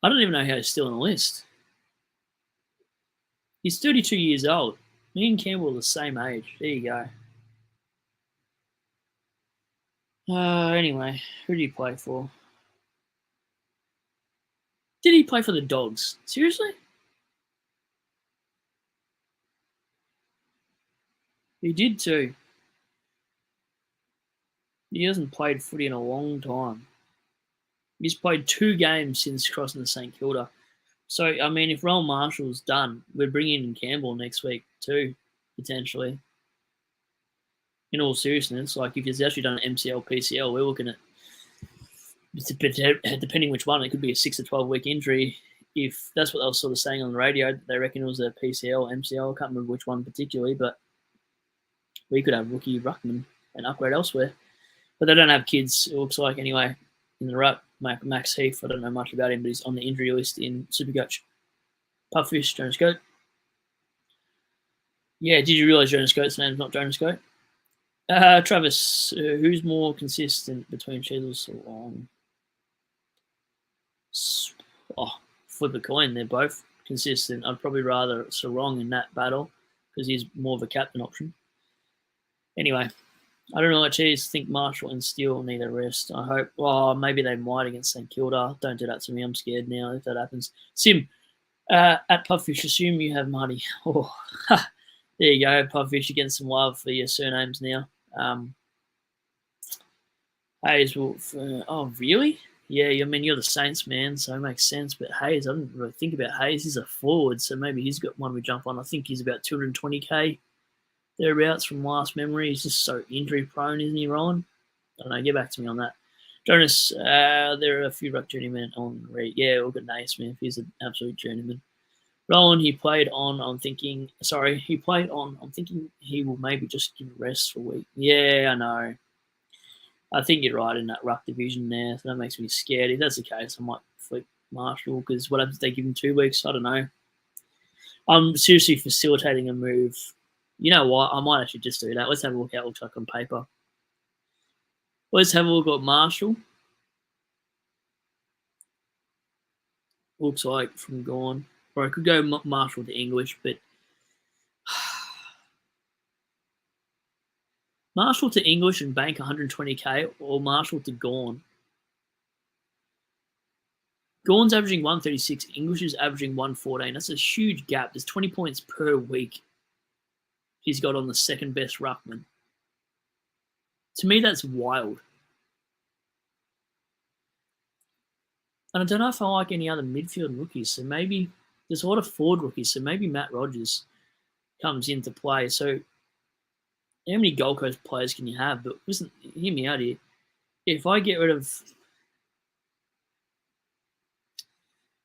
I don't even know how he's still on the list. He's 32 years old. Me and Campbell are the same age. There you go. Anyway, who did he play for? Did he play for the Dogs? Seriously? He did too. He hasn't played footy in a long time. He's played 2 games since crossing the St Kilda. So, I mean, if Rowan Marshall's done, we're bringing in Campbell next week too, potentially. In all seriousness, like if he's actually done an MCL, PCL, we're looking at, depending which one, it could be a 6 to 12 week injury. If that's what they were sort of saying on the radio, they reckon it was a PCL, MCL. I can't remember which one particularly, but we could have rookie ruckman and upgrade elsewhere. But they don't have kids, it looks like, anyway, in the ruck. Max Heath, I don't know much about him, but he's on the injury list in Supercoach. Pupfish, Jonas Goat. Yeah, did you realise Jonas Goat's name's not Jonas Goat? Travis, who's more consistent between Cheadle and Sarong? Flip a coin, they're both consistent. I'd probably rather Sarong in that battle because he's more of a captain option. Anyway, I don't know what Cheese think Marshall and Steele need a rest. I hope. Well, maybe they might against St Kilda. Don't do that to me. I'm scared now if that happens. Sim, at Pubfish, assume you have Marty. Oh, there you go. Pubfish, you getting some love for your surnames now. Hayes will. Oh, really? Yeah, I mean, you're the Saints, man, so it makes sense. But Hayes, I didn't really think about Hayes. He's a forward, so maybe he's got one we jump on. I think he's about 220k. Thereabouts from last memory. He's just so injury prone, isn't he, Rowan? I don't know. Get back to me on that. Jonas, there are a few ruck journeymen on read. Yeah, we'll get Naismith. He's an absolute journeyman. Rowan, he played on. I'm thinking he will maybe just give a rest for a week. Yeah, I know. I think you're right in that ruck division there. So that makes me scared. If that's the case, I might flip Marshall because what happens if they give him 2 weeks? I don't know. I'm seriously facilitating a move. You know what? I might actually just do that. Let's have a look at how it looks like on paper. Let's have a look at Marshall. Looks like from gone. Or I could go Marshall to English, but Marshall to English and bank 120k or Marshall to Gawn. Gawn's averaging 136. English is averaging 114. That's a huge gap. There's 20 points per week he's got on the second best ruckman. To me, that's wild. And I don't know if I like any other midfield rookies. So maybe there's a lot of forward rookies. So maybe Matt Rogers comes into play. So how many Gold Coast players can you have? But listen, hear me out here. If I get rid of,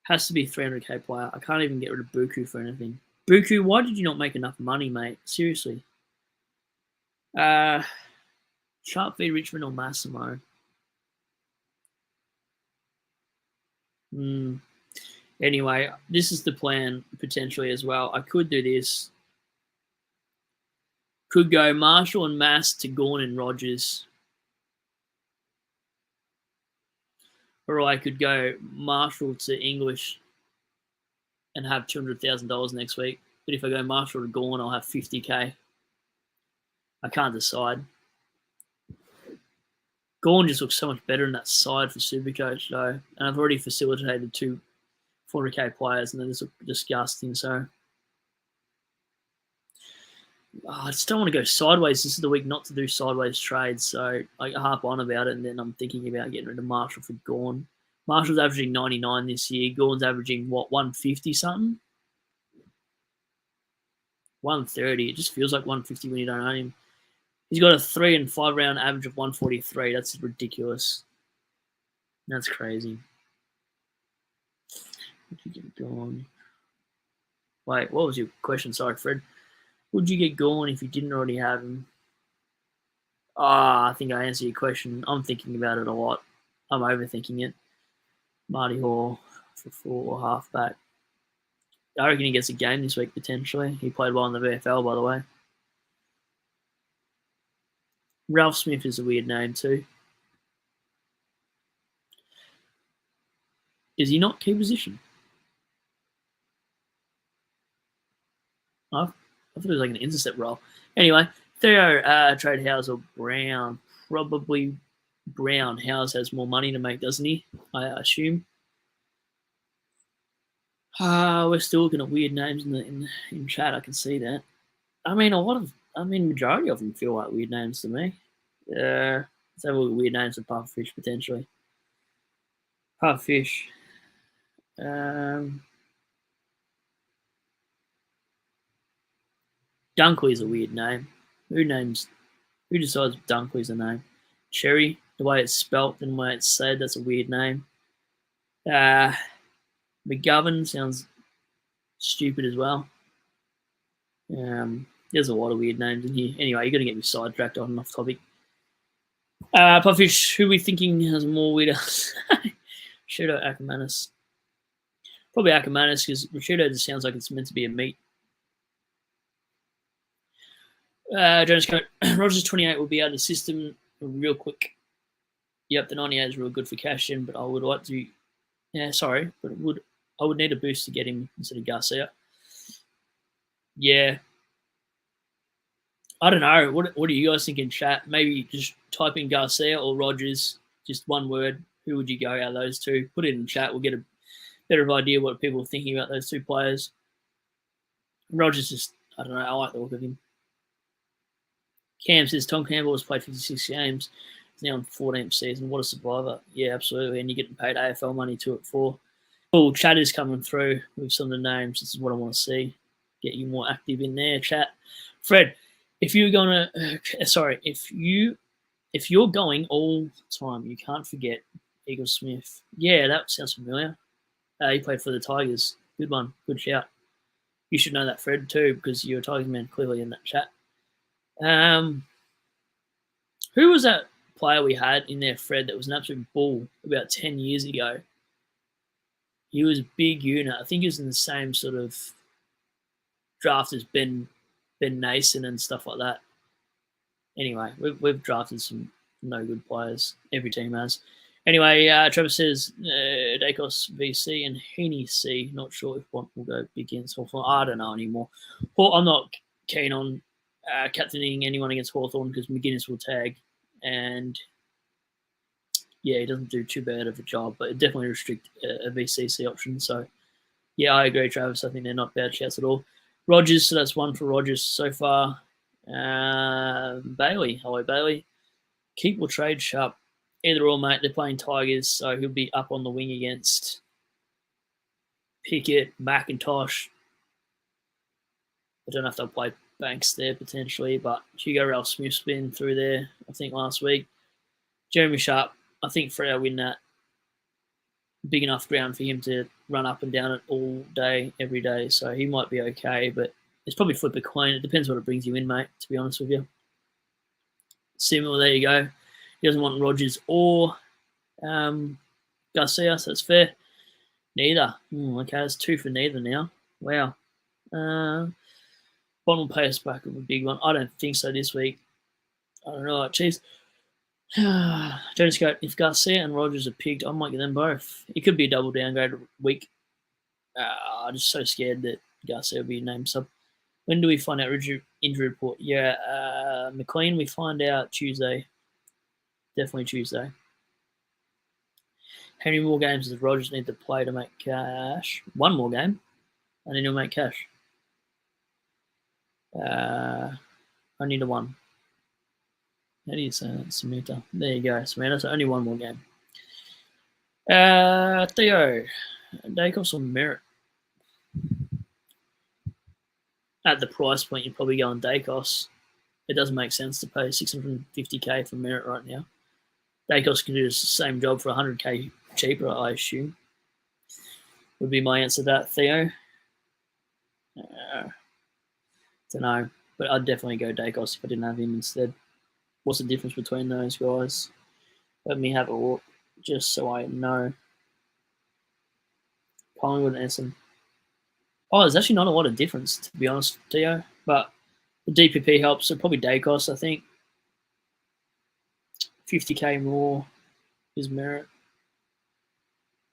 has to be 300k player. I can't even get rid of Buku for anything. Buku, why did you not make enough money, mate? Seriously. Sharp v Richmond or Massimo? Anyway, this is the plan potentially as well. I could do this. Could go Marshall and Mass to Gawn and Rogers. Or I could go Marshall to English and have $200,000 next week. But if I go Marshall to Gawn, I'll have 50k. I can't decide. Gawn just looks so much better in that side for Supercoach, though. And I've already facilitated 2 400k players, and they just look disgusting. So I just don't want to go sideways. This is the week not to do sideways trades. So I harp on about it, and then I'm thinking about getting rid of Marshall for Gawn. Marshall's averaging 99 this year. Gawn's averaging, 150 something? 130. It just feels like 150 when you don't own him. He's got a 3 and 5 round average of 143. That's ridiculous. That's crazy. Would you get Gawn? Wait, what was your question? Sorry, Fred. Would you get Gawn if you didn't already have him? I think I answered your question. I'm thinking about it a lot. I'm overthinking it. Marty Hall for 4 halfback. I reckon he gets a game this week, potentially. He played well in the VFL, by the way. Ralph Smith is a weird name, too. Is he not key position? I thought it was like an intercept roll. Anyway, Theo, trade Howes or Brown. Probably Brown. Howes has more money to make, doesn't he? I assume. We're still looking at weird names in chat. I can see that. I mean, majority of them feel like weird names to me. Let's have a look at weird names of pufferfish potentially. Pufferfish. Dunkley is a weird name. Who decides Dunkley is a name? Cherry, the way it's spelt and the way it's said, that's a weird name. McGovern sounds stupid as well. There's a lot of weird names in here. Anyway, you're going to get me sidetracked on and off topic. Puffish, who are we thinking has more weirder? Rashudo Ackermanis. Probably Ackermanis because Rashudo just sounds like it's meant to be a meat. Jonas Rogers 28 will be out of the system real quick. Yep, the 98 is real good for cash in, but I would like to. Yeah, sorry, but I would need a boost to get him instead of Garcia. Yeah. I don't know. What do you guys think in chat? Maybe just type in Garcia or Rogers, just one word. Who would you go out of those two? Put it in chat. We'll get a better idea what people are thinking about those two players. Rogers just, I don't know. I like the look of him. Cam says Tom Campbell has played 56 games. He's now on 14th season. What a survivor. Yeah, absolutely. And you're getting paid AFL money to it for. Cool. Chat is coming through with some of the names. This is what I want to see. Get you more active in there, chat. Fred, if you're going to, if you're going all the time, you can't forget Eagle Smith. Yeah, that sounds familiar. He played for the Tigers. Good one. Good shout. You should know that, Fred, too, because you're a Tigers man clearly in that chat. Who was that player we had in there, Fred, that was an absolute bull about 10 years ago? He was a big unit. I think he was in the same sort of draft as Ben Nason and stuff like that. Anyway, we've drafted some no good players. Every team has. Anyway, Trevor says Dacos VC and Heaney C. Not sure if one will go big against Hawthorn. I don't know anymore. I'm not keen on captaining anyone against Hawthorn because McGuinness will tag. And, yeah, he doesn't do too bad of a job, but it definitely restrict a VCC option. So, yeah, I agree, Travis. I think they're not bad shouts at all. Rogers, so that's one for Rogers so far. Bailey. Hello, Bailey. Keep or trade Sharp. Either or, mate. They're playing Tigers, so he'll be up on the wing against Pickett, McIntosh. I don't know if they'll play Banks there potentially, but Hugo Ralph Smith's been through there, I think, last week. Jeremy Sharp, I think Freo will win that. Big enough ground for him to run up and down it all day, every day, so he might be okay, but it's probably flip a coin. It depends what it brings you in, mate, to be honest with you. Similar, there you go. He doesn't want Rogers or Garcia, so that's fair. Neither. Okay, that's two for neither now. Wow. Bond will pay us back with a big one. I don't think so this week. I don't know. Jeez. Jonas Goat, if Garcia and Rogers are picked, I might get them both. It could be a double downgrade week. I'm just so scared that Garcia will be named sub. When do we find out injury report? Yeah, McLean, we find out Tuesday. Definitely Tuesday. How many more games does Rogers need to play to make cash? One more game, and then he'll make cash. I need a one. How do you say that, Samantha? There you go, Samantha. So only one more game. Theo, Dacos or Merritt? At the price point, you're probably going Dacos. It doesn't make sense to pay $650K for Merritt right now. Dacos can do the same job for $100K cheaper, I assume. Would be my answer to that, Theo. Don't know, but I'd definitely go Dacos if I didn't have him instead. What's the difference between those guys? Let me have a look, just so I know. Collingwood and Essen. Oh, there's actually not a lot of difference, to be honest, Theo. But the DPP helps, so probably Dacos, I think. 50K more is Merritt.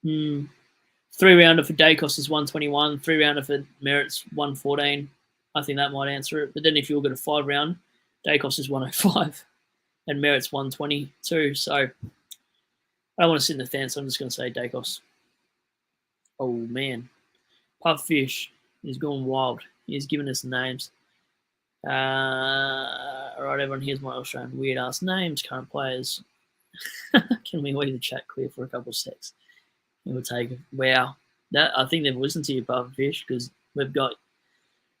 3-rounder for Dacos is 121. 3-rounder for Merritt's 114. I think that might answer it. But then if you look at a 5-round, Dacos is 105 and Merritt's 122. So I don't want to sit in the fence. So I'm just going to say Dacos. Oh, man. Puffish is going wild. He's giving us names. All right, everyone, here's my Australian weird-ass names, current players. Can we leave the chat clear for a couple of secs? It will take it. Wow. I think they've listened to you, Pufferfish, because we've got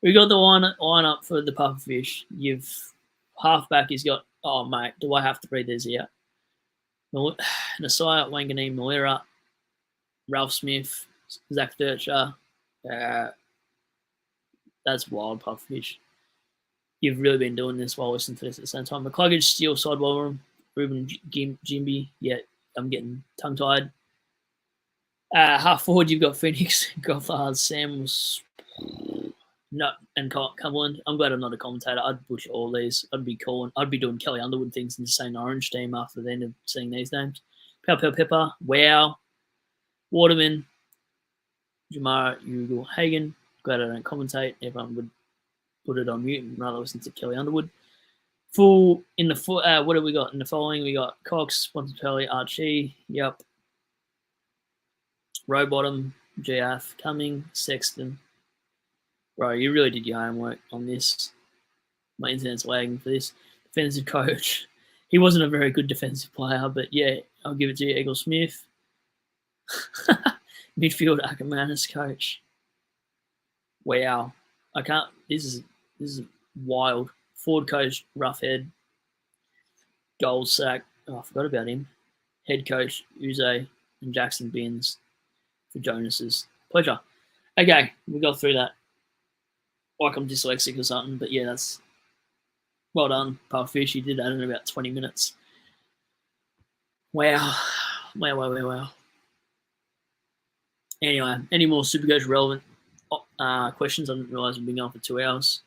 the line up for the Pufferfish. You've halfback. He's got. Oh mate, do I have to read these out? Nasiah, Wanganeen, Malera, Ralph Smith, Zach Thurcher. That's wild, Pufferfish. You've really been doing this while listening to this at the same time. McCluggage, Steele, Sidewell, Ruben Jimby. Yeah, I'm getting tongue-tied. Half forward, you've got Phoenix, Gothard, Sams, and Cumberland. I'm glad I'm not a commentator. I'd butcher all these. I'd be doing Kelly Underwood things and saying Orange team after the end of seeing these names. Pepper, Wow, Waterman, Jamara, Ugal, Hagen. Glad I don't commentate. Everyone would put it on mute and rather listen to Kelly Underwood. What have we got in the following? We got Cox, Pontelli, Archie. Yep. Rowbottom, GF, Cumming, Sexton. Bro, you really did your homework on this. My internet's lagging for this. Defensive coach. He wasn't a very good defensive player, but yeah, I'll give it to you, Eagle Smith. Midfield Ackermanis coach. Wow. I can't. This is wild. Forward coach, Roughhead. Goldsack. Oh, I forgot about him. Head coach, Uze and Jackson Binns for Jonas's. Pleasure. Okay, we got through that. Like I'm dyslexic or something, but yeah, that's well done, Puffish. You did that in about 20 minutes. Wow. Anyway, any more SuperCoach relevant questions? I didn't realise we've been going for 2 hours.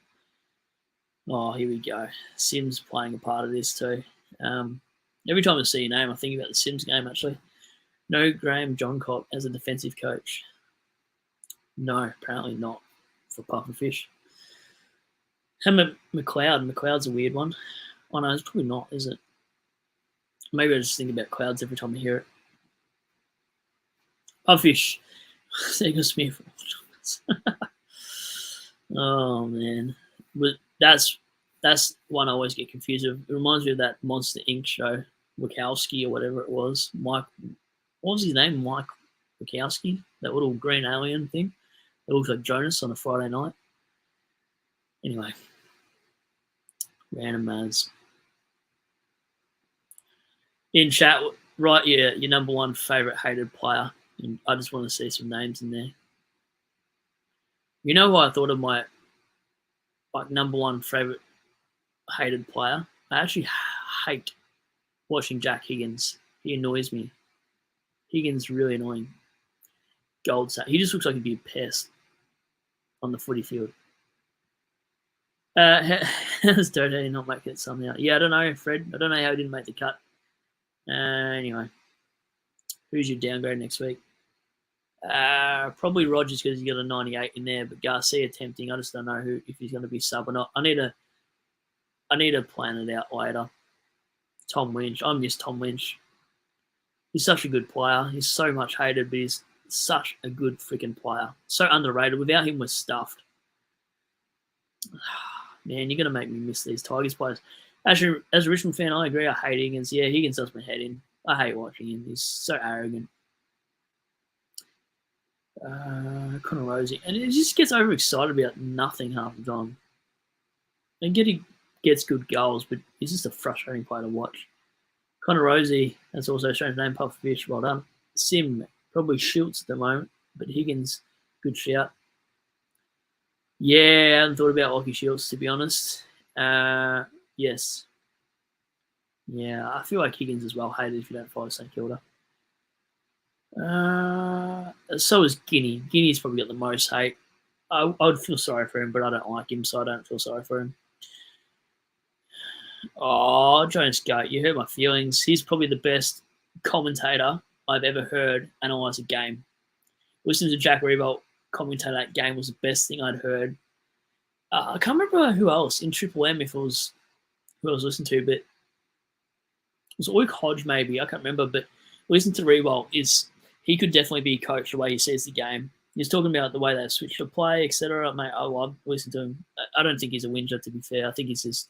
Oh, here we go. Sims playing a part of this too. Every time I see your name, I think about the Sims game, actually. No Graham Johncock as a defensive coach. No, apparently not for Pufferfish. How about McLeod? McLeod's a weird one. Oh, no, it's probably not, is it? Maybe I just think about clouds every time I hear it. Puffish. Sega Smith. Oh, man. But that's one I always get confused with. It reminds me of that Monster Inc. show, Wachowski or whatever it was. Mike, what was his name? Mike Wachowski? That little green alien thing. It looks like Jonas on a Friday night. Anyway. Random as. In chat, write your number one favourite hated player. And I just want to see some names in there. You know who I thought of my number one favourite hated player? I actually hate watching Jack Higgins. He annoys me. Higgins really annoying. Goldsack. He just looks like he'd be a pest on the footy field. How's Dodo not make it somehow? Yeah, I don't know, Fred. I don't know how he didn't make the cut. Anyway, who's your downgrade next week? Probably Rogers because he's got a 98 in there, but Garcia tempting. I just don't know if he's going to be sub or not. I need to plan it out later. Tom Lynch. I miss Tom Lynch. He's such a good player. He's so much hated, but he's such a good freaking player. So underrated. Without him, we're stuffed. Man, you're going to make me miss these Tigers players. Actually, as a Richmond fan, I agree. I hate Higgins. Yeah, Higgins does my head in. I hate watching him. He's so arrogant. Connor Rosie. And he just gets overexcited about nothing half the time. And he gets good goals, but he's just a frustrating player to watch. Connor Rosie, that's also a strange name, Pufferfish, well done. Sim, probably Schultz at the moment, but Higgins, good shout. Yeah, I haven't thought about Lockie Schultz, to be honest. Yes. Yeah, I feel like Higgins is well hated if you don't follow St Kilda. So is Guinea. Guinea's probably got the most hate. I would feel sorry for him, but I don't like him, so I don't feel sorry for him. Oh, Jonas Goat, you hurt my feelings. He's probably the best commentator I've ever heard analyse a game. Listening to Jack Rebolt commentate that game was the best thing I'd heard I can't remember who else in Triple M, if it was who I was listening to, but it was Luke Hodge maybe. I can't remember, but listen to Rewalt he could definitely be coached the way he sees the game. He's talking about the way they switch to play, etc. Mate, I love listening to him. I don't think he's a whinger, to be fair. I think he's just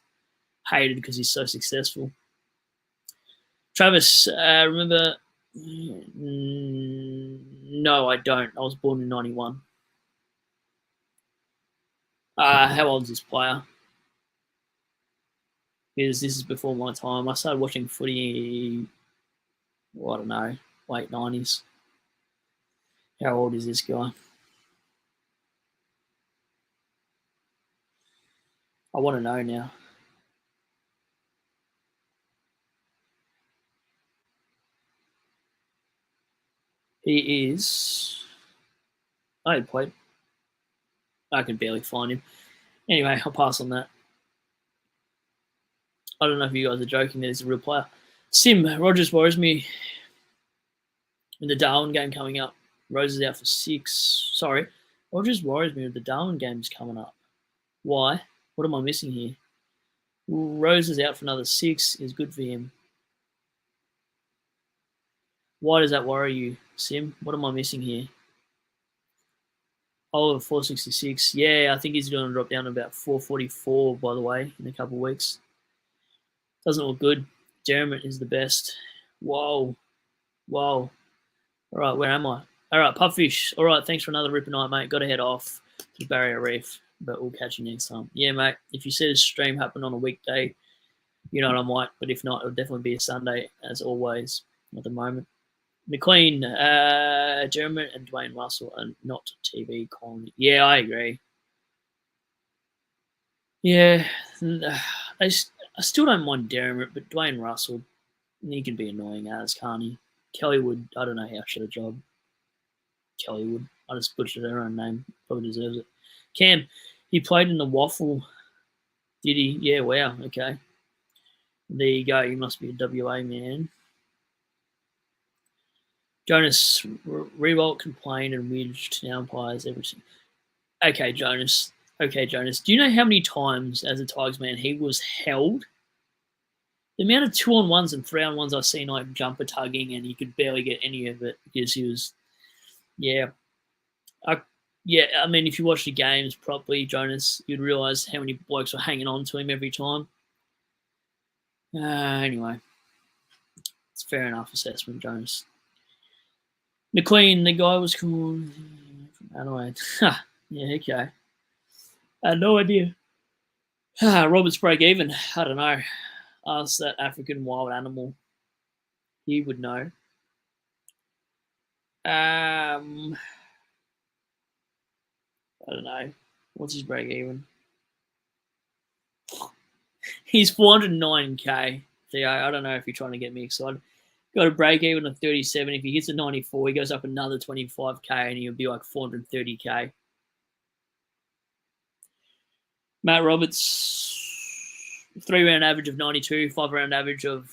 hated because he's so successful. Travis, remember? No, I don't. I was born in 91. How old is this player? Because this is before my time. I started watching footy, well, I don't know, late 90s. How old is this guy? I want to know now. He is. I played. I can barely find him. Anyway, I'll pass on that. I don't know if you guys are joking that he's a real player. Sim, Rogers worries me in the Darwin game coming up. Rose is out for 6. Sorry. Rogers worries me with the Darwin games coming up. Why? What am I missing here? Rose is out for another 6 is good for him. Why does that worry you, Sim? What am I missing here? Oh, 466. Yeah, I think he's going to drop down to about 444, by the way, in a couple of weeks. Doesn't look good. Jeremy is the best. Whoa. Whoa. All right, where am I? All right, Pupfish. All right, thanks for another ripper night, mate. Got to head off to Barrier Reef, but we'll catch you next time. Yeah, mate, if you see this stream happen on a weekday, you know what I might, but if not, it'll definitely be a Sunday, as always, at the moment. McLean, Jeremy and Dwayne Russell are not TV colony. Yeah, I agree. Yeah, I still don't mind Dermot, but Dwayne Russell, he can be annoying as, can't he? Kelly Wood, I don't know how she did a job. Kelly Wood, I just butchered her own name. Probably deserves it. Cam, he played in the Waffle. Did he? Yeah, wow, okay. There you go. You must be a WA man. Jonas, Revolt complained and widged to umpires everything. Okay, Jonas. Okay, Jonas. Do you know how many times as a Tigers man he was held? The amount of 2-on-1s and 3-on-1s I've seen, like jumper tugging, and he could barely get any of it because he was, yeah. I mean, if you watch the games properly, Jonas, you'd realise how many blokes were hanging on to him every time. Anyway, it's fair enough assessment, Jonas. McLean, the guy was called Adelaide. Yeah, okay. I had no idea. Robert's break even. I don't know. Ask that African wild animal. He would know. I don't know. What's his break even? He's 409k. Theo, I don't know if you're trying to get me excited. Got a break even of 37. If he hits a 94, he goes up another 25k and he'll be like 430k. Matt Roberts, 3-round average of 92, 5-round average of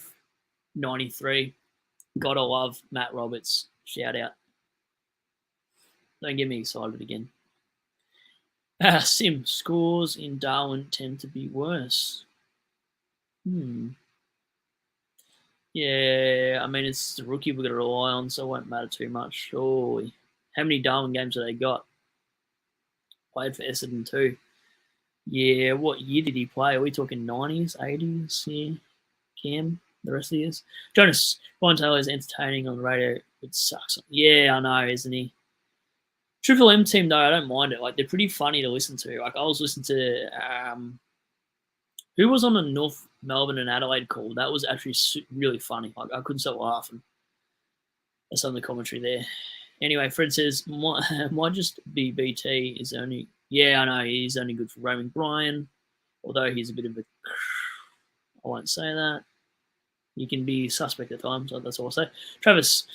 93. Gotta love Matt Roberts. Shout out. Don't get me excited again. Sim, scores in Darwin tend to be worse. Yeah, I mean, it's the rookie we've got to rely on, so it won't matter too much, surely. How many Darwin games have they got? Played for Essendon too. Yeah, what year did he play? Are we talking 90s, 80s? Yeah, Cam, the rest of the years? Jonas, Ryan Taylor is entertaining on the radio. It sucks. Yeah, I know, isn't he? Triple M team, though, I don't mind it. Like, they're pretty funny to listen to. Like, I was listening to who was on the North Melbourne and Adelaide call? That was actually really funny. Like, I couldn't stop laughing at some of the commentary there. Anyway, Fred says, might just be BT is only... Yeah, I know, he's only good for Roman Bryan, although he's a bit of a... I won't say that. You can be suspect at times, so that's all I'll say. Travis,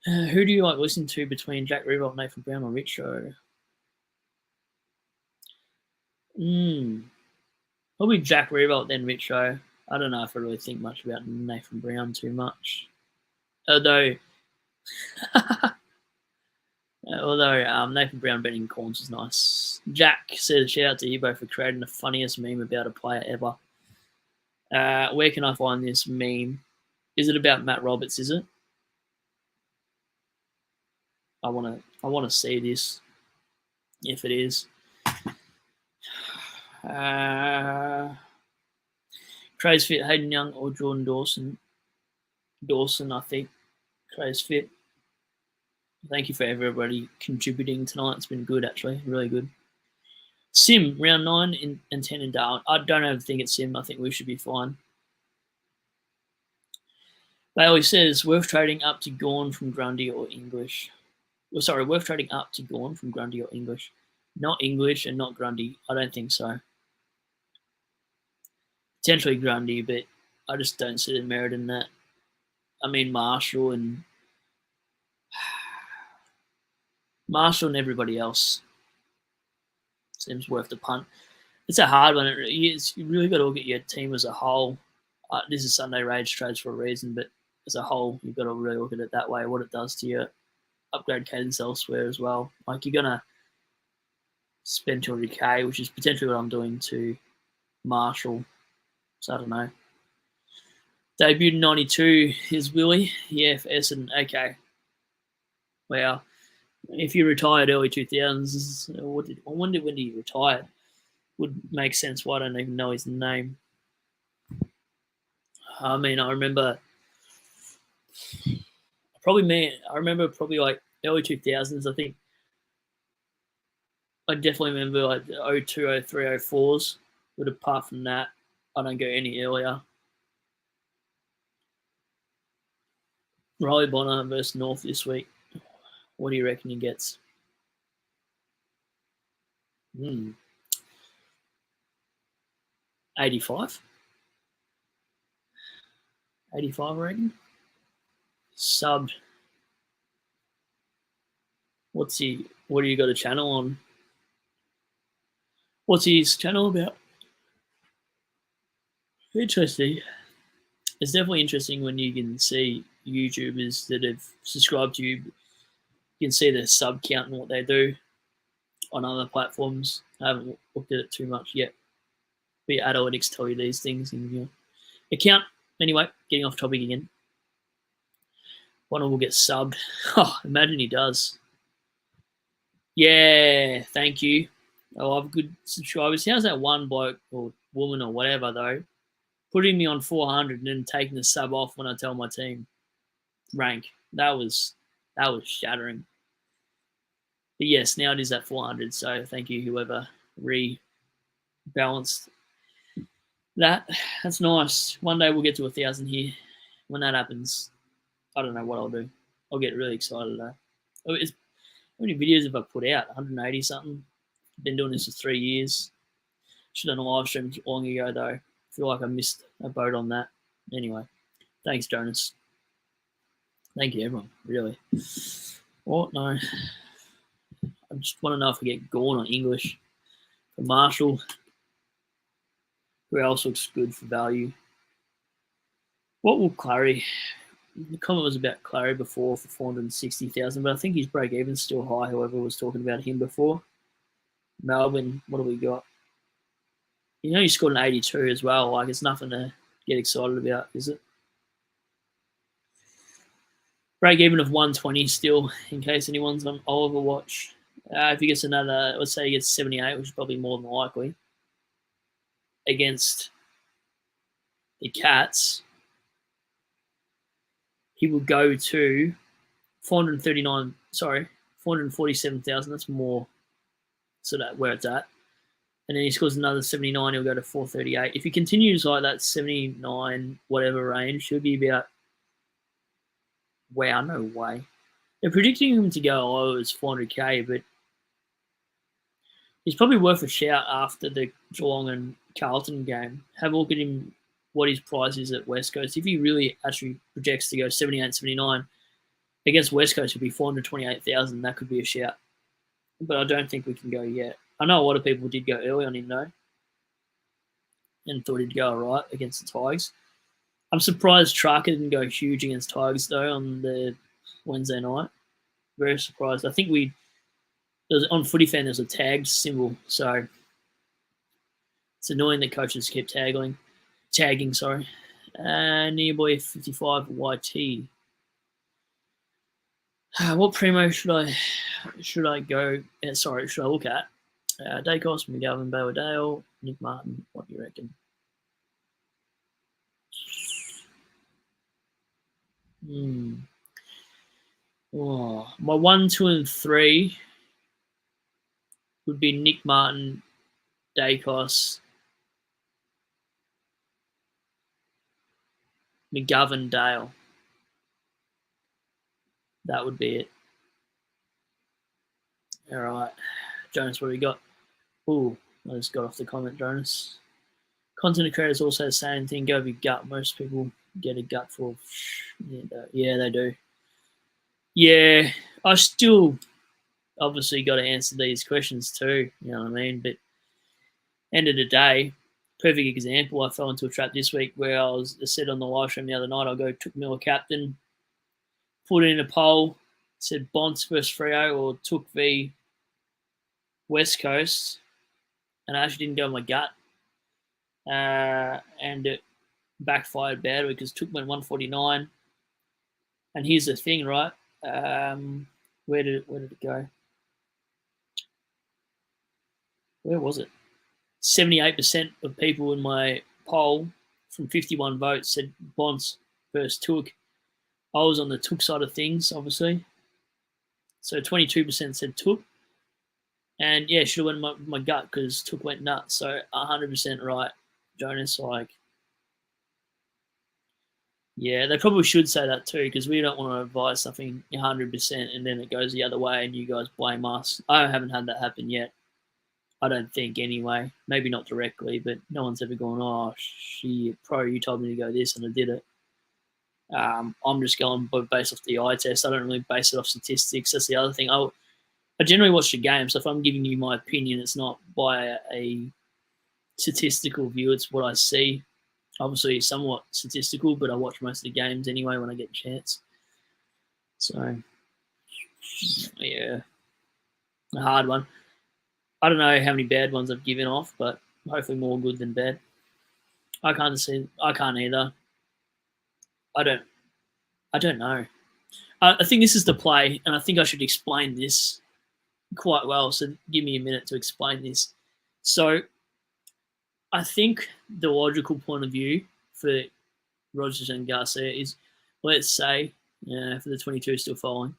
who do you like listening to between Jack Riewoldt, Nathan Brown, or Richo? Probably Jack Riewoldt, then Richo. I don't know if I really think much about Nathan Brown too much. Although Nathan Brown betting corns is nice. Jack says, shout out to you both for creating the funniest meme about a player ever. Where can I find this meme? Is it about Matt Roberts, is it? I wanna see this. If it is. Craze Fit, Hayden Young or Jordan Dawson? Dawson, I think. Craze Fit. Thank you for everybody contributing tonight. It's been good, actually. Really good. Sim, round 9 and 10 in Darwin. I don't even think it's Sim. I think we should be fine. Bailey says, worth trading up to Gawn from Grundy or English. Well, sorry, worth trading up to Gawn from Grundy or English. Not English and not Grundy. I don't think so. Potentially Grundy, but I just don't see the merit in that. I mean, Marshall and everybody else seems worth the punt. It's a hard one. You really got to look at your team as a whole. This is Sunday Rage Trades for a reason, but as a whole, you've got to really look at it that way, what it does to your upgrade cadence elsewhere as well. Like, you're going to spend 200k, which is potentially what I'm doing to Marshall. So I don't know. Debuted 92 is Willie. Yeah, for Essendon. Okay. Wow. If you retired early 2000s, I wonder when he retired. Would make sense why I don't even know his name. I mean, I remember probably like early 2000s. I think I definitely remember like 02, 03, 04s. But apart from that, I don't go any earlier. Riley Bonner versus North this week. What do you reckon he gets? 85? 85, I reckon. Subbed. What do you got a channel on? What's his channel about? Interesting. It's definitely interesting when you can see YouTubers that have subscribed to you. You can see their sub count and what they do on other platforms. I haven't looked at it too much yet. But your analytics tell you these things in your account. Anyway, getting off topic again. One will get subbed. Oh, imagine he does. Yeah, thank you. I have good subscribers. How's that one bloke or woman or whatever, though, putting me on 400 and then taking the sub off when I tell my team rank? That was shattering. But yes, now it is at 400, so thank you, whoever rebalanced that. That's nice. One day we'll get to 1,000 here. When that happens, I don't know what I'll do. I'll get really excited, though. How many videos have I put out? 180 something. Been doing this for 3 years. Should have done a live stream long ago, though. I feel like I missed a boat on that. Anyway, thanks, Jonas. Thank you, everyone, really. What? No. I just want to know if I get Gawn on English. For Marshall. Who else looks good for value? What will Clary? The comment was about Clary before for 460,000, but I think his break even's still high. Whoever was talking about him before. Melbourne, what do we got? You know, he scored an 82 as well. Like, it's nothing to get excited about, is it? Break even of 120 still, in case anyone's on Oliver watch. If he gets another, let's say he gets 78, which is probably more than likely, against the Cats, he will go to 447,000. That's more so that where it's at. And then he scores another 79, he'll go to 438. If he continues like that 79 whatever range, he'll be about, wow, no way. They're predicting him to go low as 400k, but he's probably worth a shout after the Geelong and Carlton game. Have a look at him, what his price is at West Coast. If he really actually projects to go 78, 79, against West Coast, it'll be 428,000. That could be a shout. But I don't think we can go yet. I know a lot of people did go early on him, though, and thought he'd go all right against the Tigers. I'm surprised Tracker didn't go huge against Tigers, though, on the Wednesday night. Very surprised. I think On Footy Fan, there's a tagged symbol, so it's annoying that coaches keep tagging. Sorry. Nearboy 55 YT. What primo should I go? Should I look at? Dacos, McGovern, Baylor, Nick Martin. What do you reckon? Oh, my 1, 2, and 3 would be Nick Martin, Dacos, McGovern, Dale. That would be it. All right. Jonas, what do we got? Ooh, I just got off the comment, Jonas. Content creators also the same thing. Go with gut. Most people get a gut for. Yeah, they do. Yeah, I still obviously got to answer these questions too. You know what I mean? But end of the day, perfect example. I fell into a trap this week where I said on the live stream the other night. I took Miller captain, put in a poll, said Bonds versus Freo or Took v West Coast, and I actually didn't go with my gut, and it backfired bad because Took went 149. And here's the thing, right? Where did it go? Where was it? 78% of people in my poll from 51 votes said Bonds versus Took. I was on the Took side of things, obviously. So 22% said Took. And yeah, should have went my gut because Took went nuts. So 100% right, Jonas. Yeah, they probably should say that too because we don't want to advise something 100% and then it goes the other way and you guys blame us. I haven't had that happen yet. I don't think anyway. Maybe not directly, but no one's ever gone, oh, shit, you told me to go this and I did it. I'm just going based off the eye test. I don't really base it off statistics. That's the other thing. I generally watch the game, so if I'm giving you my opinion, it's not by a statistical view. It's what I see. Obviously, somewhat statistical, but I watch most of the games anyway when I get a chance. So, yeah, a hard one. I don't know how many bad ones I've given off, but hopefully more good than bad. I can't either. I don't know. I think this is the play, and I think I should explain this quite well. So give me a minute to explain this. So I think the logical point of view for Rogers and Garcia is, let's say, for the 22 still following,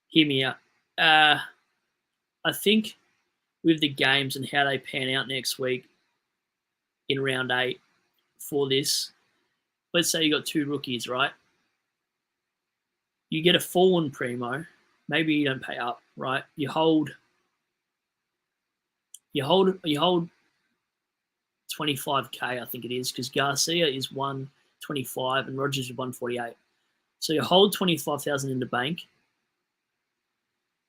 hear me out. I think with the games and how they pan out next week in round 8 for this, let's say you got 2 rookies, right? You get a fallen primo. Maybe you don't pay up, right? You hold 25K, I think it is, because Garcia is 125 and Rogers is 148. So you hold 25,000 in the bank,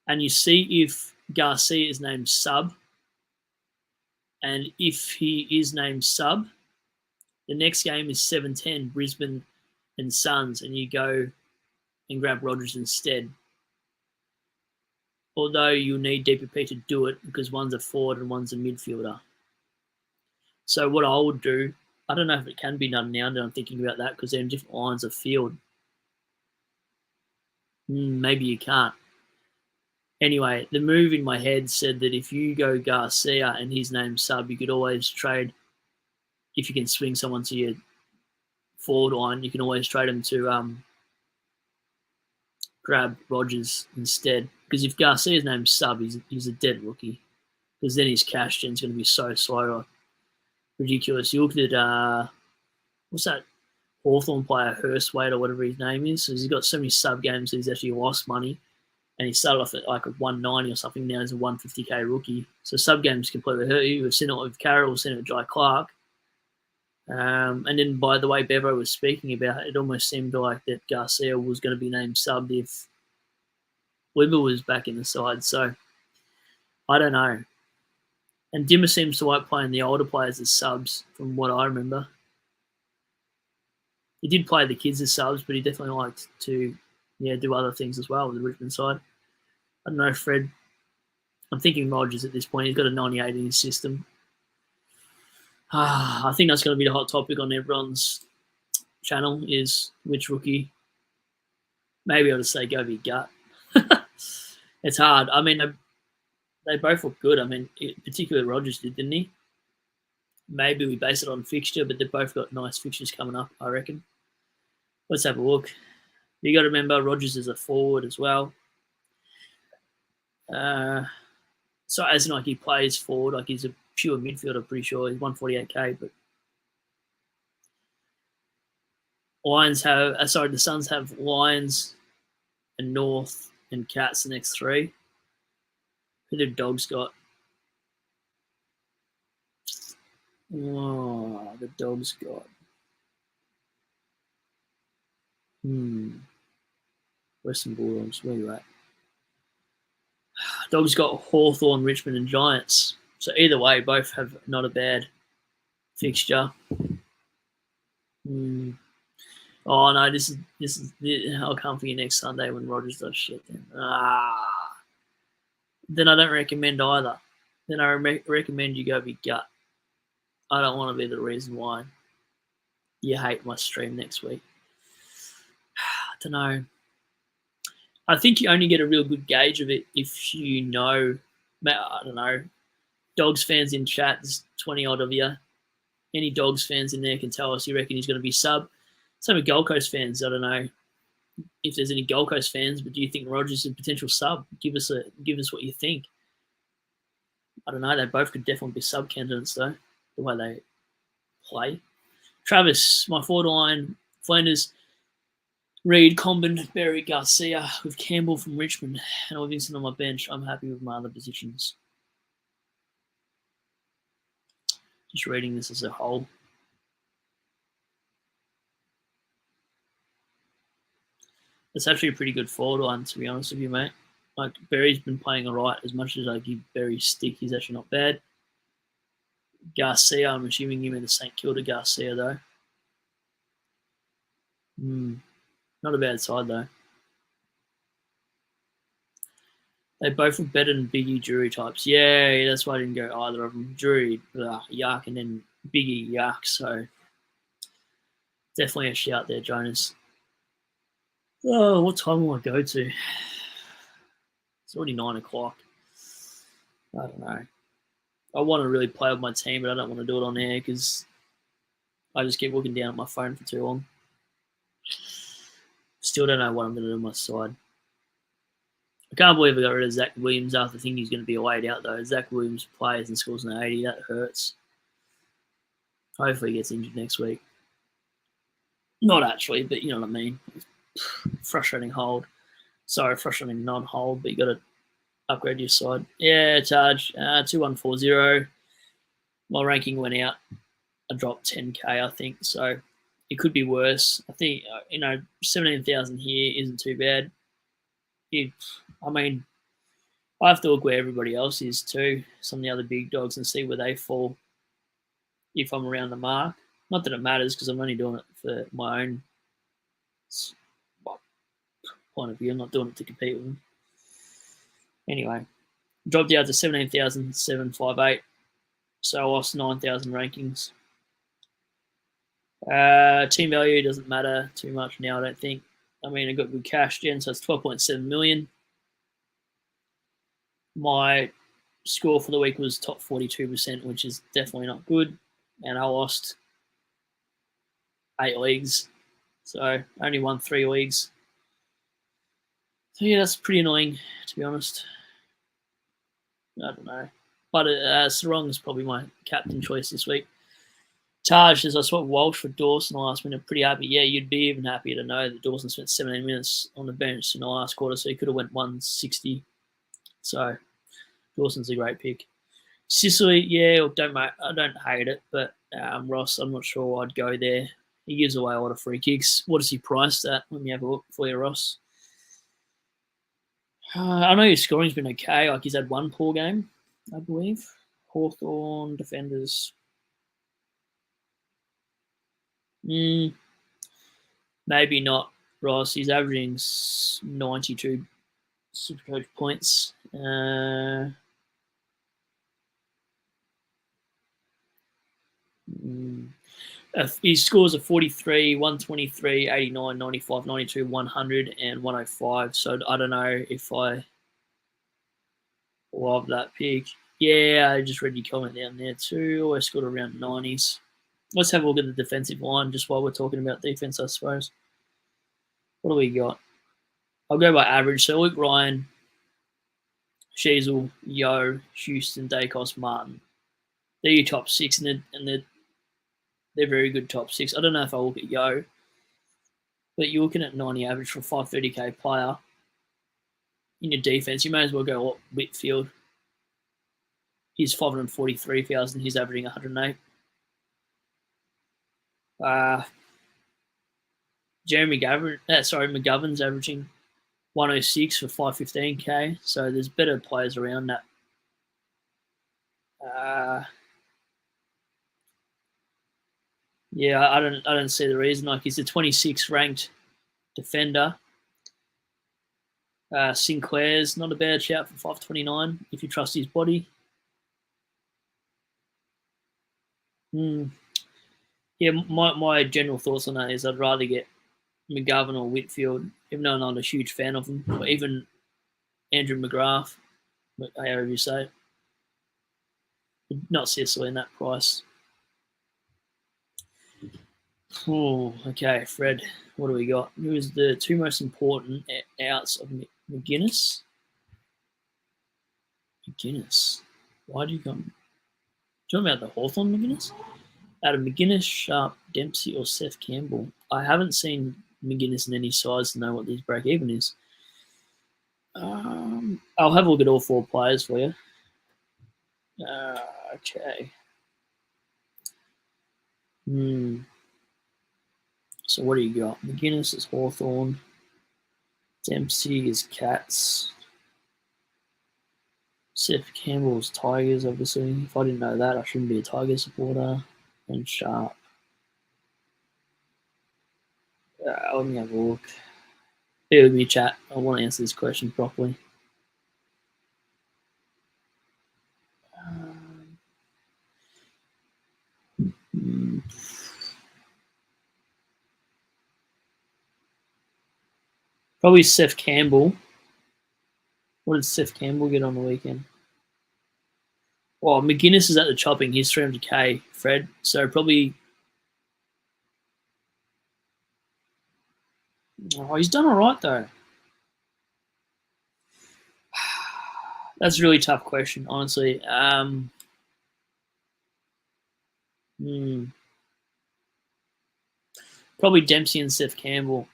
and you see if Garcia is named sub, and if he is named sub, the next game is 7:10 Brisbane and Suns, and you go and grab Rogers instead. Although you'll need DPP to do it because one's a forward and one's a midfielder. So what I would do, I don't know if it can be done now that I'm thinking about that because they're in different lines of field. Maybe you can't. Anyway, the move in my head said that if you go Garcia and his name's sub, you could always trade, if you can swing someone to your forward line, you can always trade them to grab Rogers instead. Because if Garcia's name's sub, he's a dead rookie. Because then his cash gen's going to be so slow. Ridiculous. You looked at, what's that Hawthorn player, Hurstwaite or whatever his name is. So he's got so many sub games that he's actually lost money. And he started off at like a 190 or something. Now he's a 150K rookie. So sub games completely hurt you. We've seen it with Carroll, we've seen it with Jai Clark. And then by the way Bevo was speaking about it almost seemed like that Garcia was going to be named sub if Wibber was back in the side. So I don't know. And Dimmer seems to like playing the older players as subs from what I remember. He did play the kids as subs, but he definitely liked to do other things as well with the Richmond side. I don't know, Fred. I'm thinking Rogers at this point. He's got a 98 in his system. I think that's going to be the hot topic on everyone's channel is which rookie. Maybe I'll just say go with your gut. It's hard. I mean, they both look good. I mean, particularly Rogers did, didn't he? Maybe we base it on fixture, but they've both got nice fixtures coming up, I reckon. Let's have a look. You got to remember Rogers is a forward as well. So as in like he plays forward, like he's a pure midfielder, pretty sure. He's 148k, but the Suns have Lions and North and Cats the next three. Who the Dogs got? Oh, the Dogs got. Western Bulldogs, where you at? Dogs got Hawthorn, Richmond, and Giants. So either way, both have not a bad fixture. Oh no, this is. I'll come for you next Sunday when Rogers does shit. Then I don't recommend either. Then I recommend you go with your gut. I don't want to be the reason why you hate my stream next week. I don't know. I think you only get a real good gauge of it if you know. I don't know. Dogs fans in chat, there's 20 odd of you. Any Dogs fans in there can tell us you reckon he's going to be sub. Some of Gold Coast fans, I don't know if there's any Gold Coast fans, but do you think Rogers is a potential sub? Give us what you think. I don't know. They both could definitely be sub candidates though, the way they play. Travis, my forward line, Flanders, Reed, Comben, Berry, Garcia, with Campbell from Richmond, and Livingston on my bench. I'm happy with my other positions. Just reading this as a whole. It's actually a pretty good forward line, to be honest with you, mate. Like, Berry's been playing all right. As much as I give Berry stick, he's actually not bad. Garcia, I'm assuming you mean the St Kilda Garcia, though. Not a bad side, though. They both look better than Biggie Drury types. Yeah, that's why I didn't go either of them. Drury, yuck, and then Biggie, yuck. So definitely a shout there, Jonas. Oh, what time will I go to? It's already 9 o'clock. I don't know. I want to really play with my team, but I don't want to do it on air because I just keep looking down at my phone for too long. Still don't know what I'm going to do on my side. I can't believe I got rid of Zach Williams after thinking he's going to be weighed out, though. Zach Williams plays and scores an 80. That hurts. Hopefully he gets injured next week. Not actually, but you know what I mean. Frustrating hold. Sorry, frustrating non-hold, but you got to upgrade your side. Yeah, charge. 2140. My ranking went out. I dropped 10k, I think. So it could be worse. I think, 17,000 here isn't too bad. I have to look where everybody else is too, some of the other big dogs, and see where they fall if I'm around the mark. Not that it matters because I'm only doing it for my own point of view. I'm not doing it to compete with them. Anyway, dropped out to 17,758. So I lost 9,000 rankings. Team value doesn't matter too much now, I don't think. I mean, I got good cash gen, so it's 12.7 million. My score for the week was top 42%, which is definitely not good. And I lost 8 leagues. So I only won 3 leagues. So yeah, that's pretty annoying, to be honest. I don't know. But Sarong is probably my captain choice this week. Taj says, I swapped Walsh for Dawson last minute. Pretty happy. Yeah, you'd be even happier to know that Dawson spent 17 minutes on the bench in the last quarter, so he could have went 160. So Dawson's a great pick. Sicily, yeah, I don't hate it, but Ross, I'm not sure I'd go there. He gives away a lot of free kicks. What is he priced at? Let me have a look for you, Ross. I know his scoring's been okay. Like, he's had one poor game, I believe. Hawthorn, defenders. Maybe not, Ross. He's averaging 92 SuperCoach points. His scores are 43, 123, 89, 95, 92, 100, and 105. So I don't know if I love that pick. Yeah, I just read your comment down there too. Always scored around 90s. Let's have a look at the defensive line just while we're talking about defense, I suppose. What do we got? I'll go by average. So Luke Ryan, Sheasel, Yo, Houston, Dacos, Martin. They're your top six, and they're very good top six. I don't know if I'll look at Yo, but you're looking at 90 average for a 530k player. In your defense, you may as well go Whitfield. He's 543,000. He's averaging 108. McGovern's averaging 106 for 515k. So there's better players around that. Yeah, I don't see the reason. Like, he's a 26th ranked defender. Sinclair's not a bad shout for 529 if you trust his body. Yeah, my general thoughts on that is I'd rather get McGovern or Whitfield, even though I'm not a huge fan of them, or even Andrew McGrath, however you say it. Not Cecily in that price. Oh, okay, Fred. What do we got? Who is the two most important outs of McGuinness? McGuinness. Why do you come? Do you know about the Hawthorn McGuinness? Out of McGuinness, Sharp, Dempsey, or Seth Campbell? I haven't seen McGuinness in any size to know what his break even is. I'll have a look at all four players for you. Okay. So what do you got? McGuinness is Hawthorn. Dempsey is Cats. Seth Campbell's Tigers, obviously. If I didn't know that, I shouldn't be a Tiger supporter. And Sharp. Let me have a look. Bear with me, chat. I want to answer this question properly. Probably Seth Campbell. What did Seth Campbell get on the weekend? Well, McGuinness is at the chopping. He's 300k, Fred. So probably. Oh, he's done all right, though. That's a really tough question, honestly. Probably Dempsey and Seth Campbell.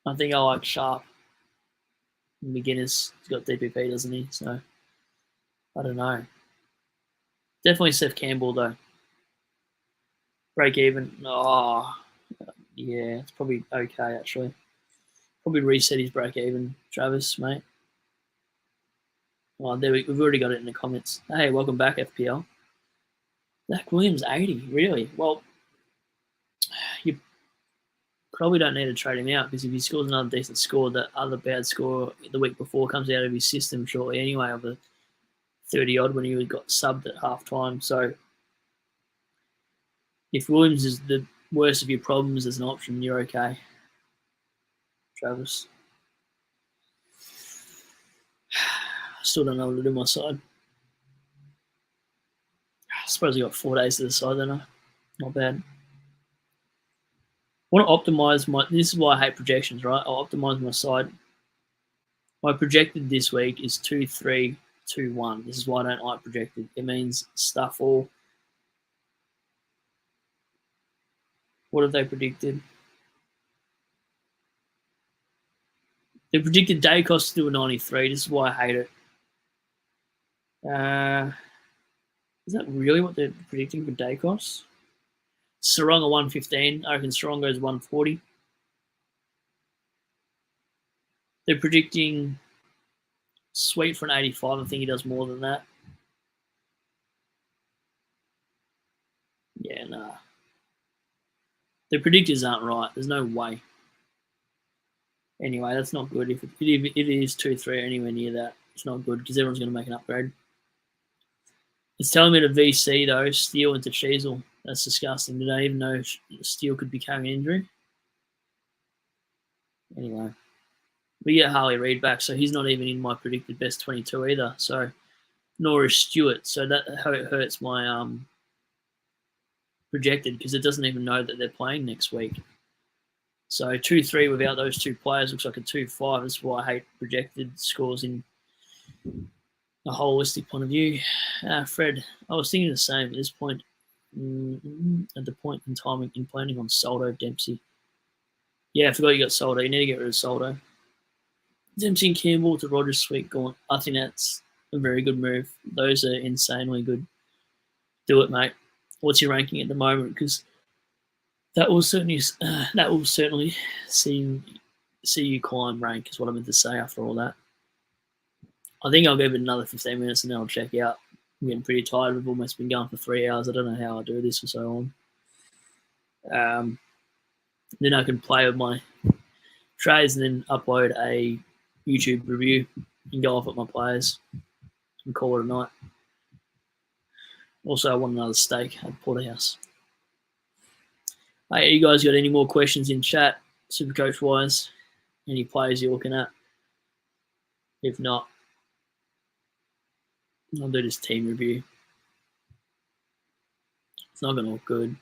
I think I like Sharp. McGuinness has got DPP, doesn't he? So I don't know. Definitely Seth Campbell, though. Break even. Oh, yeah, it's probably okay, actually. Probably reset his break even, Travis, mate. Oh, there we've already got it in the comments. Hey, welcome back, FPL. Zach Williams, 80, really? Well, you probably don't need to trade him out because if he scores another decent score, that other bad score the week before comes out of his system shortly anyway, of the 30-odd when he got subbed at half-time. So if Williams is the worst of your problems as an option, you're okay, Travis. Still don't know what to do on my side. I suppose I got 4 days to the side, don't I? Not bad. I want to optimize my. This is why I hate projections, right? I'll optimize my side. My projected this week is 2-3-2-1. This is why I don't like projected. It means stuff all. What have they predicted? They predicted Dacos to do a 93. This is why I hate it. Is that really what they're predicting for Dacos? Sarong 115. I reckon Sarong goes 140. They're predicting Sweet for an 85. I think he does more than that. Yeah, nah. The predictors aren't right. There's no way. Anyway, that's not good. If it is 2-3 or anywhere near that, it's not good because everyone's going to make an upgrade. It's telling me to VC, though, Steele into Sheasel. That's disgusting. Did I even know Steele could be carrying an injury? Anyway, we get Harley Reid back, so he's not even in my predicted best 22 either. So, nor is Stewart. So that how it hurts my projected, because it doesn't even know that they're playing next week. So 2-3 without those two players looks like a 2-5. That's why I hate projected scores in a holistic point of view. Fred, I was thinking the same at this point. At the point in time in planning on Soldo, Dempsey. Yeah, I forgot you got Soldo. You need to get rid of Soldo. Dempsey and Campbell to Rogers, sweet gone. I think that's a very good move. Those are insanely good. Do it, mate. What's your ranking at the moment? Because that will certainly see you climb rank, is what I meant to say after all that. I think I'll give it another 15 minutes and then I'll check out. I'm getting pretty tired. We've almost been going for 3 hours. I don't know how I do this for so long. Then I can play with my trades and then upload a YouTube review and go off at my players and call it a night. Also, I want another steak at Porterhouse. Hey, you guys got any more questions in chat, Supercoach wise? Any players you're looking at? If not, I'll do this team review. It's not going to look good.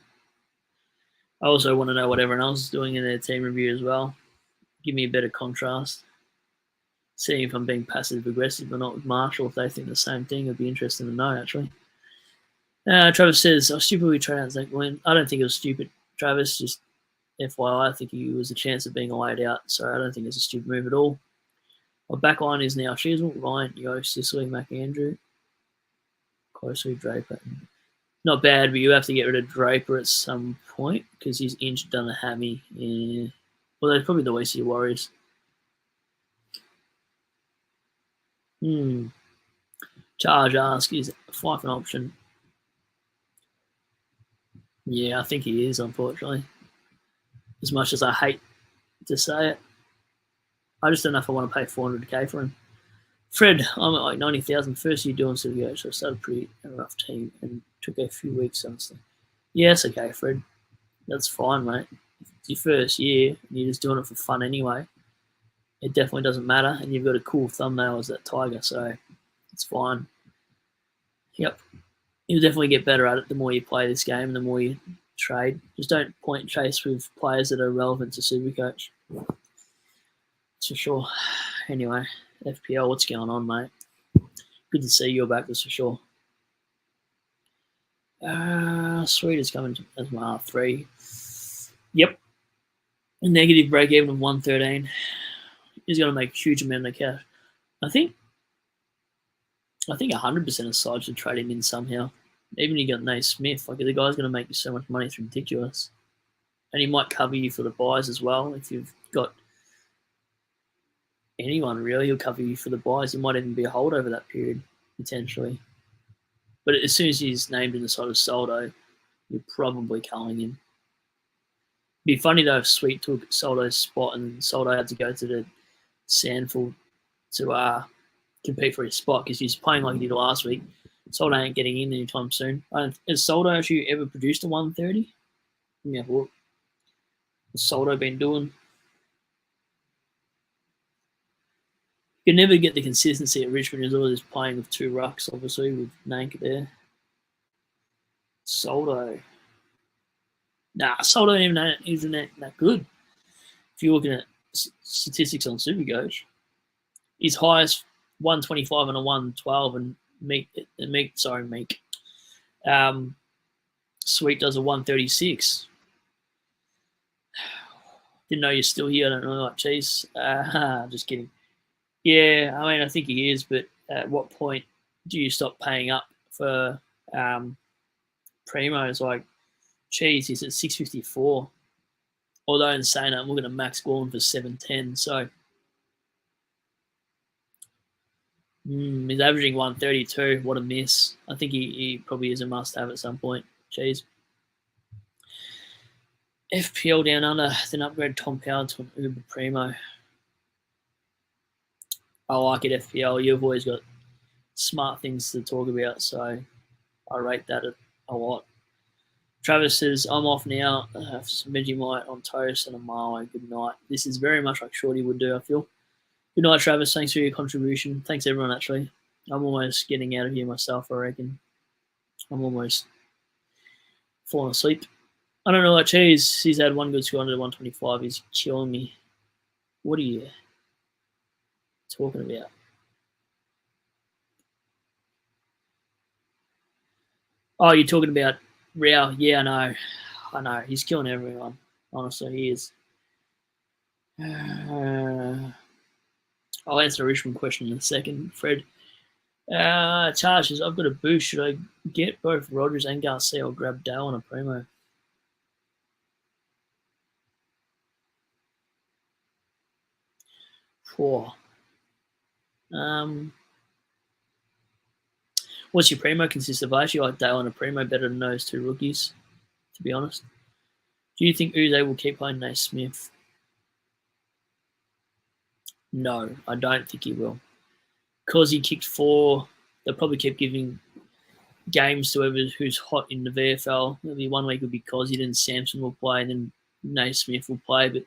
I also want to know what everyone else is doing in their team review as well. Give me a better contrast. Seeing if I'm being passive-aggressive or not with Marshall. If they think the same thing, it'd be interesting to know, actually. Travis says, I stupidly trade out Zach Glenn. I don't think it was stupid, Travis. Just FYI, I think he was a chance of being laid out, so I don't think it's a stupid move at all. My back line is now Sheasel, Ryan, Yost, Sicily, McAndrew. Closely, Draper. Not bad, but you have to get rid of Draper at some point because he's injured, done a hammy. Yeah. Well, that's probably the least of your worries. Charge ask, is Fife an option? Yeah, I think he is, unfortunately. As much as I hate to say it. I just don't know if I want to pay 400k for him. Fred, I'm at like 90,000 first year doing SuperCoach, so I started a pretty rough team and took a few weeks, honestly. Yes, okay, Fred. That's fine, mate. It's your first year and you're just doing it for fun anyway. It definitely doesn't matter, and you've got a cool thumbnail as that tiger, so it's fine. Yep. You'll definitely get better at it the more you play this game and the more you trade. Just don't point and chase with players that are relevant to SuperCoach. That's for sure. Anyway, FPL, what's going on, mate? Good to see you're back, that's for sure. Sweet is coming as my R3. Yep. A negative break even of 113. He's going to make a huge amount of cash. I think 100% of sides should trade him in somehow. Even you got Nate Smith, like the guy's going to make you so much money, it's ridiculous. And he might cover you for the buys as well. If you've got anyone really, he'll cover you for the buys. He might even be a hold over that period, potentially. But as soon as he's named in the side of Soldo, you're probably culling him. It'd be funny though if Sweet took Soldo's spot and Soldo had to go to the Sandford to compete for his spot because he's playing like he did last week. Soldo ain't getting in anytime soon. Has Soldo actually ever produced a 130? Yeah, what has Soldo been doing? You can never get the consistency at Richmond. He's always playing with two rucks, obviously, with Nank there. Soldo. Nah, Soldo isn't that good. If you're looking at statistics on SuperCoach, his highest 125 and a 112, and Meek. Sweet does a 136. Didn't know you're still here. I don't really like cheese. Just kidding. Yeah, I mean, I think he is, but at what point do you stop paying up for primos? Like, cheese, he's at 654. Although in saying that, I'm looking at Max Gorn for 710. So he's averaging 132. What a miss. I think he probably is a must-have at some point. Cheese. FPL down under, then upgrade Tom Powell to an Uber Primo. I like it, FPL. You've always got smart things to talk about, so I rate that a lot. Travis says, I'm off now. I have some Vegemite on toast and a Marlow. Good night. This is very much like Shorty would do, I feel. Good night, Travis. Thanks for your contribution. Thanks, everyone, actually. I'm almost getting out of here myself, I reckon. I'm almost falling asleep. I don't know what cheese. He's had one good score under 125. He's killing me. What are you talking about? Oh, you're talking about Rao. Yeah, I know. He's killing everyone. Honestly, he is. I'll answer a Richmond question in a second. Fred. Charges, I've got a boost. Should I get both Rogers and Garcia or grab Dale on a primo? Four. What's your primo consist of? I actually like Dale and a primo better than those two rookies, to be honest. Do you think Uze will keep playing Naismith? No, I don't think he will. Because he kicked 4, they'll probably keep giving games to whoever who's hot in the VFL. Maybe 1 week will be Cozzy, then Samson will play, and then Naismith will play. But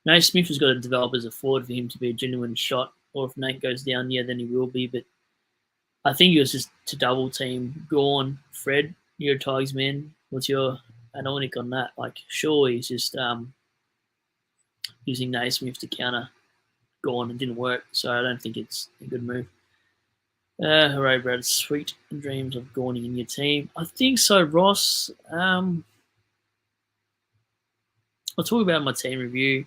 Naismith has got to develop as a forward for him to be a genuine shot. Or if Nate goes down, yeah, then he will be. But I think it was just to double team Gawn, Fred. You're a Tigers man. What's your analytic on that? Like, sure, he's just using Naismith to counter Gawn. It didn't work, so I don't think it's a good move. Hooray, Brad. Sweet dreams of Gawny in your team. I think so, Ross. I'll talk about my team review.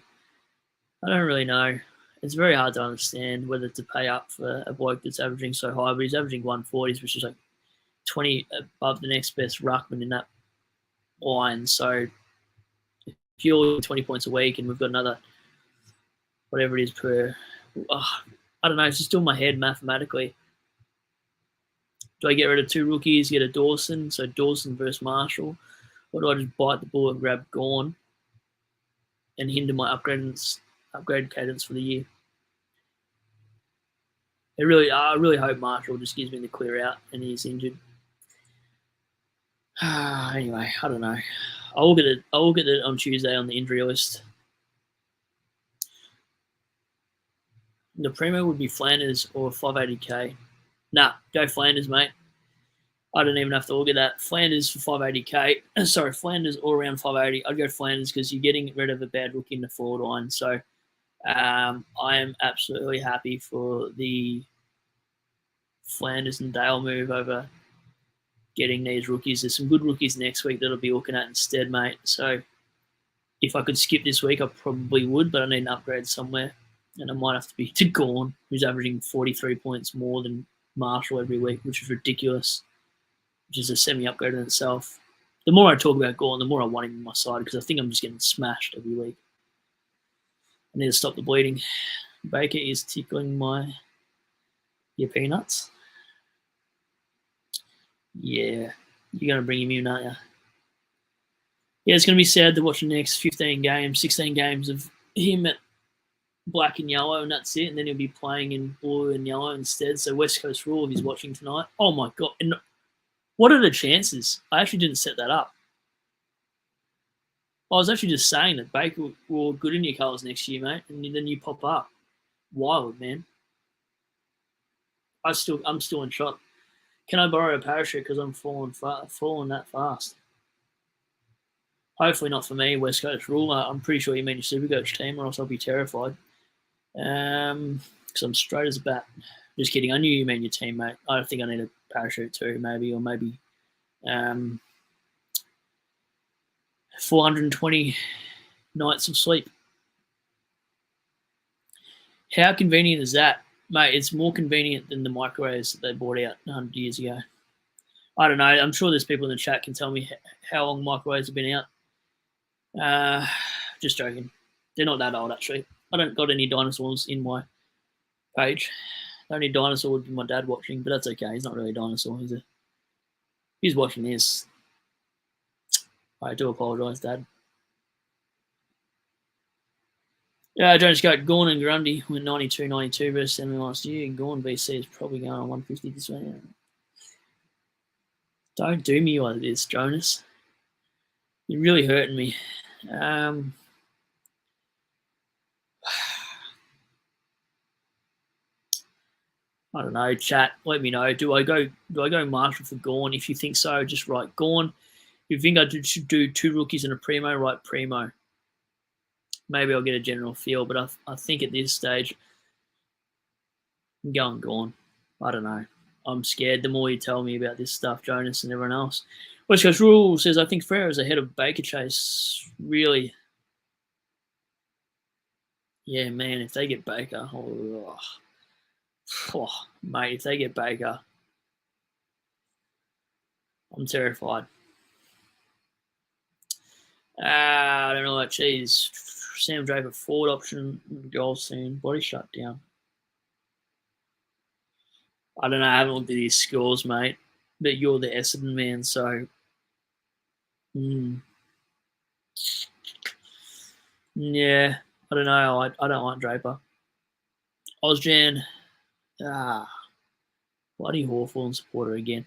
I don't really know. It's very hard to understand whether to pay up for a bloke that's averaging so high, but he's averaging 140s, which is like 20 above the next best ruckman in that line. So if you're 20 points a week and we've got another, whatever it is per, I don't know, it's just still in my head mathematically. Do I get rid of 2 rookies, get a Dawson, so Dawson versus Marshall, or do I just bite the bullet and grab Gawn and hinder my upgrade cadence for the year? I really hope Marshall just gives me the clear out and he's injured. Anyway, I don't know. I'll look at it on Tuesday on the injury list. The primo would be Flanders or 580k. Nah, go Flanders, mate. I don't even have to look at that. Flanders for 580k. Sorry, Flanders all around 580. I'd go Flanders because you're getting rid of a bad rookie in the forward line. So I am absolutely happy for the Flanders and Dale move over getting these rookies. There's some good rookies next week that I'll be looking at instead, mate. So if I could skip this week, I probably would, but I need an upgrade somewhere. And I might have to be to Gawn, who's averaging 43 points more than Marshall every week, which is ridiculous, which is a semi-upgrade in itself. The more I talk about Gawn, the more I want him on my side because I think I'm just getting smashed every week. I need to stop the bleeding. Baker is tickling your peanuts. Yeah, you're going to bring him in, aren't you? Yeah, it's going to be sad to watch the next 15 games, 16 games of him at black and yellow, and that's it. And then he'll be playing in blue and yellow instead. So West Coast Rule, if he's watching tonight. Oh, my God. And what are the chances? I actually didn't set that up. I was actually just saying that Baker will look good in your colours next year, mate, and then you pop up. Wild, man. I'm still in shock. Can I borrow a parachute because I'm falling that fast? Hopefully not for me, West Coast Rule. I'm pretty sure you mean your SuperCoach team, or else I'll be terrified. Because I'm straight as a bat. Just kidding. I knew you meant your team, mate. I think I need a parachute too, maybe, or maybe 420 nights of sleep. How convenient is that? Mate, it's more convenient than the microwaves that they bought out 100 years ago. I don't know. I'm sure there's people in the chat can tell me how long microwaves have been out. Just joking. They're not that old, actually. I don't got any dinosaurs in my page. The only dinosaur would be my dad watching, but that's okay. He's not really a dinosaur, is he? He's watching this. I do apologise, Dad. Yeah, Jones got Gawn and Grundy went 92-92 versus Semi last year. And Gawn BC is probably going on 150 this week. Don't do me like this, Jonas. You're really hurting me. I don't know, chat. Let me know. Do I go Marshall for Gorn? If you think so, just write Gorn. If you think I should do 2 rookies and a primo, write primo. Maybe I'll get a general feel, but I think at this stage, I'm going Gorn. I don't know. I'm scared the more you tell me about this stuff, Jonas and everyone else. West Coast Rule says, I think Frere is ahead of Baker Chase. Really? Yeah, man, if they get Baker, mate, if they get Baker, I'm terrified. I don't know what cheese. Sam Draper forward option, goal soon. Body shut down. I don't know. I haven't looked at his scores, mate. But you're the Essendon man, so. Yeah, I don't know. I don't like Draper. Ozjan. Bloody Hawthorn supporter again.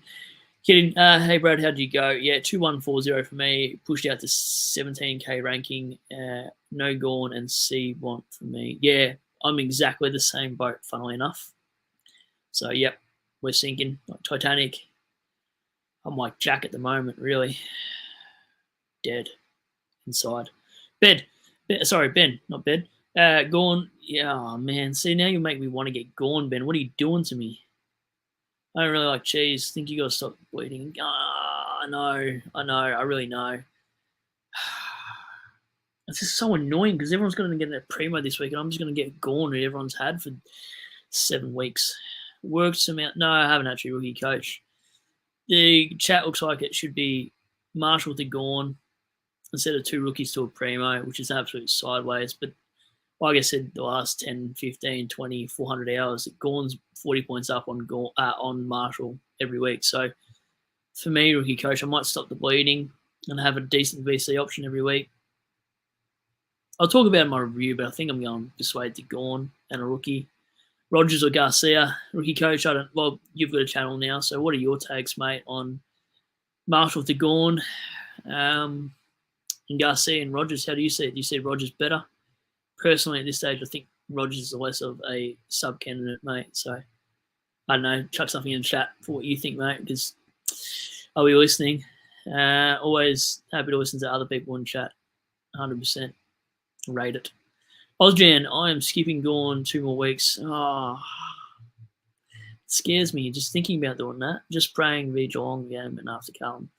Kidding. Hey, Brad, how'd you go? Yeah, 2140 for me. Pushed out to 17K ranking. No Gorn and C want for me. Yeah, I'm exactly the same boat, funnily enough. So, yep, we're sinking like Titanic. I'm like Jack at the moment, really. Dead inside. Ben, not bed. Gorn. Yeah, oh, man. See, now you make me want to get Gorn, Ben. What are you doing to me? I don't really like cheese. Think you got to stop bleeding. I know. I really know. It's just so annoying because everyone's going to get a primo this week, and I'm just going to get Gorn who everyone's had for 7 weeks. Worked some out. No, I haven't actually rookie coach. The chat looks like it should be Marshall to Gorn instead of 2 rookies to a primo, which is absolutely sideways. But like I said, the last 10, 15, 20, 400 hours, Gorn's 40 points up on Marshall every week. So for me, rookie coach, I might stop the bleeding and have a decent VC option every week. I'll talk about it in my review, but I think I'm going to persuade to Gorn and a rookie. Rogers or Garcia, rookie coach, well, you've got a channel now, so what are your takes, mate, on Marshall to Gorn and Garcia and Rogers? How do you see it? Do you see Rogers better? Personally, at this stage, I think Rogers is less of a sub-candidate, mate. So, I don't know, chuck something in the chat for what you think, mate, because I'll be listening. Always happy to listen to other people in chat. 100%. Rate it. Ozjan, I am skipping Gorn 2 more weeks. Oh, it scares me just thinking about doing that. Just praying the Geelong game and after Carlton.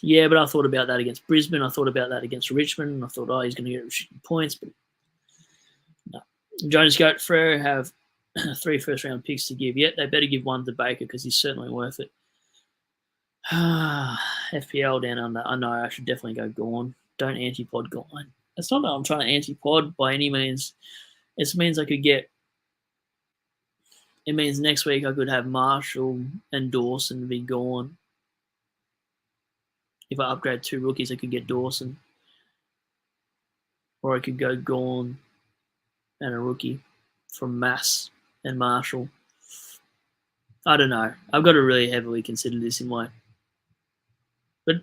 Yeah, but I thought about that against Brisbane. I thought about that against Richmond. I thought, he's going to get points, but no. Jonas Goat, Frere have 3 first-round picks to give. Yet they better give 1 to Baker because he's certainly worth it. FPL down under. I know I should definitely go Gorn. Don't anti-pod Gorn. It's not that I'm trying to anti-pod by any means. It means I could get. It means next week I could have Marshall and Dawson be Gorn. If I upgrade 2 rookies, I could get Dawson. Or I could go Gorn and a rookie from Mass and Marshall. I don't know. I've got to really heavily consider this in my. But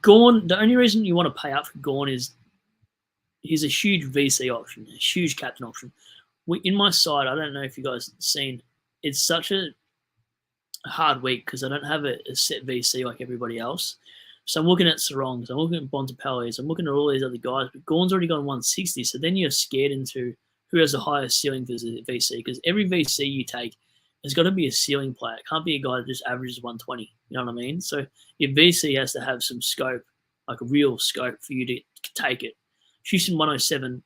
Gorn, the only reason you want to pay up for Gorn is he's a huge VC option, a huge captain option. In my side, I don't know if you guys have seen, it's such a hard week because I don't have a set VC like everybody else. So I'm looking at Sarongs, I'm looking at Bontempellis, I'm looking at all these other guys, but Gorn's already gone 160, so then you're scared into who has the highest ceiling for the VC, because every VC you take has got to be a ceiling player. It can't be a guy that just averages 120, you know what I mean? So your VC has to have some scope, like a real scope for you to take it. Houston 107,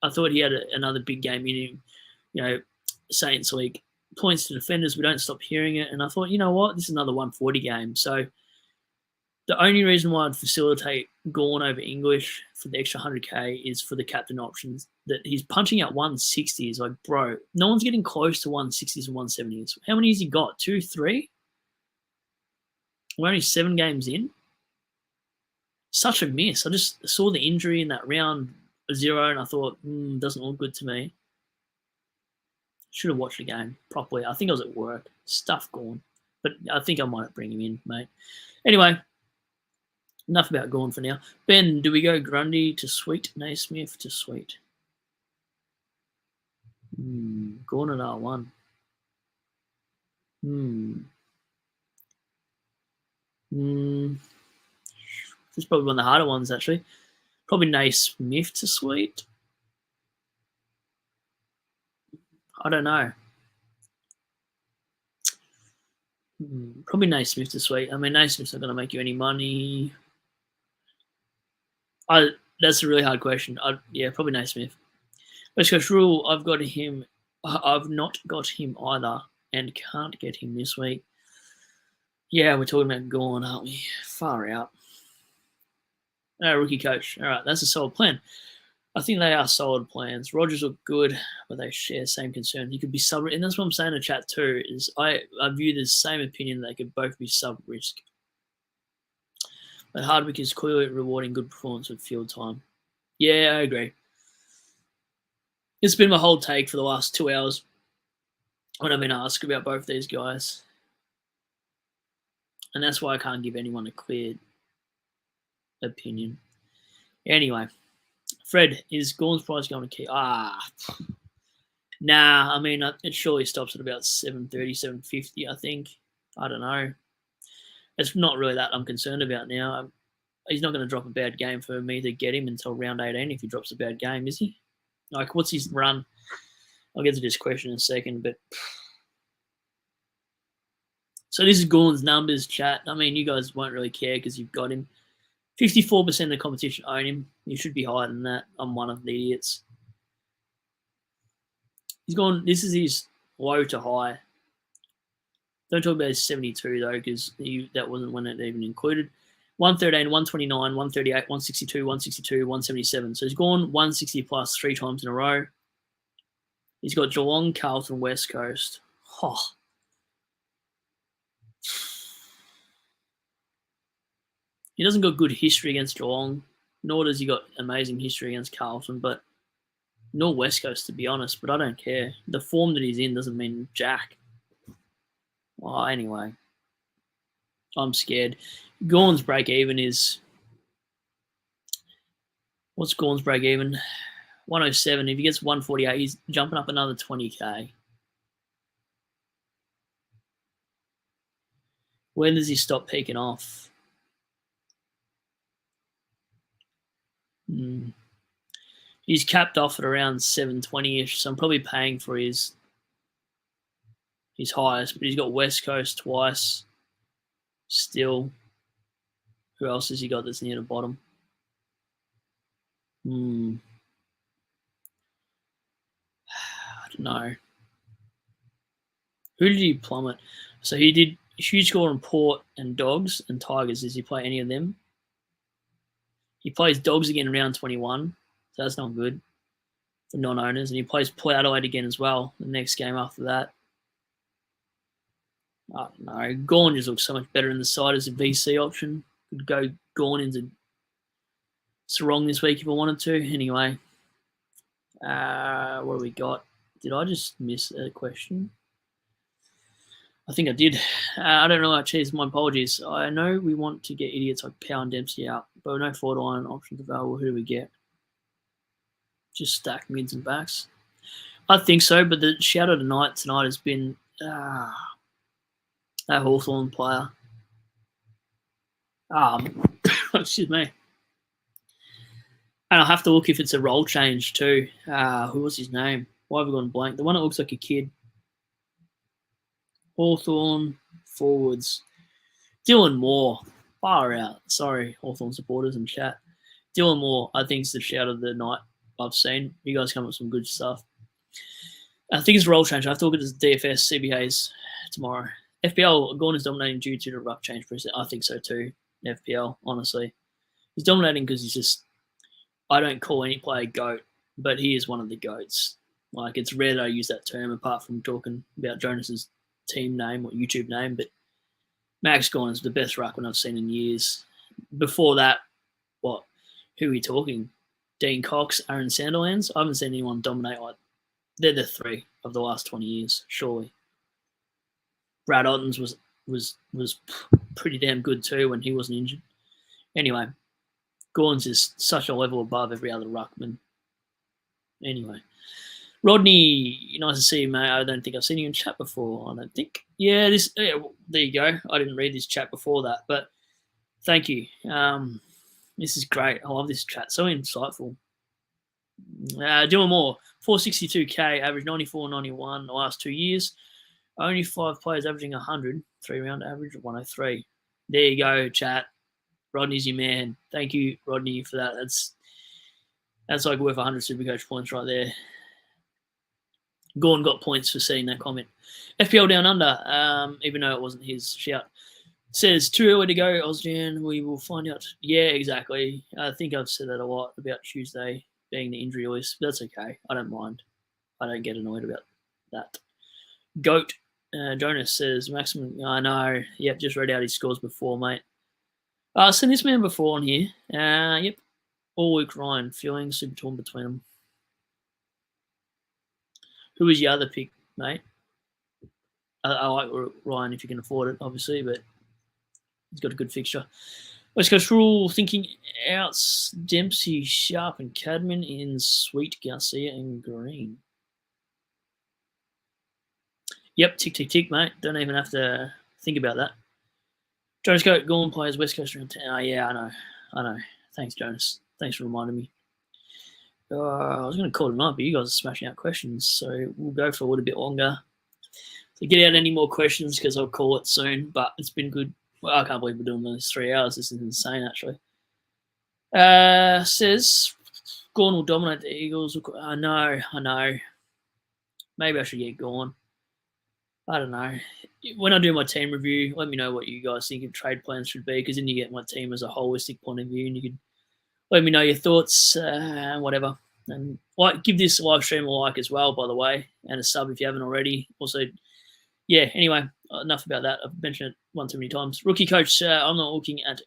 I thought he had another big game in him, Saints League. Points to defenders, we don't stop hearing it, and I thought, you know what, this is another 140 game, so the only reason why I'd facilitate Gorn over English for the extra 100K is for the captain options. That he's punching out 160s. Like, bro, no one's getting close to 160s and 170s. How many has he got? 2, 3? We're only 7 games in. Such a miss. I just saw the injury in that round 0 and I thought, doesn't look good to me. Should have watched the game properly. I think I was at work. Stuff Gorn. but I think I might bring him in, mate. Anyway, enough about Gawn for now. Ben, do we go Grundy to Sweet, Naismith to Sweet? Gawn at R1. This is probably one of the harder ones, actually. Probably Naismith to Sweet. I don't know. Probably Naismith to Sweet. I mean, Naismith's not going to make you any money. That's a really hard question. Yeah, probably Naismith. Let's go through. I've got him. I've not got him either, and can't get him this week. Yeah, we're talking about Gawn, aren't we? Far out. Rookie coach. All right, that's a solid plan. I think they are solid plans. Rogers look good, but they share the same concern. He could be sub, and that's what I'm saying in chat too. Is I view the same opinion that they could both be sub risk. But Hardwick is clearly rewarding good performance with field time. Yeah, I agree. It's been my whole take for the last 2 hours when I've been asked about both these guys. And that's why I can't give anyone a clear opinion. Anyway, Fred, is Gawn's price going to keep? Nah, I mean, it surely stops at about 730, 750, I think. I don't know. It's not really that I'm concerned about now. He's not going to drop a bad game for me to get him until round 18 if he drops a bad game, is he? Like, what's his run? I'll get to this question in a second, but... So this is Gawn's numbers, chat. I mean, you guys won't really care because you've got him. 54% of the competition own him. You should be higher than that. I'm one of the idiots. He's gone. This is his low to high. Don't talk about his 72 though, because that wasn't when it even included. 113, 129, 138, 162, 162, 177. So he's gone 160 plus 3 times in a row. He's got Geelong, Carlton, West Coast. Oh. He doesn't got good history against Geelong, nor does he got amazing history against Carlton, but nor West Coast, to be honest, but I don't care. The form that he's in doesn't mean jack. Well, anyway, I'm scared. Gawn's break even is... What's Gawn's break even? 107. If he gets 148, he's jumping up another 20k. When does he stop peaking off? He's capped off at around 720-ish, so I'm probably paying for his highest, but he's got West Coast twice still. Who else has he got that's near the bottom? I don't know. Who did he plummet? So he did huge score on Port and Dogs and Tigers. Does he play any of them? He plays Dogs again in round 21, so that's not good for non-owners. And he plays Port Adelaide again as well the next game after that. I don't know. Gawn just looks so much better in the side as a VC option. Could go Gawn into Sarong this week if I wanted to. Anyway, what do we got? Did I just miss a question? I think I did. I don't know. Cheers, my apologies. I know we want to get idiots like Power and Dempsey out, but no forward line options available. Who do we get? Just stack mids and backs. I think so, but the shout out tonight has been that Hawthorn player. Excuse me. And I'll have to look if it's a role change too. Who was his name? Why have we gone blank? The one that looks like a kid. Hawthorn forwards. Dylan Moore. Far out. Sorry, Hawthorn supporters in chat. Dylan Moore, I think, is the shout of the night I've seen. You guys come up with some good stuff. I think it's a role change. I have to look at the DFS CBAs tomorrow. FPL, Gawn is dominating due to the rough change process. I think so too. FPL, honestly. He's dominating because he's just... I don't call any player GOAT, but he is one of the GOATs. Like, it's rare that I use that term apart from talking about Jonas's team name or YouTube name, but Max Gawn is the best ruckman I've seen in years. Before that, who are we talking? Dean Cox, Aaron Sanderlands? I haven't seen anyone dominate like... They're the three of the last 20 years, surely. Brad Ottens was was pretty damn good too when he wasn't injured. Anyway, Gawn's just such a level above every other ruckman. Anyway, Rodney, nice to see you, mate. I don't think I've seen you in chat before. I don't think. Yeah, there you go. I didn't read this chat before that, but thank you. This is great. I love this chat. So insightful. Doing more. 462k, average 94.91 the last 2 years. Only 5 players averaging 100. 3-round average of 103. There you go, chat. Rodney's your man. Thank you, Rodney, for that. That's like worth 100 SuperCoach points right there. Gawn got points for seeing that comment. FPL Down Under, even though it wasn't his shout, says, too early to go, Ozjan. We will find out. Yeah, exactly. I think I've said that a lot about Tuesday being the injury list. But that's okay. I don't mind. I don't get annoyed about that. Goat Jonas says, maximum. I know. Yep, just read out his scores before, mate. I've seen this man before on here. Yep. All week, Ryan. Feeling super torn between them. Who was your other pick, mate? I like Ryan if you can afford it, obviously, but he's got a good fixture. West Coast Rule, thinking outs, Dempsey, Sharp, and Cadman in Sweet, Garcia, and Green. Yep, tick, tick, tick, mate. Don't even have to think about that. Jonas Goat, Gawn plays West Coast around 10. Oh, yeah, I know. Thanks, Jonas. Thanks for reminding me. I was going to call it a night, but you guys are smashing out questions, so we'll go for a little bit longer. So get out any more questions because I'll call it soon, but it's been good. Well, I can't believe we're doing this 3 hours. This is insane, actually. Says, Gawn will dominate the Eagles. I know. Maybe I should get Gawn. I don't know. When I do my team review, let me know what you guys think of trade plans should be, because then you get my team as a holistic point of view, and you can let me know your thoughts and whatever. And give this live stream a like as well, by the way, and a sub if you haven't already. Also, yeah. Anyway, enough about that. I've mentioned it one too many times. Rookie coach. I'm looking at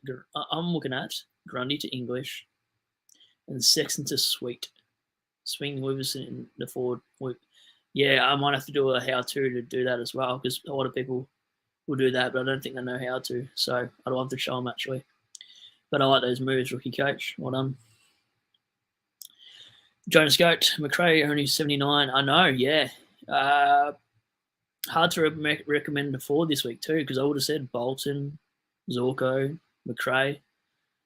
Grundy to English, and Sexton to Sweet. Swing Wiverson in the forward. Yeah, I might have to do a how-to do that as well, because a lot of people will do that, but I don't think they know how to. So I'd love to show them, actually. But I like those moves, rookie coach. Well done. Jonas Goat, McRae, only 79. I know, yeah. Hard to recommend a forward this week too, because I would have said Bolton, Zorko, McRae.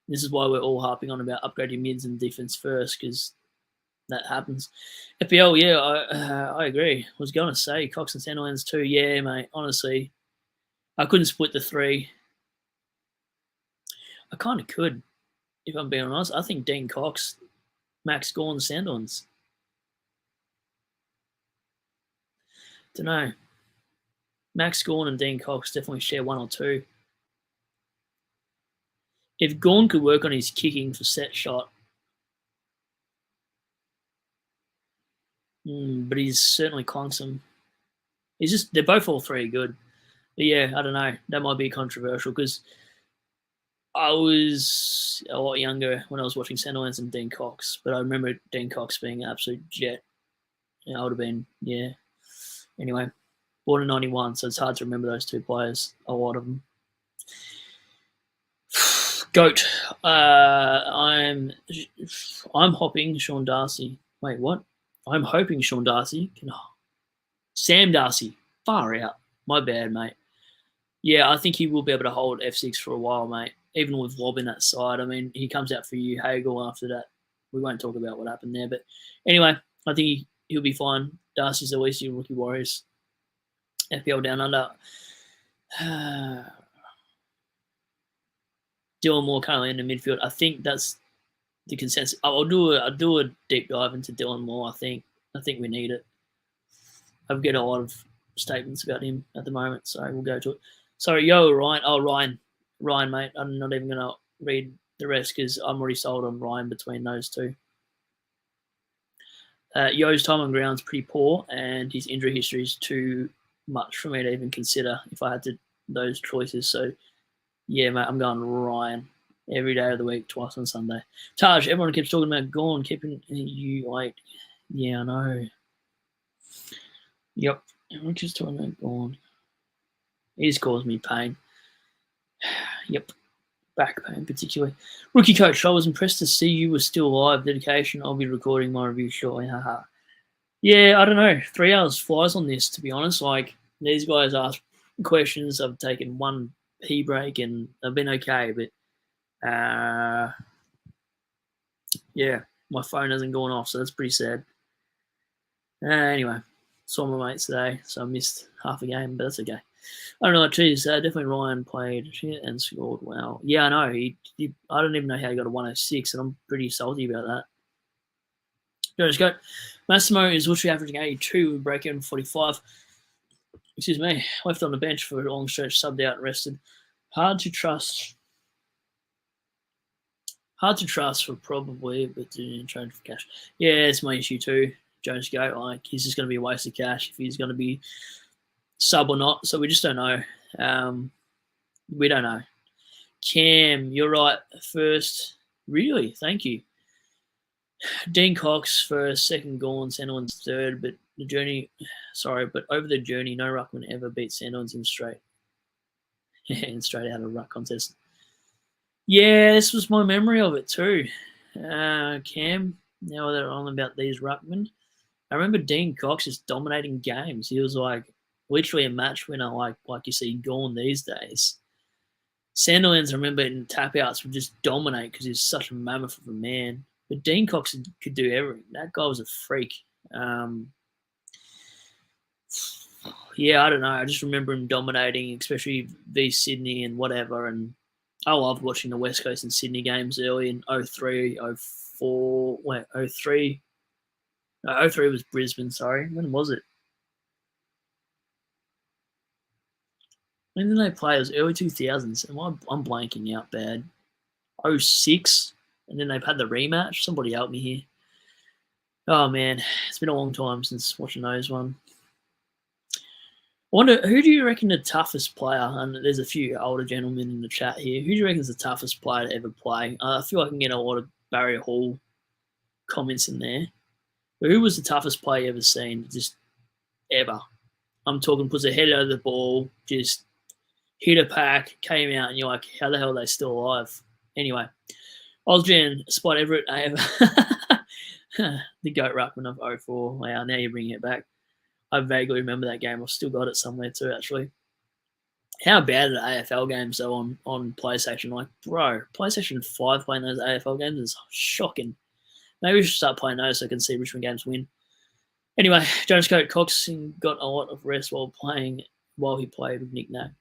This is why we're all harping on about upgrading mids and defense first, because that happens. FPL, yeah, I agree. I was going to say Cox and Sandilands too. Yeah, mate, honestly, I couldn't split the 3. I kind of could, if I'm being honest. I think Dean Cox, Max Gawn, Sandilands. Don't know. Max Gawn and Dean Cox definitely share 1 or 2. If Gawn could work on his kicking for set shot, but he's certainly clunksome. They're both all 3 good. But yeah, I don't know. That might be controversial, because I was a lot younger when I was watching Sandilands and Dean Cox, but I remember Dean Cox being an absolute jet. I would have been, yeah. Anyway, born in 91, so it's hard to remember those 2 players, a lot of them. Goat. I'm hopping Sean Darcy. Wait, what? I'm hoping Sean Darcy can. Sam Darcy. Far out. My bad, mate. Yeah, I think he will be able to hold F6 for a while, mate. Even with Lob in that side. I mean, he comes out for you, Hagel, after that. We won't talk about what happened there. But anyway, I think he'll be fine. Darcy's at least your rookie Warriors. FPL Down Under. Dylan Moore currently in the midfield. I think that's the consensus. I'll do a deep dive into Dylan Moore. I think we need it. I've got a lot of statements about him at the moment, so we'll go to it. Sorry, Ryan. Oh, Ryan, mate. I'm not even gonna read the rest because I'm already sold on Ryan between those 2. Yo's time on ground's pretty poor, and his injury history is too much for me to even consider if I had those choices. So, yeah, mate, I'm going Ryan every day of the week, twice on Sunday. Taj, everyone keeps talking about Gawn, keeping you late. Yeah, I know. Yep, everyone keeps talking about Gawn. He's caused me pain. Yep, back pain particularly. Rookie coach, I was impressed to see you were still alive. Dedication. I'll be recording my review shortly. Haha. Yeah, I don't know. 3 hours flies on this, to be honest. Like, these guys ask questions. I've taken one pee break and I've been okay, but yeah, my phone hasn't gone off, so that's pretty sad. Anyway, saw my mates today, so I missed half a game, but that's okay. I don't know. Geez, definitely Ryan played and scored well. Yeah, I know. I don't even know how he got a 106, and I'm pretty salty about that. Let's go. Massimo is literally averaging 82 with break even 45. Excuse me. Left on the bench for a long stretch, subbed out and rested. Hard to trust. Hard to trust for probably, but trying for cash. Yeah, it's my issue too. Jones go, like, he's just going to be a waste of cash if he's going to be sub or not. So we just don't know. We don't know. Cam, you're right. First, really, thank you. Dean Cox for second goal and Sandilands third, but over the journey, no ruckman ever beat Sandilands in straight. And straight out of ruck contest. Yeah, this was my memory of it too. Cam, now they're on about these ruckmen. I remember Dean Cox just dominating games. He was like literally a match winner, like you see Gorn these days. Sandilands, I remember in tap outs would just dominate because he's such a mammoth of a man. But Dean Cox could do everything. That guy was a freak. Yeah, I don't know. I just remember him dominating, especially v Sydney and whatever. And I loved watching the West Coast and Sydney games early in 03, 04. Wait, 03. No, 03 was Brisbane, sorry. When was it? When did they play? It was early 2000s. I'm blanking out bad. 06, and then they've had the rematch. Somebody help me here. Oh, man. It's been a long time since watching those one. I wonder, who do you reckon the toughest player, and there's a few older gentlemen in the chat here, who do you reckon is the toughest player to ever play? I feel I can get a lot of Barry Hall comments in there. But who was the toughest player you ever seen, just ever? I'm talking puts a head over the ball, just hit a pack, came out, and you're like, how the hell are they still alive? Anyway, Ozjan, Spot Everett, the GOAT ruckman of 04. Wow, now you're bringing it back. I vaguely remember that game. I've still got it somewhere too, actually. How bad are the AFL games, though, on PlayStation? Like, bro, PlayStation 5 playing those AFL games is shocking. Maybe we should start playing those so I can see Richmond games win. Anyway, Jones Coat Cox got a lot of rest while he played with Nick Nat.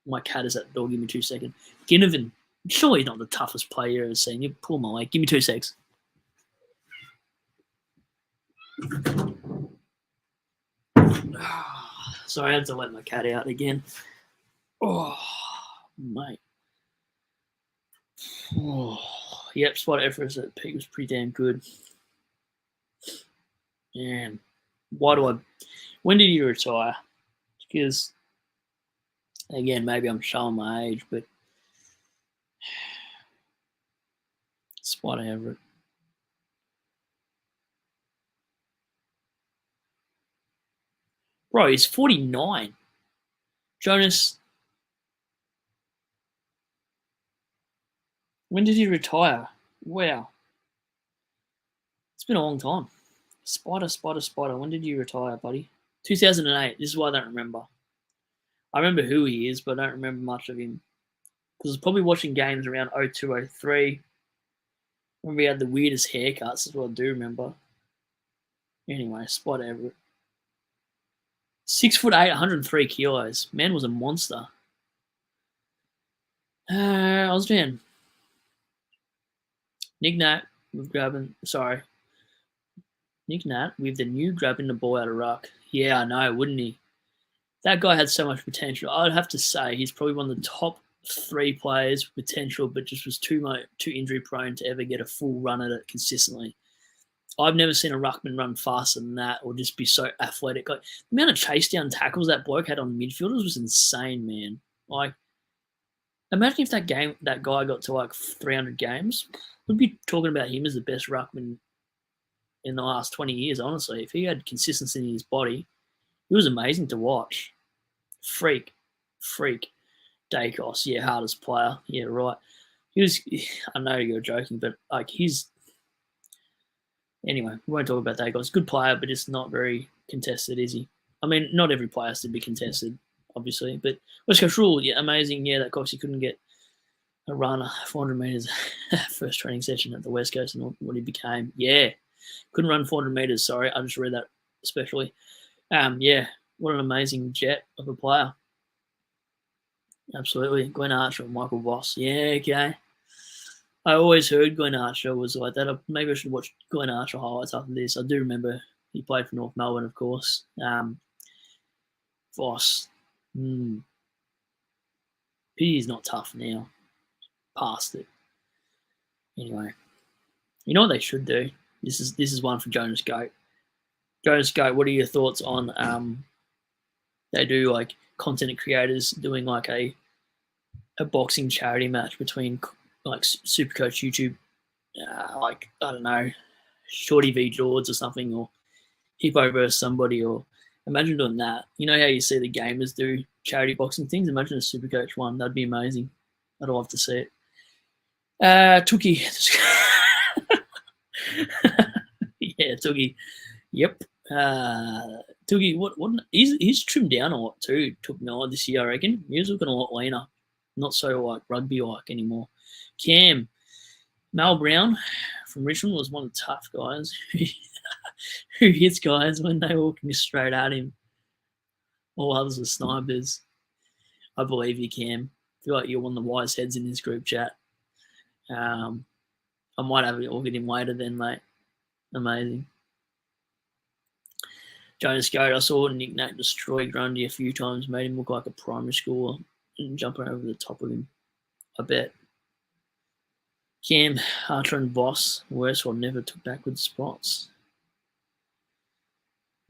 My cat is at the door. Give me 2 seconds. Ginnivan, surely not the toughest player you've ever seen. You pull my leg. Give me 2 seconds. Sorry, I had to let my cat out again. Oh, mate. Oh, yep, Spot Everest at peak was pretty damn good. And when did you retire? Because, again, maybe I'm showing my age, but Spot Everett. Bro, he's 49. Jonas, when did he retire? Wow. It's been a long time. Spider. When did you retire, buddy? 2008. This is why I don't remember. I remember who he is, but I don't remember much of him. Because I was probably watching games around 02, 03. Remember he had the weirdest haircuts, is what I do remember. Anyway, Spot Everett. 6'8", 103 kilos. Man was a monster. Ozjan. Nick Nat with Nick Nat with the new grabbing the ball out of ruck. Yeah, I know, wouldn't he? That guy had so much potential. I would have to say he's probably one of the top 3 players with potential, but just was too injury prone to ever get a full run at it consistently. I've never seen a ruckman run faster than that or just be so athletic. Like, the amount of chase down tackles that bloke had on midfielders was insane, man. Like, imagine if that guy got to like 300 games. We'd be talking about him as the best ruckman in the last 20 years, honestly. If he had consistency in his body, it was amazing to watch. Freak. Dacos, yeah, hardest player. Yeah, right. He was. I know you're joking, but like he's. Anyway, we won't talk about Dacos. Good player, but it's not very contested, is he? I mean, not every player has to be contested, obviously. But West Coast Rule, yeah, amazing. Yeah, that Coxie couldn't get a run 400 metres first training session at the West Coast and what he became. Yeah, couldn't run 400 metres. Sorry, I just read that especially. Yeah, what an amazing jet of a player. Absolutely. Glenn Archer and Michael Voss. Yeah, okay. I always heard Glenn Archer was like that. Maybe I should watch Glenn Archer highlights after this. I do remember he played for North Melbourne, of course. Voss. He's not tough now. Past it. Anyway, you know what they should do? This is one for Jonas Goat. Jonas Goat, what are your thoughts on they do like content creators doing like a boxing charity match between like SuperCoach YouTube, like I don't know, Shorty v George or something, or Hippo versus somebody, or imagine doing that. You know how you see the gamers do charity boxing things? Imagine a SuperCoach one. That'd be amazing. I'd love to see it. Tookie. Yeah, Tookie. Yep. Tookie, what he's trimmed down a lot too, took me on this year, I reckon. He was looking a lot leaner. Not so like rugby like anymore. Cam. Mal Brown from Richmond was one of the tough guys who hits guys when they're walking straight at him. All others are snipers. I believe you, Cam. I feel like you're one of the wise heads in this group chat. I might have it all get him later then, mate. Amazing. Jonas Goat, I saw Nick Nat destroy Grundy a few times, made him look like a primary schooler and jumping over the top of him. I bet. Cam, Archer and Voss, Worsfold never took backward spots.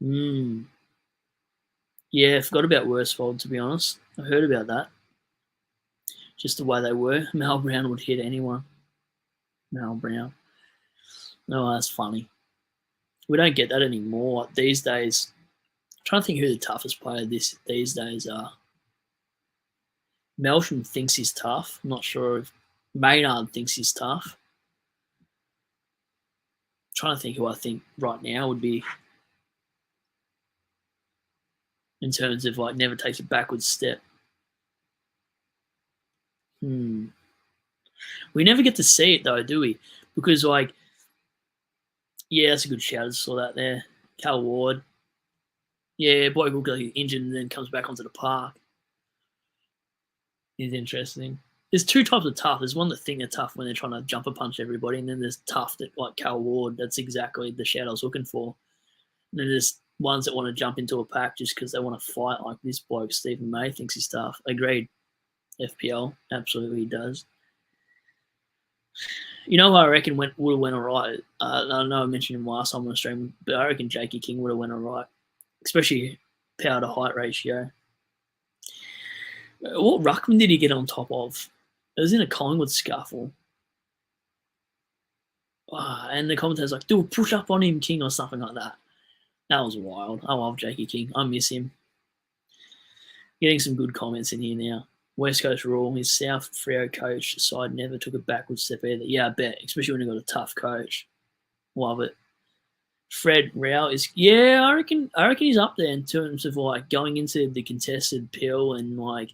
Yeah, I forgot about Worsfold, to be honest. I heard about that. Just the way they were. Mal Brown would hit anyone. Mal Brown. Oh, that's funny. We don't get that anymore. These days, I'm trying to think who the toughest player these days are. Melsham thinks he's tough. I'm not sure if Maynard thinks he's tough. I'm trying to think who I think right now would be in terms of like never takes a backward step. We never get to see it though, do we? Because like, yeah, that's a good shout. I just saw that there. Cal Ward. Yeah, bloke will get injured and then comes back onto the park. Is interesting. There's two types of tough. There's one that think they're tough when they're trying to jumper punch everybody, and then there's tough that like Cal Ward. That's exactly the shout I was looking for. And then there's ones that want to jump into a pack just because they want to fight, like this bloke Stephen May thinks he's tough. Agreed. FPL absolutely does. You know who I reckon would have went all right? I know I mentioned him last time on the stream, but I reckon Jakey King would have went all right, especially power to height ratio. What ruckman did he get on top of? It was in a Collingwood scuffle. And the commentator's like, do a push up on him, King, or something like that. That was wild. I love Jakey King. I miss him. Getting some good comments in here now. West Coast Rule, his South Freo coach side never took a backward step either. Yeah, I bet, especially when you got a tough coach. Love it. Fred Rao is, yeah, I reckon he's up there in terms of like going into the contested pill and like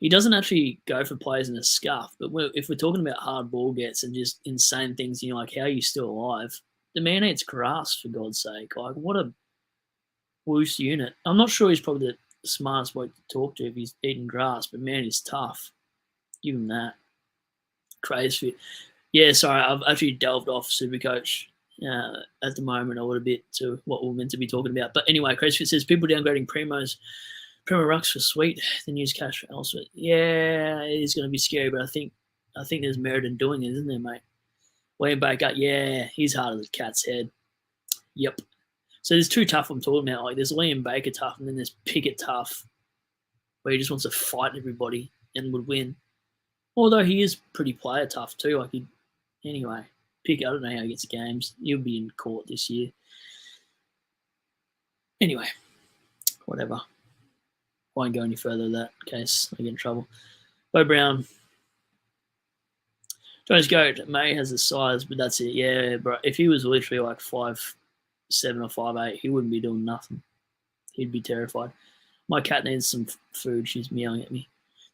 he doesn't actually go for players in a scuff. But if we're talking about hard ball gets and just insane things, you know, like how are you still alive? The man eats grass, for God's sake. Like what a loose unit. I'm not sure he's probably the smartest bloke to talk to if he's eating grass, but man, he's tough. Give him that. Crazy fit. Yeah, sorry, I've actually delved off Supercoach at the moment a little bit to what we're meant to be talking about. But anyway, Crazy Fit says people downgrading Primo Rucks for sweet, then use cash for elsewhere. Yeah, it is going to be scary, but I think there's merit in doing it, isn't there, mate? William Baker, yeah, he's hard as a cat's head. Yep. So there's two tough I'm talking about. Like there's Liam Baker tough, and then there's Pickett tough, where he just wants to fight everybody and would win. Although he is pretty player tough too. Like anyway, Pickett, I don't know how he gets games. He'll be in court this year. Anyway, whatever. Won't go any further in that case. I get in trouble. Bo Brown. Jones Goat. May has the size, but that's it. Yeah, bro. If he was literally like 5'7" or 5'8", he wouldn't be doing nothing. He'd be terrified. My cat needs some food. She's meowing at me.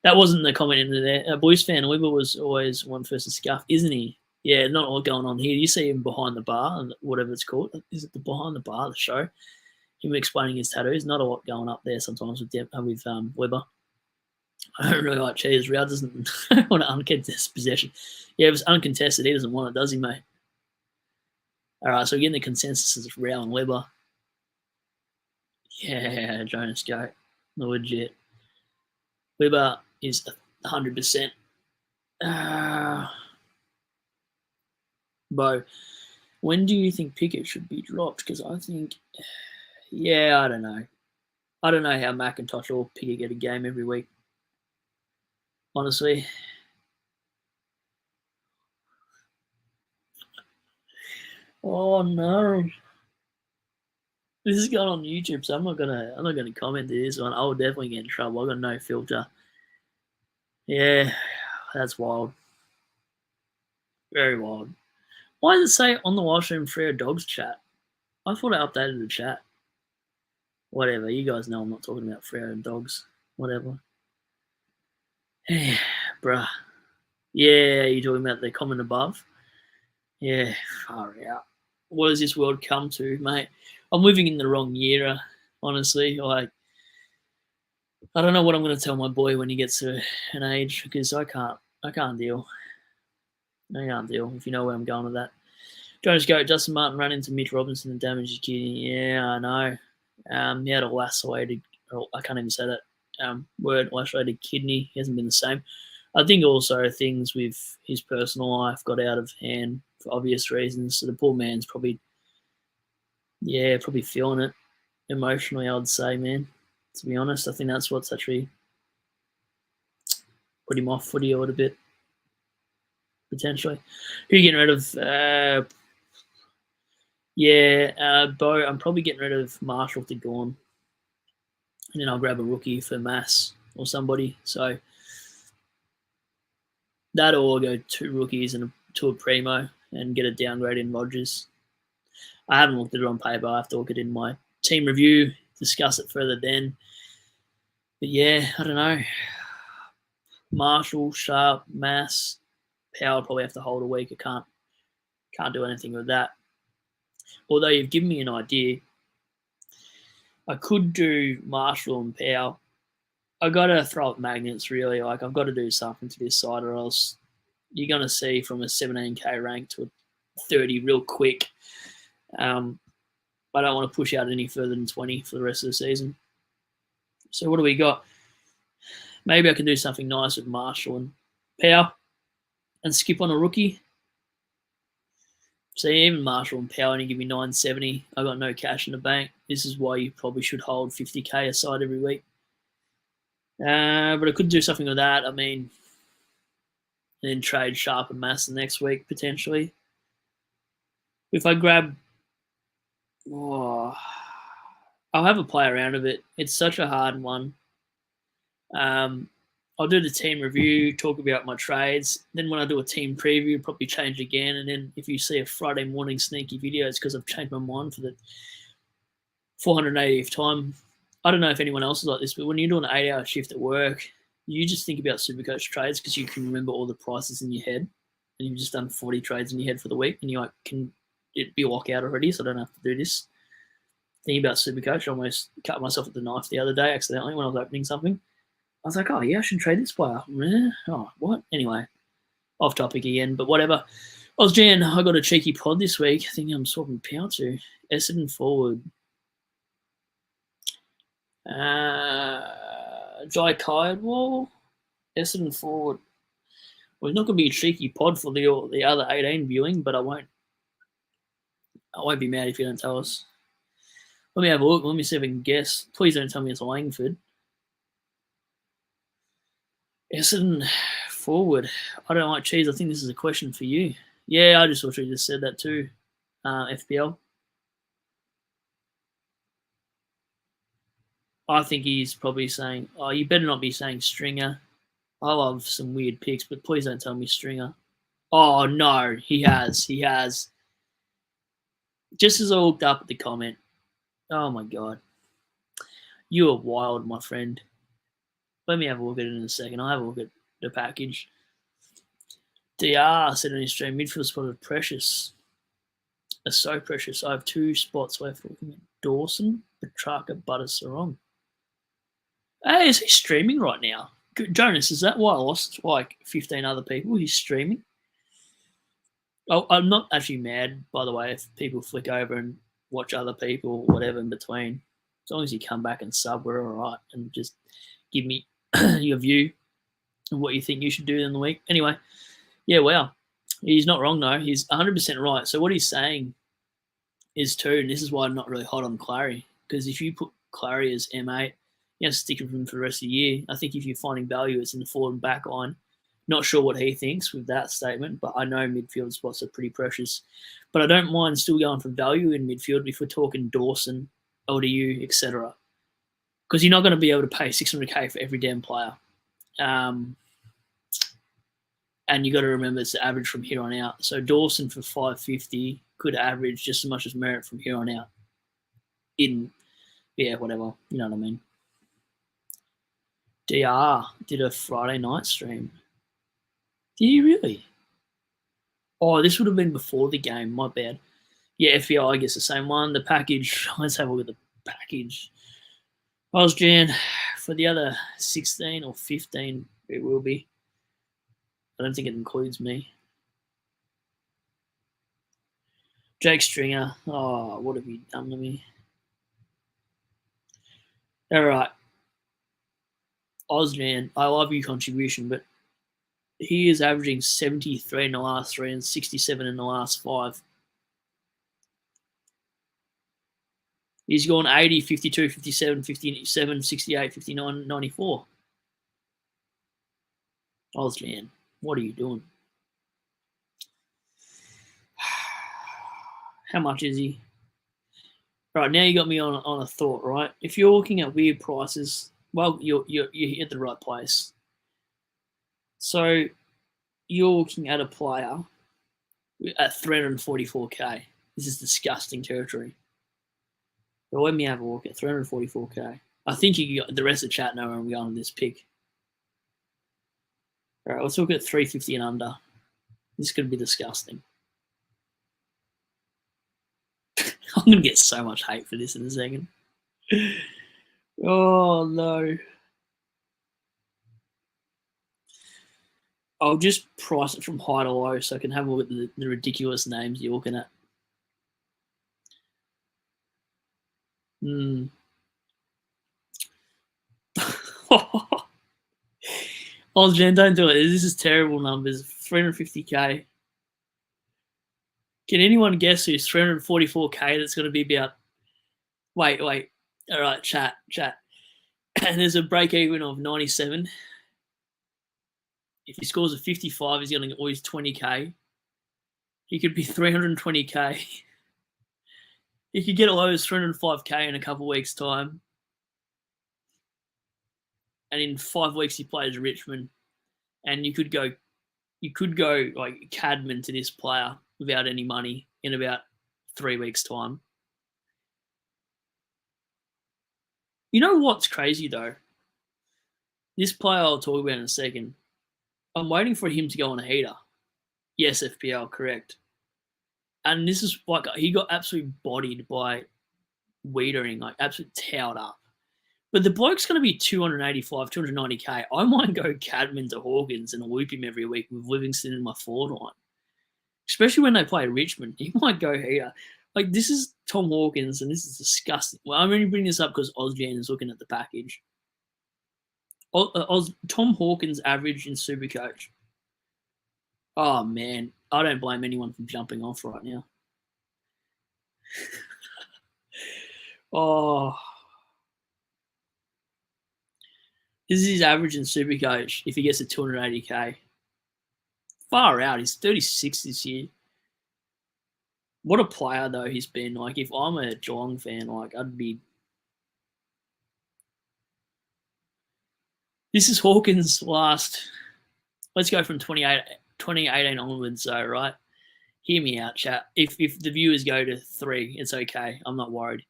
That wasn't the comment in there. A Blues fan, Weber was always one person scuffed, isn't he? Yeah, not a lot going on here. You see him behind the bar, whatever it's called. Is it the behind the bar, the show? Him explaining his tattoos. Not a lot going up there sometimes with Weber. I don't really like Cheese. Real doesn't want to uncontested possession. Yeah, if it's uncontested, he doesn't want it, does he, mate? All right, so again, the consensus is Real and Weber. Yeah, Jonas, go. Legit. Weber is 100%. Bo, when do you think Pickett should be dropped? Because I think, I don't know. I don't know how McIntosh or Pickett get a game every week. Honestly. Oh no. This is going on YouTube, so I'm not gonna comment to this one. I'll definitely get in trouble. I've got no filter. Yeah, that's wild. Very wild. Why does it say on the live stream Freo Dogs chat? I thought I updated the chat. Whatever, you guys know I'm not talking about Freo and dogs. Whatever. Bruh. Yeah, you're talking about the comment above? Yeah, far out. What has this world come to, mate? I'm living in the wrong era, honestly. Like, I don't know what I'm going to tell my boy when he gets to an age because I can't deal. I can't deal, if you know where I'm going with that. Jones Goat, Justin Martin ran into Mitch Robinson and damaged his kidney. Yeah, I know. He had a lacerated, I can't even say that word, lacerated kidney. He hasn't been the same. I think also things with his personal life got out of hand for obvious reasons. So the poor man's probably feeling it emotionally, I would say, man. To be honest, I think that's what's actually put him off footy a little bit, potentially. Who are you getting rid of? Bo, I'm probably getting rid of Marshall to Gorn. And then I'll grab a rookie for Mass or somebody. So that or I'll go 2 rookies and to a primo and get a downgrade in Rogers. I haven't looked at it on paper. I have to look at it in my team review, discuss it further then. But yeah, I don't know. Marshall, Sharp, Mass, Power probably have to hold a week. I can't do anything with that. Although you've given me an idea. I could do Marshall and Powell. I got to throw up magnets, really. Like, I've got to do something to this side, or else you're going to see from a 17K rank to a 30 real quick. I don't want to push out any further than 20 for the rest of the season. So what do we got? Maybe I can do something nice with Marshall and Powell and skip on a rookie. So even Marshall and Powell only give me 970. I got no cash in the bank. This is why you probably should hold 50K aside every week. But I could do something with that. I mean, and then trade Sharp and Mass the next week, potentially. If I grab... I'll have a play around with it. It's such a hard one. I'll do the team review, talk about my trades. Then when I do a team preview, probably change again. And then if you see a Friday morning sneaky video, it's because I've changed my mind for the 480th time. I don't know if anyone else is like this, but when you're doing an 8-hour shift at work, you just think about SuperCoach trades because you can remember all the prices in your head. And you've just done 40 trades in your head for the week. And you're like, can it be a lockout already so I don't have to do this? Thinking about SuperCoach, I almost cut myself with the knife the other day accidentally when I was opening something. I was like, oh, yeah, I should trade this player. Oh, what? Anyway, off topic again, but whatever. Ozjan, I got a cheeky pod this week. I think I'm swapping Power to Essendon forward. Jai Kydwall, Essendon forward. Well, it's not going to be a cheeky pod for the other 18 viewing, but I won't be mad if you don't tell us. Let me have a look. Let me see if I can guess. Please don't tell me it's a Langford. Essendon forward. I don't like Cheese. I think this is a question for you. Yeah, I just thought you just said that too. FPL. I think he's probably saying, oh, you better not be saying Stringer. I love some weird picks, but please don't tell me Stringer. Oh, no, he has. He has. Just as I looked up at the comment, oh, my God. You are wild, my friend. Let me have a look at it in a second. I'll have a look at the package. DR said on his stream, midfield spot of Precious. Are so precious. I have 2 spots left. Looking at Dawson, Petrarca, Butter, Sarong. Hey, is he streaming right now? Jonas, is that why I lost like 15 other people? He's streaming? Oh, I'm not actually mad, by the way, if people flick over and watch other people, whatever in between. As long as you come back and sub, we're all right. And just give me your view and what you think you should do in the week. Anyway, yeah, wow. He's not wrong, though. He's 100% right. So what he's saying is too, and this is why I'm not really hot on Clary, because if you put Clary as M8, you have to stick with him for the rest of the year. I think if you're finding value, it's in the forward and back line. Not sure what he thinks with that statement, but I know midfield spots are pretty precious. But I don't mind still going for value in midfield if we're talking Dawson, LDU, etc. Because you're not going to be able to pay 600k for every damn player. And you got to remember it's the average from here on out. So Dawson for 550 could average just as much as Merritt from here on out. Whatever. You know what I mean. DR did a Friday night stream. Did he really? Oh, this would have been before the game. My bad. Yeah, FBI, I guess the same one. The package. Let's have a look at the package. Ozjan for the other 16 or 15, it will be. I don't think it includes me. Jake Stringer. Oh, what have you done to me? All right. Ozjan, I love your contribution, but he is averaging 73 in the last 3 and 67 in the last 5. He's gone 80, 52, 57, 57, 68, 59, 94. Ozjan, what are you doing? How much is he? Right, now you got me on a thought, right? If you're looking at weird prices, well, you're at the right place. So you're looking at a player at 344k. This is disgusting territory. But let me have a look at 344k. I think the rest of the chat know where I'm going with this pick. All right, let's look at 350 and under. This could be disgusting. I'm going to get so much hate for this in a second. Oh, no. I'll just price it from high to low so I can have a look at the ridiculous names you're looking at. Oh, Jen, don't do it. This is terrible numbers. 350k. Can anyone guess who's 344k that's going to be about... Wait. All right, chat. And there's a break even of 97. If he scores a 55, he's going to get always 20k. He could be 320k. He could get a low as 305k in a couple of weeks' time. And in 5 weeks, he plays Richmond. And you could go like Cadman to this player without any money in about 3 weeks' time. You know what's crazy, though? This player I'll talk about in a second. I'm waiting for him to go on a heater. Yes, FPL, correct. And this is like he got absolutely bodied by Wiedering, like absolutely towed up. But the bloke's going to be 285, 290k. I might go Cadman to Hawkins and loop him every week with Livingston in my forward line. Especially when they play Richmond. He might go here. Like, this is Tom Hawkins, and this is disgusting. Well, I'm only bringing this up because Ozjan is looking at the package. Tom Hawkins average in SuperCoach. Oh, man. I don't blame anyone for jumping off right now. Oh. This is his average in SuperCoach if he gets to 280k. Far out. He's 36 this year. What a player, though, he's been. Like, if I'm a Geelong fan, like, I'd be... This is Hawkins' last. Let's go from 2018 onwards, though, right? Hear me out, chat. If the viewers go to 3, it's okay. I'm not worried.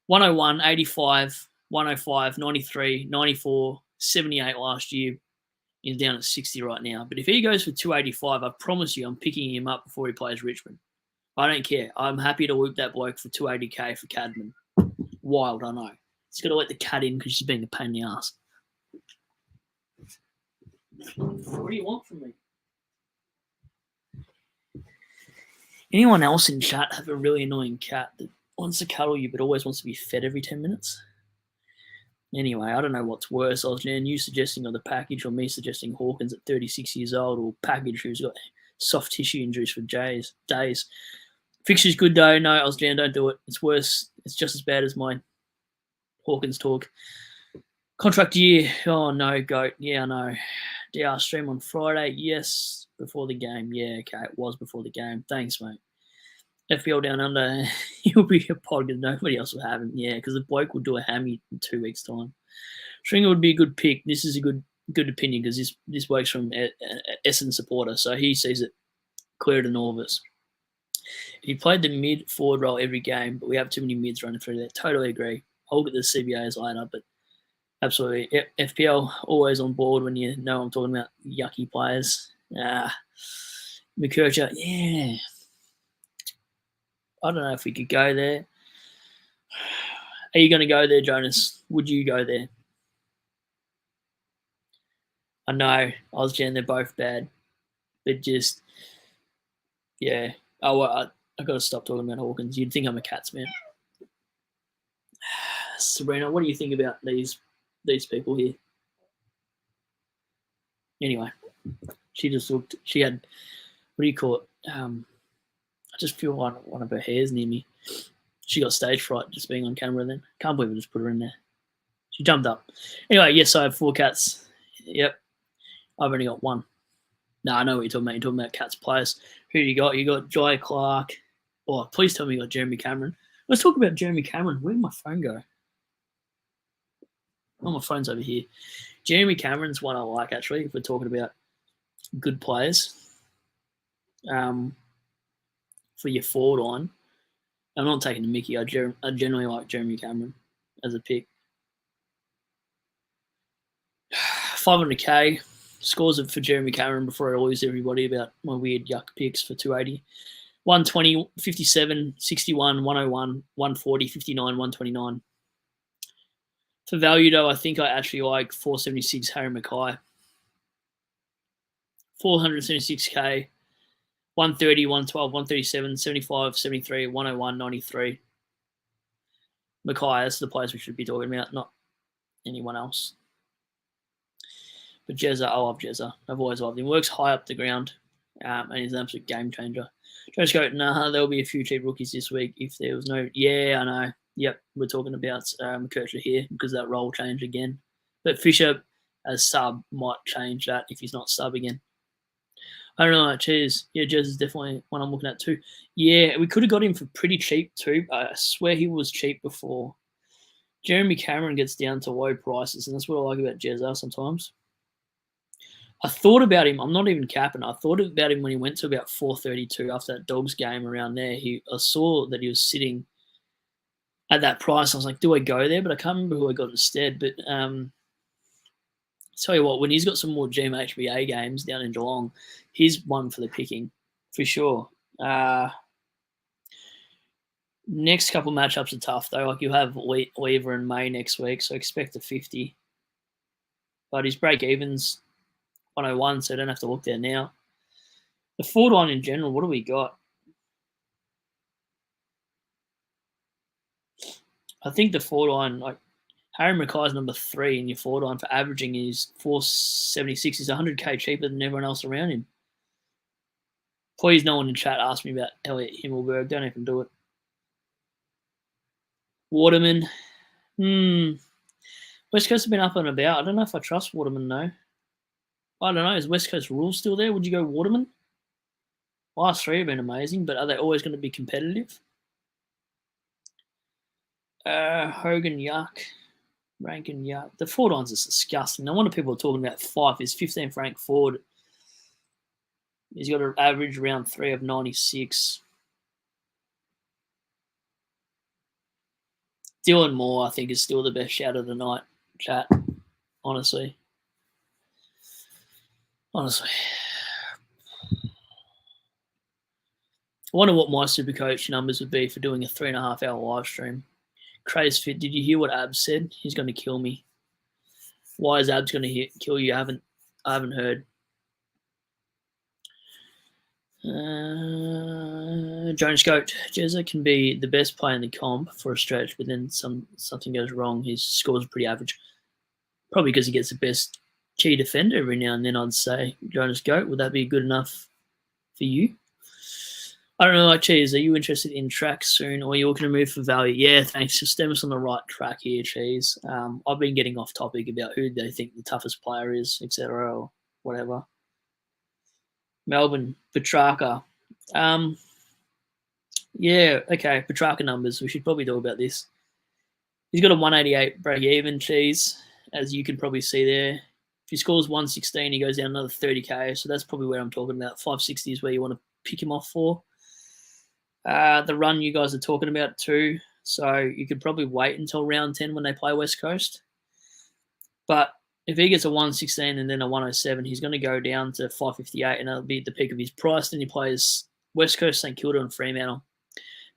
101, 85, 105, 93, 94, 78 last year. He's down at 60 right now. But if he goes for 285, I promise you I'm picking him up before he plays Richmond. I don't care. I'm happy to whoop that bloke for 280k for Cadman. Wild, I know. He's got to let the cat in because she's being a pain in the ass. What do you want from me? Anyone else in chat have a really annoying cat that wants to cuddle you but always wants to be fed every 10 minutes? Anyway, I don't know what's worse, Osman, you suggesting on the package or me suggesting Hawkins at 36 years old or package who's got soft tissue injuries for days. Fixture's good though. No, Osman, don't do it. It's worse. It's just as bad as my Hawkins talk. Contract year. Oh, no, GOAT. Yeah, I know. DR stream on Friday. Yes, before the game. Yeah, okay, it was before the game. Thanks, mate. FPL Down Under, he'll be a pod because nobody else will have him. Yeah, because the bloke will do a hammy in 2 weeks' time. Stringer would be a good pick. This is a good opinion because this bloke's from Essendon supporter, so he sees it clearer than all of us. He played the mid-forward role every game, but we have too many mids running through there. Totally agree. I'll get the CBAs later, but absolutely. FPL, always on board when you know I'm talking about yucky players. McKercher, yeah. I don't know if we could go there. Are you going to go there, Jonas? Would you go there? I know, Ozjan, they're both bad. But just, yeah. Oh, well, I got to stop talking about Hawkins. You'd think I'm a Cats man. Sabrina, what do you think about these people here? Anyway, she just looked, she had, what do you call it? I just feel like one of her hairs near me. She got stage fright just being on camera then. Can't believe I just put her in there. She jumped up. Anyway, yes, I have 4 Cats. Yep. I've only got 1. No, I know what you're talking about. You're talking about Cats players. Who you got? You got Jai Clark. Oh, please tell me you got Jeremy Cameron. Let's talk about Jeremy Cameron. Where did my phone go? Oh, my phone's over here. Jeremy Cameron's one I like, actually, if we're talking about good players. For your forward line. I'm not taking the Mickey. I generally like Jeremy Cameron as a pick. 500k scores for Jeremy Cameron before I lose everybody about my weird yuck picks for 280. 120, 57, 61, 101, 140, 59, 129. For value, though, I think I actually like 476 Harry Mackay. 476k, 130, 112, 137, 75, 73, 101, 93. Mackay, that's the players we should be talking about, not anyone else. But Jezza, I love Jezza. I've always loved him. Works high up the ground, and he's an absolute game changer. Just go, there'll be a few cheap rookies this week if there was no. Yeah, I know. Yep, we're talking about McKercher here because that role change again. But Fisher as sub might change that if he's not sub again. I don't know. Cheers. Yeah, Jezza's definitely one I'm looking at too. Yeah, we could have got him for pretty cheap too. I swear he was cheap before. Jeremy Cameron gets down to low prices, and that's what I like about Jezza sometimes. I thought about him. I'm not even capping. I thought about him when he went to about 432 after that Dogs game around there. I saw that he was sitting at that price. I was like, do I go there? But I can't remember who I got instead. But I'll tell you what, when he's got some more GMHBA games down in Geelong, he's one for the picking for sure. Next couple matchups are tough though. Like you have Lever and May next week, so expect a 50. But his break evens 101, so I don't have to look there now. The forward line in general, what do we got? I think the forward line, like Harry Mackay's number 3 in your forward line for averaging is 476. He's 100k cheaper than everyone else around him. Please, no one in chat ask me about Elliot Himmelberg. Don't even do it. Waterman. West Coast have been up and about. I don't know if I trust Waterman, though. I don't know. Is West Coast rules still there? Would you go Waterman? Last 3 have been amazing, but are they always going to be competitive? Hogan, yuck. Rankin, yeah. The forward lines is disgusting. No wonder people are talking about Fife. His 15th ranked forward. He's got an average round 3 of 96. Dylan Moore, I think, is still the best shout of the night, chat. Honestly. I wonder what my SuperCoach numbers would be for doing a 3.5 hour live stream. Craze Fit, did you hear what Abs said? He's going to kill me. Why is Abs going to kill you? I haven't heard. Jonas Goat, Jezza can be the best player in the comp for a stretch, but then something goes wrong. His scores are pretty average. Probably because he gets the best key defender every now and then, I'd say. Jonas Goat, would that be good enough for you? I don't know, like, Cheese, are you interested in tracks soon, or are you looking to move for value? Yeah, thanks. Just stem us on the right track here, Cheese. I've been getting off topic about who they think the toughest player is, etc., or whatever. Melbourne, Petrarca. Yeah, okay, Petrarca numbers. We should probably talk about this. He's got a 188 break-even, Cheese, as you can probably see there. If he scores 116, he goes down another 30k, so that's probably where I'm talking about. 560 is where you want to pick him off for. The run you guys are talking about too, so you could probably wait until round 10 when they play West Coast. But if he gets a 116 and then a 107, he's going to go down to 558, and that'll be the peak of his price. Then he plays West Coast, St Kilda, and Fremantle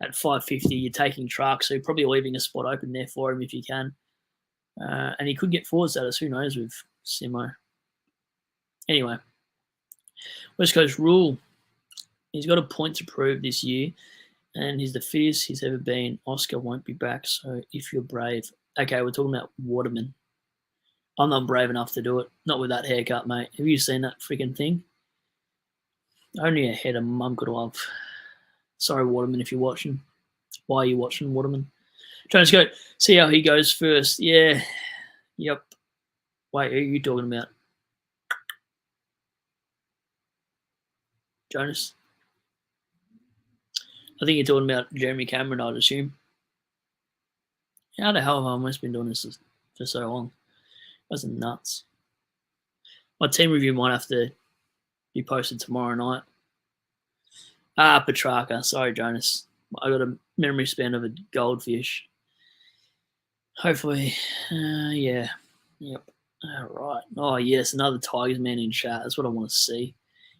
at 550. You're taking truck, so you're probably leaving a spot open there for him if you can. And he could get forward status. Who knows with Simo? Anyway, West Coast rule. He's got a point to prove this year, and he's the fittest he's ever been. Oscar won't be back, so if you're brave. Okay, we're talking about Waterman. I'm not brave enough to do it. Not with that haircut, mate. Have you seen that freaking thing? Only a head a mum could love. Sorry, Waterman, if you're watching. Why are you watching, Waterman? Trying to go see how he goes first. Yeah. Yep. Wait, who are you talking about? Jonas? I think you're talking about Jeremy Cameron, I'd assume. How the hell have I almost been doing this for so long? That's nuts. My team review might have to be posted tomorrow night. Petrarca. Sorry, Jonas. I got a memory span of a goldfish. Hopefully, yeah. Yep. All right. Oh, yes, another Tigers man in chat. That's what I want to see.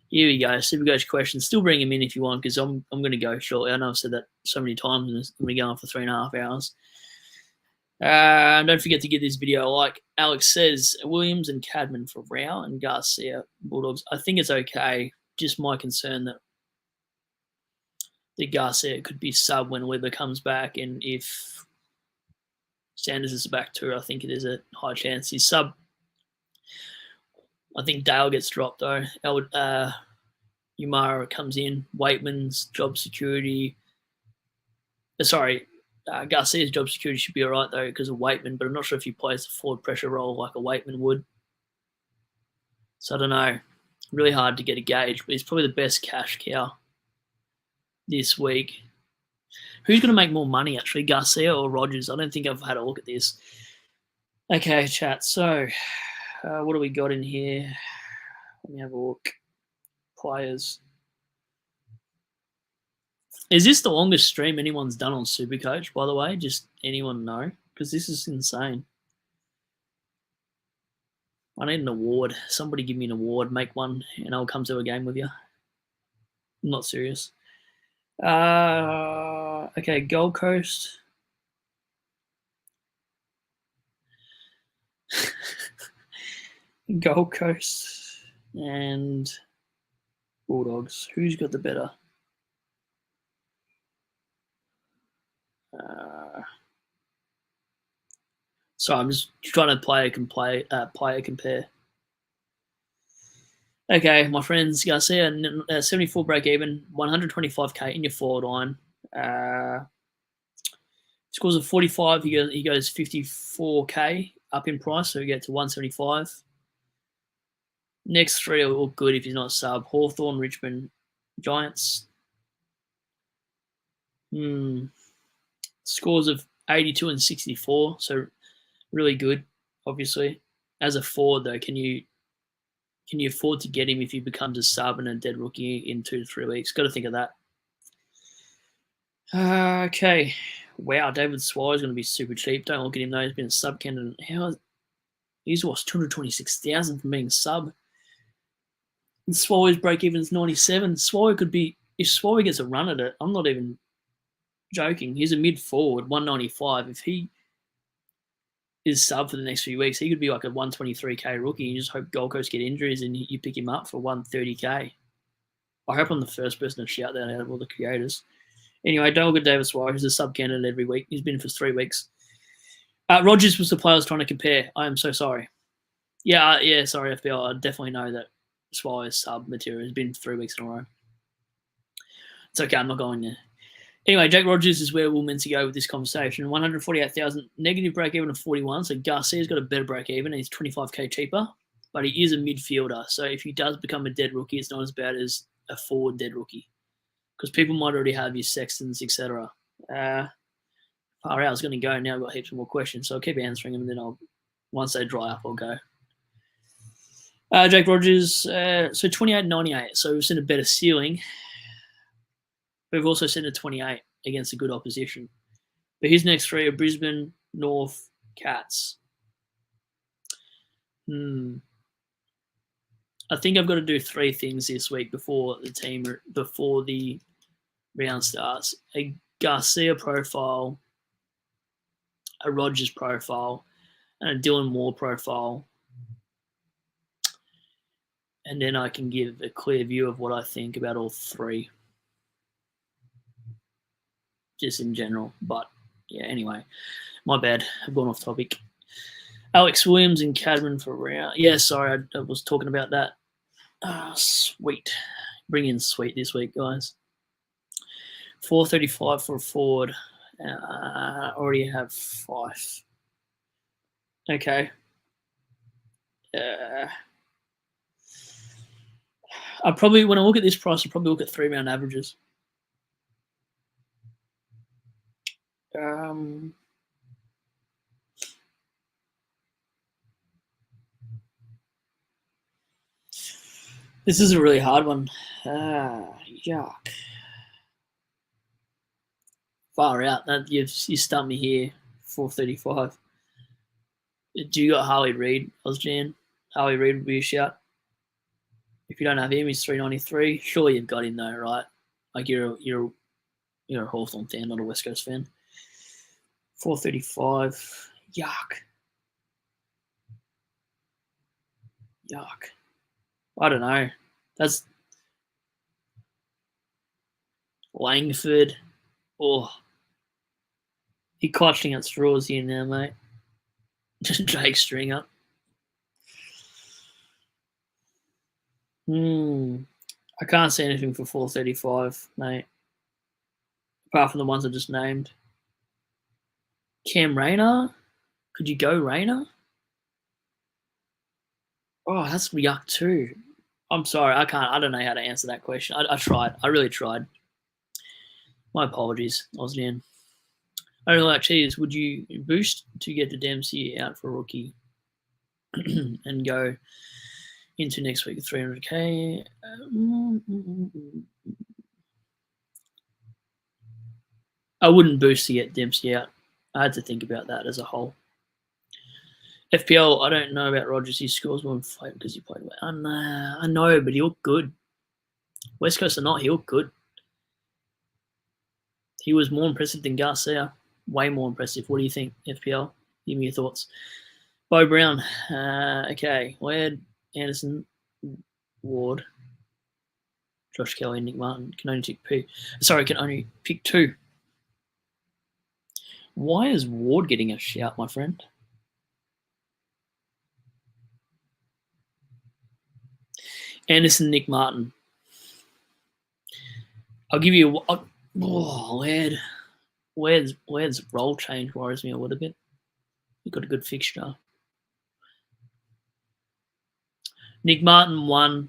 Here we go. SuperCoach questions. Still bring him in if you want, because I'm going to go shortly. I know I've said that so many times, and I'm going to go on for 3.5 hours. Don't forget to give this video a like. Alex says Williams and Cadman for Rao and Garcia Bulldogs. I think it's okay. Just my concern that the Garcia could be sub when Weber comes back, and if Sanders is back too, I think there's a high chance he's sub. I think Dale gets dropped though. Umara comes in. Waitman's job security. Garcia's job security should be all right though because of Waitman, but I'm not sure if he plays the forward pressure role like a Waitman would. So I don't know. Really hard to get a gauge, but he's probably the best cash cow this week. Who's going to make more money actually, Garcia or Rogers? I don't think I've had a look at this. Okay, chat. So what do we got in here? Let me have a look. Players. Is this the longest stream anyone's done on SuperCoach, by the way? Just anyone know? Because this is insane. I need an award. Somebody give me an award. Make one, and I'll come to a game with you. I'm not serious. Okay, Gold Coast. Gold Coast and Bulldogs. Who's got the better? So I'm just trying to player compare. Okay, my friends, Garcia, 74 break even, 125k in your forward line. Scores of 45, he goes 54k up in price, so we get to 175. Next three will look good if he's not sub. Hawthorn, Richmond, Giants. Scores of 82 and 64, so Really good, obviously. As a forward, though, can you afford to get him if he becomes a sub and a dead rookie in 2 to 3 weeks? Got to think of that. Okay. Wow, David Swire is going to be super cheap. Don't look at him though. He's been a sub candidate. He's lost 226,000 from being a sub. And Swire's break even is 97. Swire could be, if Swire gets a run at it, I'm not even joking. He's a mid forward, 195. If he is sub for the next few weeks, he could be like a 123k rookie. You just hope Gold Coast get injuries and you pick him up for 130k. I hope I'm the first person to shout that out of all the creators. Anyway, don't look at David Swire. He's a sub candidate every week. He's been for 3 weeks. Rogers was the player I was trying to compare. I am so sorry. Yeah, sorry, FBL. I definitely know that Swire's sub material has been 3 weeks in a row. It's okay. I'm not going there. Anyway, Jake Rogers is where we're meant to go with this conversation. 148,000 negative break even of 41. So Garcia's got a better break even. He's 25k cheaper, but he is a midfielder. So if he does become a dead rookie, it's not as bad as a forward dead rookie because people might already have his Sextons, etc. Far out. I was going to go now. I've got heaps more questions, so I'll keep answering them, and then once they dry up, I'll go. Jake Rogers, so 28.98. So we've seen a better ceiling. We've also seen a 28 against a good opposition. But his next 3 are Brisbane, North, Cats. I think I've got to do 3 things this week before the round starts. A Garcia profile, a Rogers profile, and a Dylan Moore profile. And then I can give a clear view of what I think about all 3. Just in general. But, yeah, anyway. My bad. I've gone off topic. Alex Williams and Cadman for round. Yeah, sorry. I was talking about that. Sweet. Bring in sweet this week, guys. 435 for a forward. Already have 5. Okay. I probably, when I look at this price, I'll probably look at 3 round averages. This is a really hard one. Yuck. Far out. You stumped me here. 435. Do you got Harley Reid, Ozjan? Harley Reid would be a shout. If you don't have him, he's 393. Surely you've got him though, right? Like you're a Hawthorn fan, not a West Coast fan. 435. Yuck. I don't know. That's Langford. Oh, he clutching at straws here now, mate. Just Jake Stringer. I can't see anything for 435, mate. Apart from the ones I just named. Cam Rayner? Could you go Rayner? Oh, that's yuck too. I'm sorry, I don't know how to answer that question. I tried. I really tried. My apologies, Osnian. I don't like cheese. Would you boost to get the Dempsey out for rookie and go into next week at 300k? I wouldn't boost to get Dempsey out. I had to think about that as a whole. FPL, I don't know about Rogers. He scores more than because he played well. I know, but he looked good. West Coast or not, he looked good. He was more impressive than Garcia. Way more impressive. What do you think, FPL? Give me your thoughts. Bo Brown. Okay. Laird, Anderson, Ward, Josh Kelly, and Nick Martin. Can only pick 2. Why is Ward getting a shout, my friend? Anderson, Nick Martin. I'll give you Laird's role change worries me a little bit. He got a good fixture. Nick Martin 1.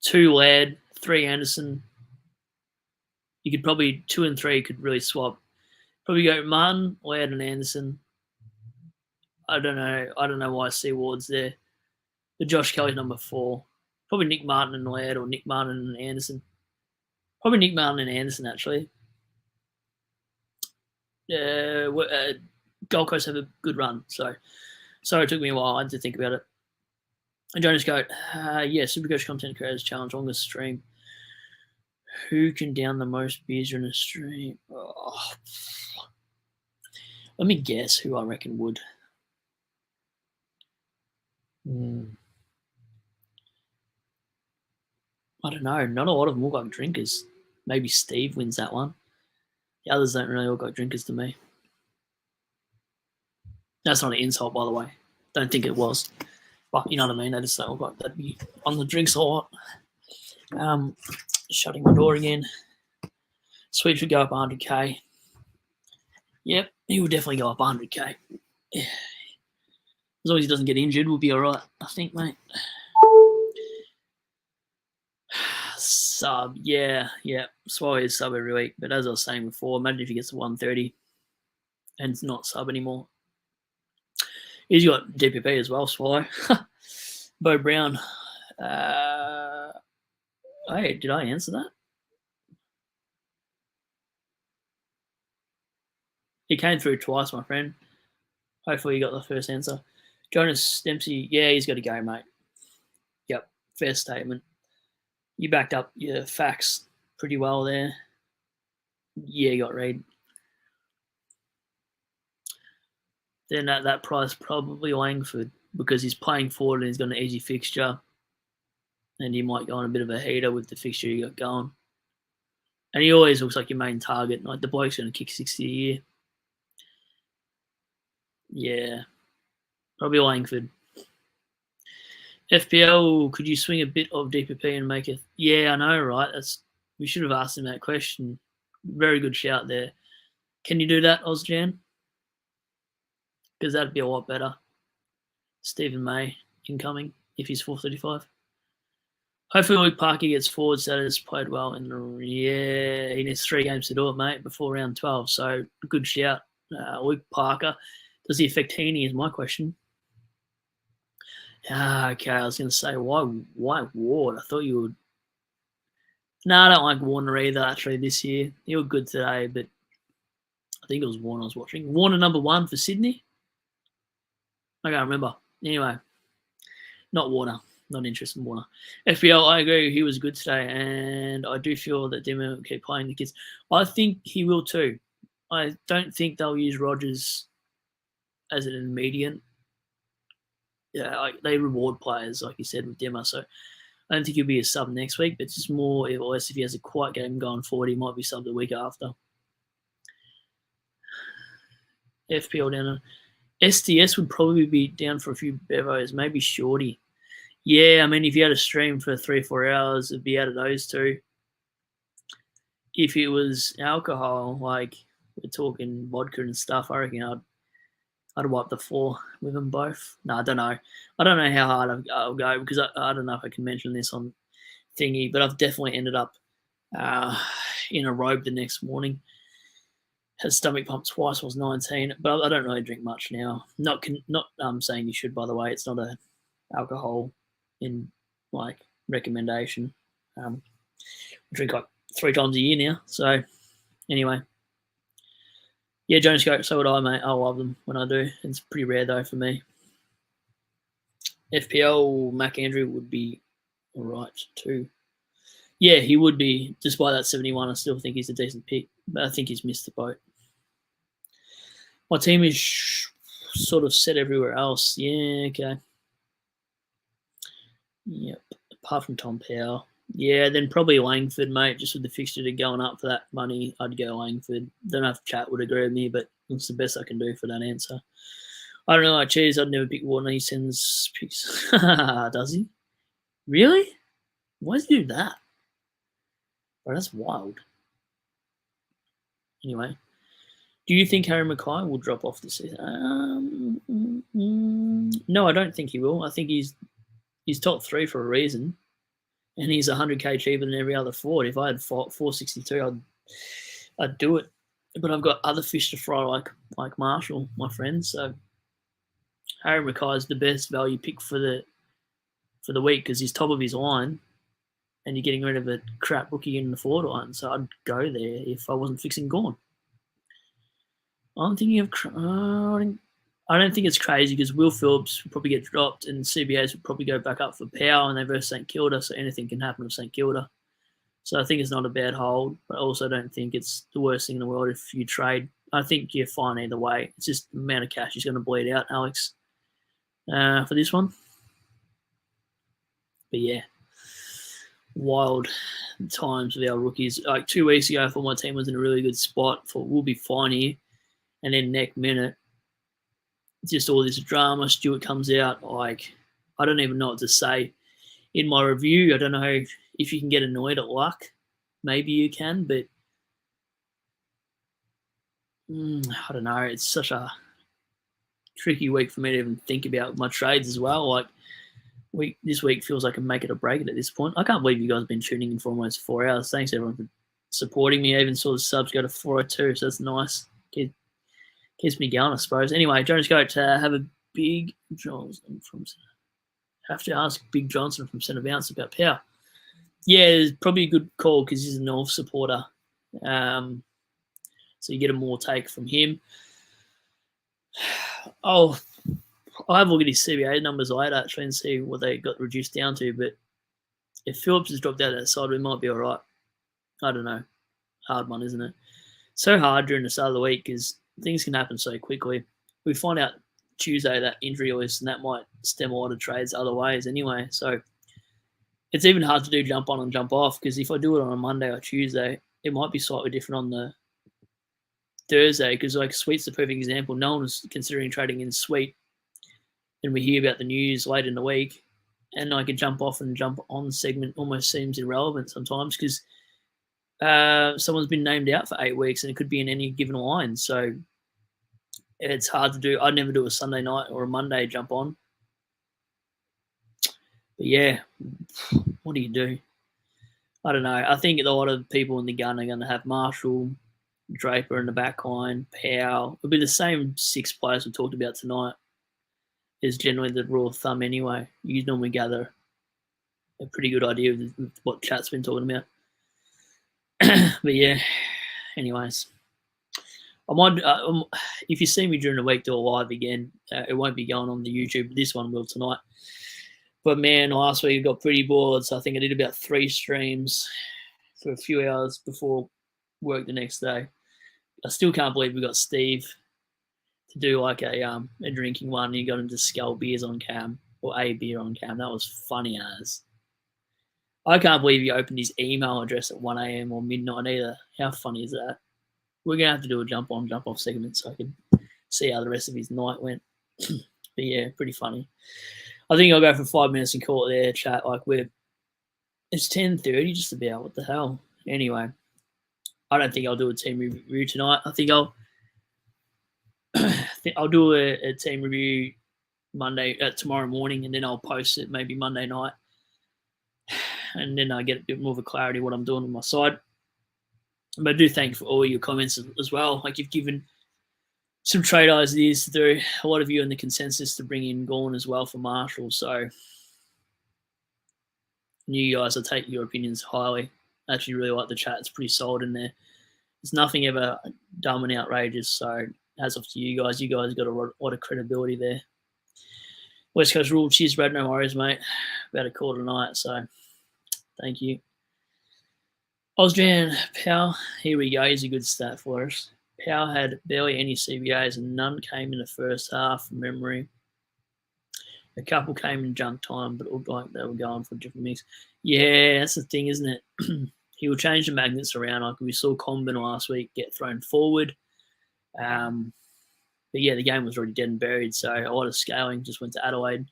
2 Laird, 3 Anderson, You could probably 2 and 3 could really swap. Probably go Martin, Laird, and Anderson. I don't know why I see Ward's there. The Josh Kelly's number 4. Probably Nick Martin and Laird, or Nick Martin and Anderson. Probably Nick Martin and Anderson, actually. Gold Coast have a good run, so sorry it took me a while. I had to think about it. And Jonas Goat, SuperCoach Content Creators Challenge, longest stream. Who can down the most beers in a stream? Oh. Let me guess who I reckon would. I don't know. Not a lot of them look like drinkers. Maybe Steve wins that one. The others don't really look like drinkers to me. That's not an insult, by the way. Don't think it was. But you know what I mean? They just don't look like they'd be on the drinks a lot. Shutting my door again. Sweet would go up 100k. Yep, he would definitely go up 100k. Yeah. As long as he doesn't get injured, we'll be all right, I think, mate. Sub, yeah. Swallow is sub every week. But as I was saying before, imagine if he gets to 130 and it's not sub anymore. He's got DPP as well, Swallow. Bo Brown. Hey, did I answer that? He came through twice, my friend. Hopefully you got the first answer. Jonas Dempsey, yeah, he's got to go, mate. Yep, fair statement. You backed up your facts pretty well there. Yeah, you got Reid. Then at that price, probably Langford, because he's playing forward and he's got an easy fixture. And he might go on a bit of a heater with the fixture you got going. And he always looks like your main target. Like the bloke's going to kick 60 a year. Yeah, probably Langford. FPL, could you swing a bit of DPP and make it? Yeah, I know, right? We should have asked him that question. Very good shout there. Can you do that, Ozjan? Because that'd be a lot better. Stephen May incoming if he's 435. Hopefully Luke Parker gets forward status, played well. He needs 3 games to do it, mate, before round 12. So good shout. Luke Parker. Does he affect Heaney is my question. Okay, I was going to say, why Ward? I thought you would. No, I don't like Warner either, actually, this year. He was good today, but I think it was Warner I was watching. Warner number 1 for Sydney? I can't remember. Anyway, not Warner. Not interested in Warner. FPL, I agree. He was good today, and I do feel that Dimmer will keep playing the kids. I think he will too. I don't think they'll use Rogers as an immediate. Yeah, they reward players, like you said, with Dimmer. So I don't think he'll be a sub next week, but it's just more or less if he has a quiet game going forward, he might be sub the week after. FPL down. SDS would probably be down for a few bevos, maybe Shorty. Yeah, I mean, if you had a stream for 3 or 4 hours, it'd be out of those two. If it was alcohol, like we're talking vodka and stuff, I reckon I'd wipe the floor with them both. No, I don't know. I don't know how hard I'll go because I don't know if I can mention this on thingy, but I've definitely ended up in a robe the next morning. Had stomach pump twice. I was 19, but I don't really drink much now. Not saying you should, by the way. It's not a alcohol in like recommendation. I drink like 3 times a year now. So anyway, yeah, Jonas Goat, so would I, mate. I love them when I do. It's pretty rare though for me. FPL Mac Andrew would be all right too. Yeah, he would be. Despite that 71, I still think he's a decent pick, but I think he's missed the boat. My team is sort of set everywhere else. Yeah, okay. Yep, apart from Tom Powell. Yeah, then probably Langford, mate. Just with the fixture going up for that money, I'd go Langford. Don't know if Chat would agree with me, but it's the best I can do for that answer. I don't know, like Cheese, I'd never pick Warner. He sends picks. Does he? Really? Why does he do that? Bro, that's wild. Anyway, do you think Harry Mackay will drop off this season? No, I don't think he will. I think he's top 3 for a reason, and he's 100k cheaper than every other forward. If I had 462, I'd I'd do it. But I've got other fish to fry, like Marshall, my friend. So Harry Mackay is the best value pick for the week because he's top of his line, and you're getting rid of a crap rookie in the forward line. So I'd go there if I wasn't fixing Gorn. I'm thinking of. I don't think it's crazy because Will Phillips will probably get dropped and CBAs will probably go back up for Power and they versus St Kilda, so anything can happen with St Kilda. So I think it's not a bad hold, but I also don't think it's the worst thing in the world if you trade. I think you're fine either way. It's just the amount of cash he's going to bleed out, Alex, for this one. But yeah, wild times with our rookies. Like 2 weeks ago, I thought my team was in a really good spot. Thought we'll be fine here. And then next minute, just all this drama. Stewart comes out. Like, I don't even know what to say. In my review, I don't know if you can get annoyed at luck. Maybe you can, but I don't know. It's such a tricky week for me to even think about my trades as well. Like, this week feels like a make it or break it at this point. I can't believe you guys have been tuning in for almost 4 hours. Thanks everyone for supporting me. I even saw the subs go to 402, so that's nice. Keeps me going, I suppose. Anyway, Jonas Goat, have a big Johnson from. Have to ask Big Johnson from Centre Bounce about Power. Yeah, it's probably a good call because he's a North supporter. So you get a more take from him. I'll have a look at his CBA numbers later actually and see what they got reduced down to. But if Phillips has dropped out of that side, we might be all right. I don't know. Hard one, isn't it? So hard during the start of the week because things can happen so quickly. We find out Tuesday that injury list, and that might stem a lot of trades other ways anyway. So it's even hard to do jump on and jump off because if I do it on a Monday or Tuesday, it might be slightly different on the Thursday because like Sweet's the perfect example. No one was considering trading in Sweet, and we hear about the news late in the week, and like a jump off and jump on segment almost seems irrelevant sometimes because someone's been named out for 8 weeks and it could be in any given line. So it's hard to do. I'd never do a Sunday night or a Monday jump on. But yeah, what do you do? I don't know. I think a lot of people in the gun are going to have Marshall, Draper in the back line, Powell. It'll be the same 6 players we talked about tonight. Is generally the rule of thumb anyway. You normally gather a pretty good idea of what chat's been talking about. But yeah, anyways. I might, if you see me during the week do a live again, it won't be going on the YouTube. This one will tonight. But man, last week I got pretty bored, so I think I did about 3 streams for a few hours before work the next day. I still can't believe we got Steve to do like a drinking one. And he got him to scull beers on cam or a beer on cam. That was funny as. I can't believe he opened his email address at 1 a.m. or midnight either. How funny is that? We're going to have to do a jump on, jump off segment so I can see how the rest of his night went. But yeah, pretty funny. I think I'll go for 5 minutes and call it there, chat. Like it's 10:30 just about. What the hell? Anyway, I don't think I'll do a team review tonight. I think I'll do a team review tomorrow morning, and then I'll post it maybe Monday night, and then I get a bit more of a clarity what I'm doing on my side. But I do thank you for all your comments as well. Like you've given some trade ideas to do. A lot of you in the consensus to bring in Gorn as well for Marshall. So you guys, I take your opinions highly. I actually really like the chat. It's pretty solid in there. There's nothing ever dumb and outrageous. So hats off to you guys. You guys got a lot of credibility there. West Coast rule. Cheers, Brad. No worries, mate. About a call tonight. So thank you. Osjan Powell, here we go. Here's a good stat for us. Powell had barely any CBAs and none came in the first half from memory. A couple came in junk time, but it looked like they were going for a different mix. Yeah, that's the thing, isn't it? He will change the magnets around. Like we saw Combin last week get thrown forward. But yeah, the game was already dead and buried, so a lot of scaling just went to Adelaide.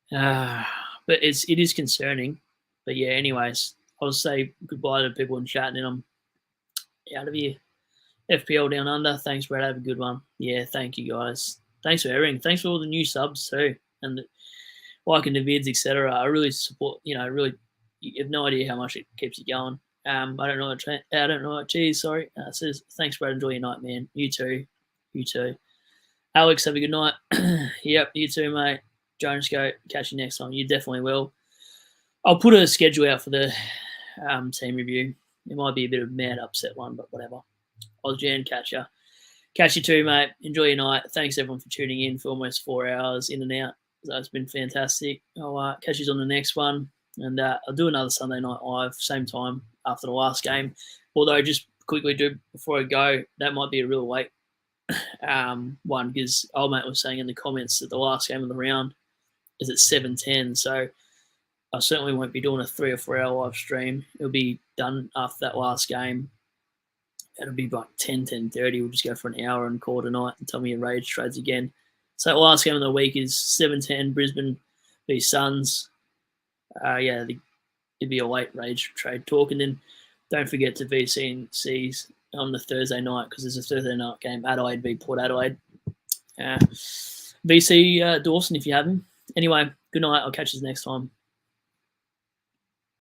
But it is concerning. But yeah, anyways, I'll say goodbye to people in chat, and then I'm out of here. FPL Down Under. Thanks, Brad. Have a good one. Yeah, thank you, guys. Thanks for everything. Thanks for all the new subs, too. And liking the vids, etc. I really support, really, you have no idea how much it keeps you going. I don't know what. I don't know what. Geez, sorry. Says thanks, Brad. Enjoy your night, man. You too. You too. Alex, have a good night. Yep, you too, mate. Jones, go. Catch you next time. You definitely will. I'll put a schedule out for the team review. It might be a bit of a mad upset one, but whatever. Ozjan, catch ya. Catch you too, mate. Enjoy your night. Thanks, everyone, for tuning in for almost 4 hours in and out. So it's been fantastic. I'll catch you on the next one. And I'll do another Sunday Night Live, same time after the last game. Although, just quickly do before I go, that might be a real late one because old mate was saying in the comments that the last game of the round is at 7:10. So I certainly won't be doing a 3 or 4 hour live stream. It'll be done after that last game. It'll be like 10:30. We'll just go for an hour and call it a night and tell me your rage trades again. So the last game of the week is 7:10 Brisbane v Suns. Yeah, it'd be a late rage trade talk. And then don't forget to VC and C's on the Thursday night because there's a Thursday night game, Adelaide v Port Adelaide. VC Dawson if you have him. Anyway, good night. I'll catch you next time.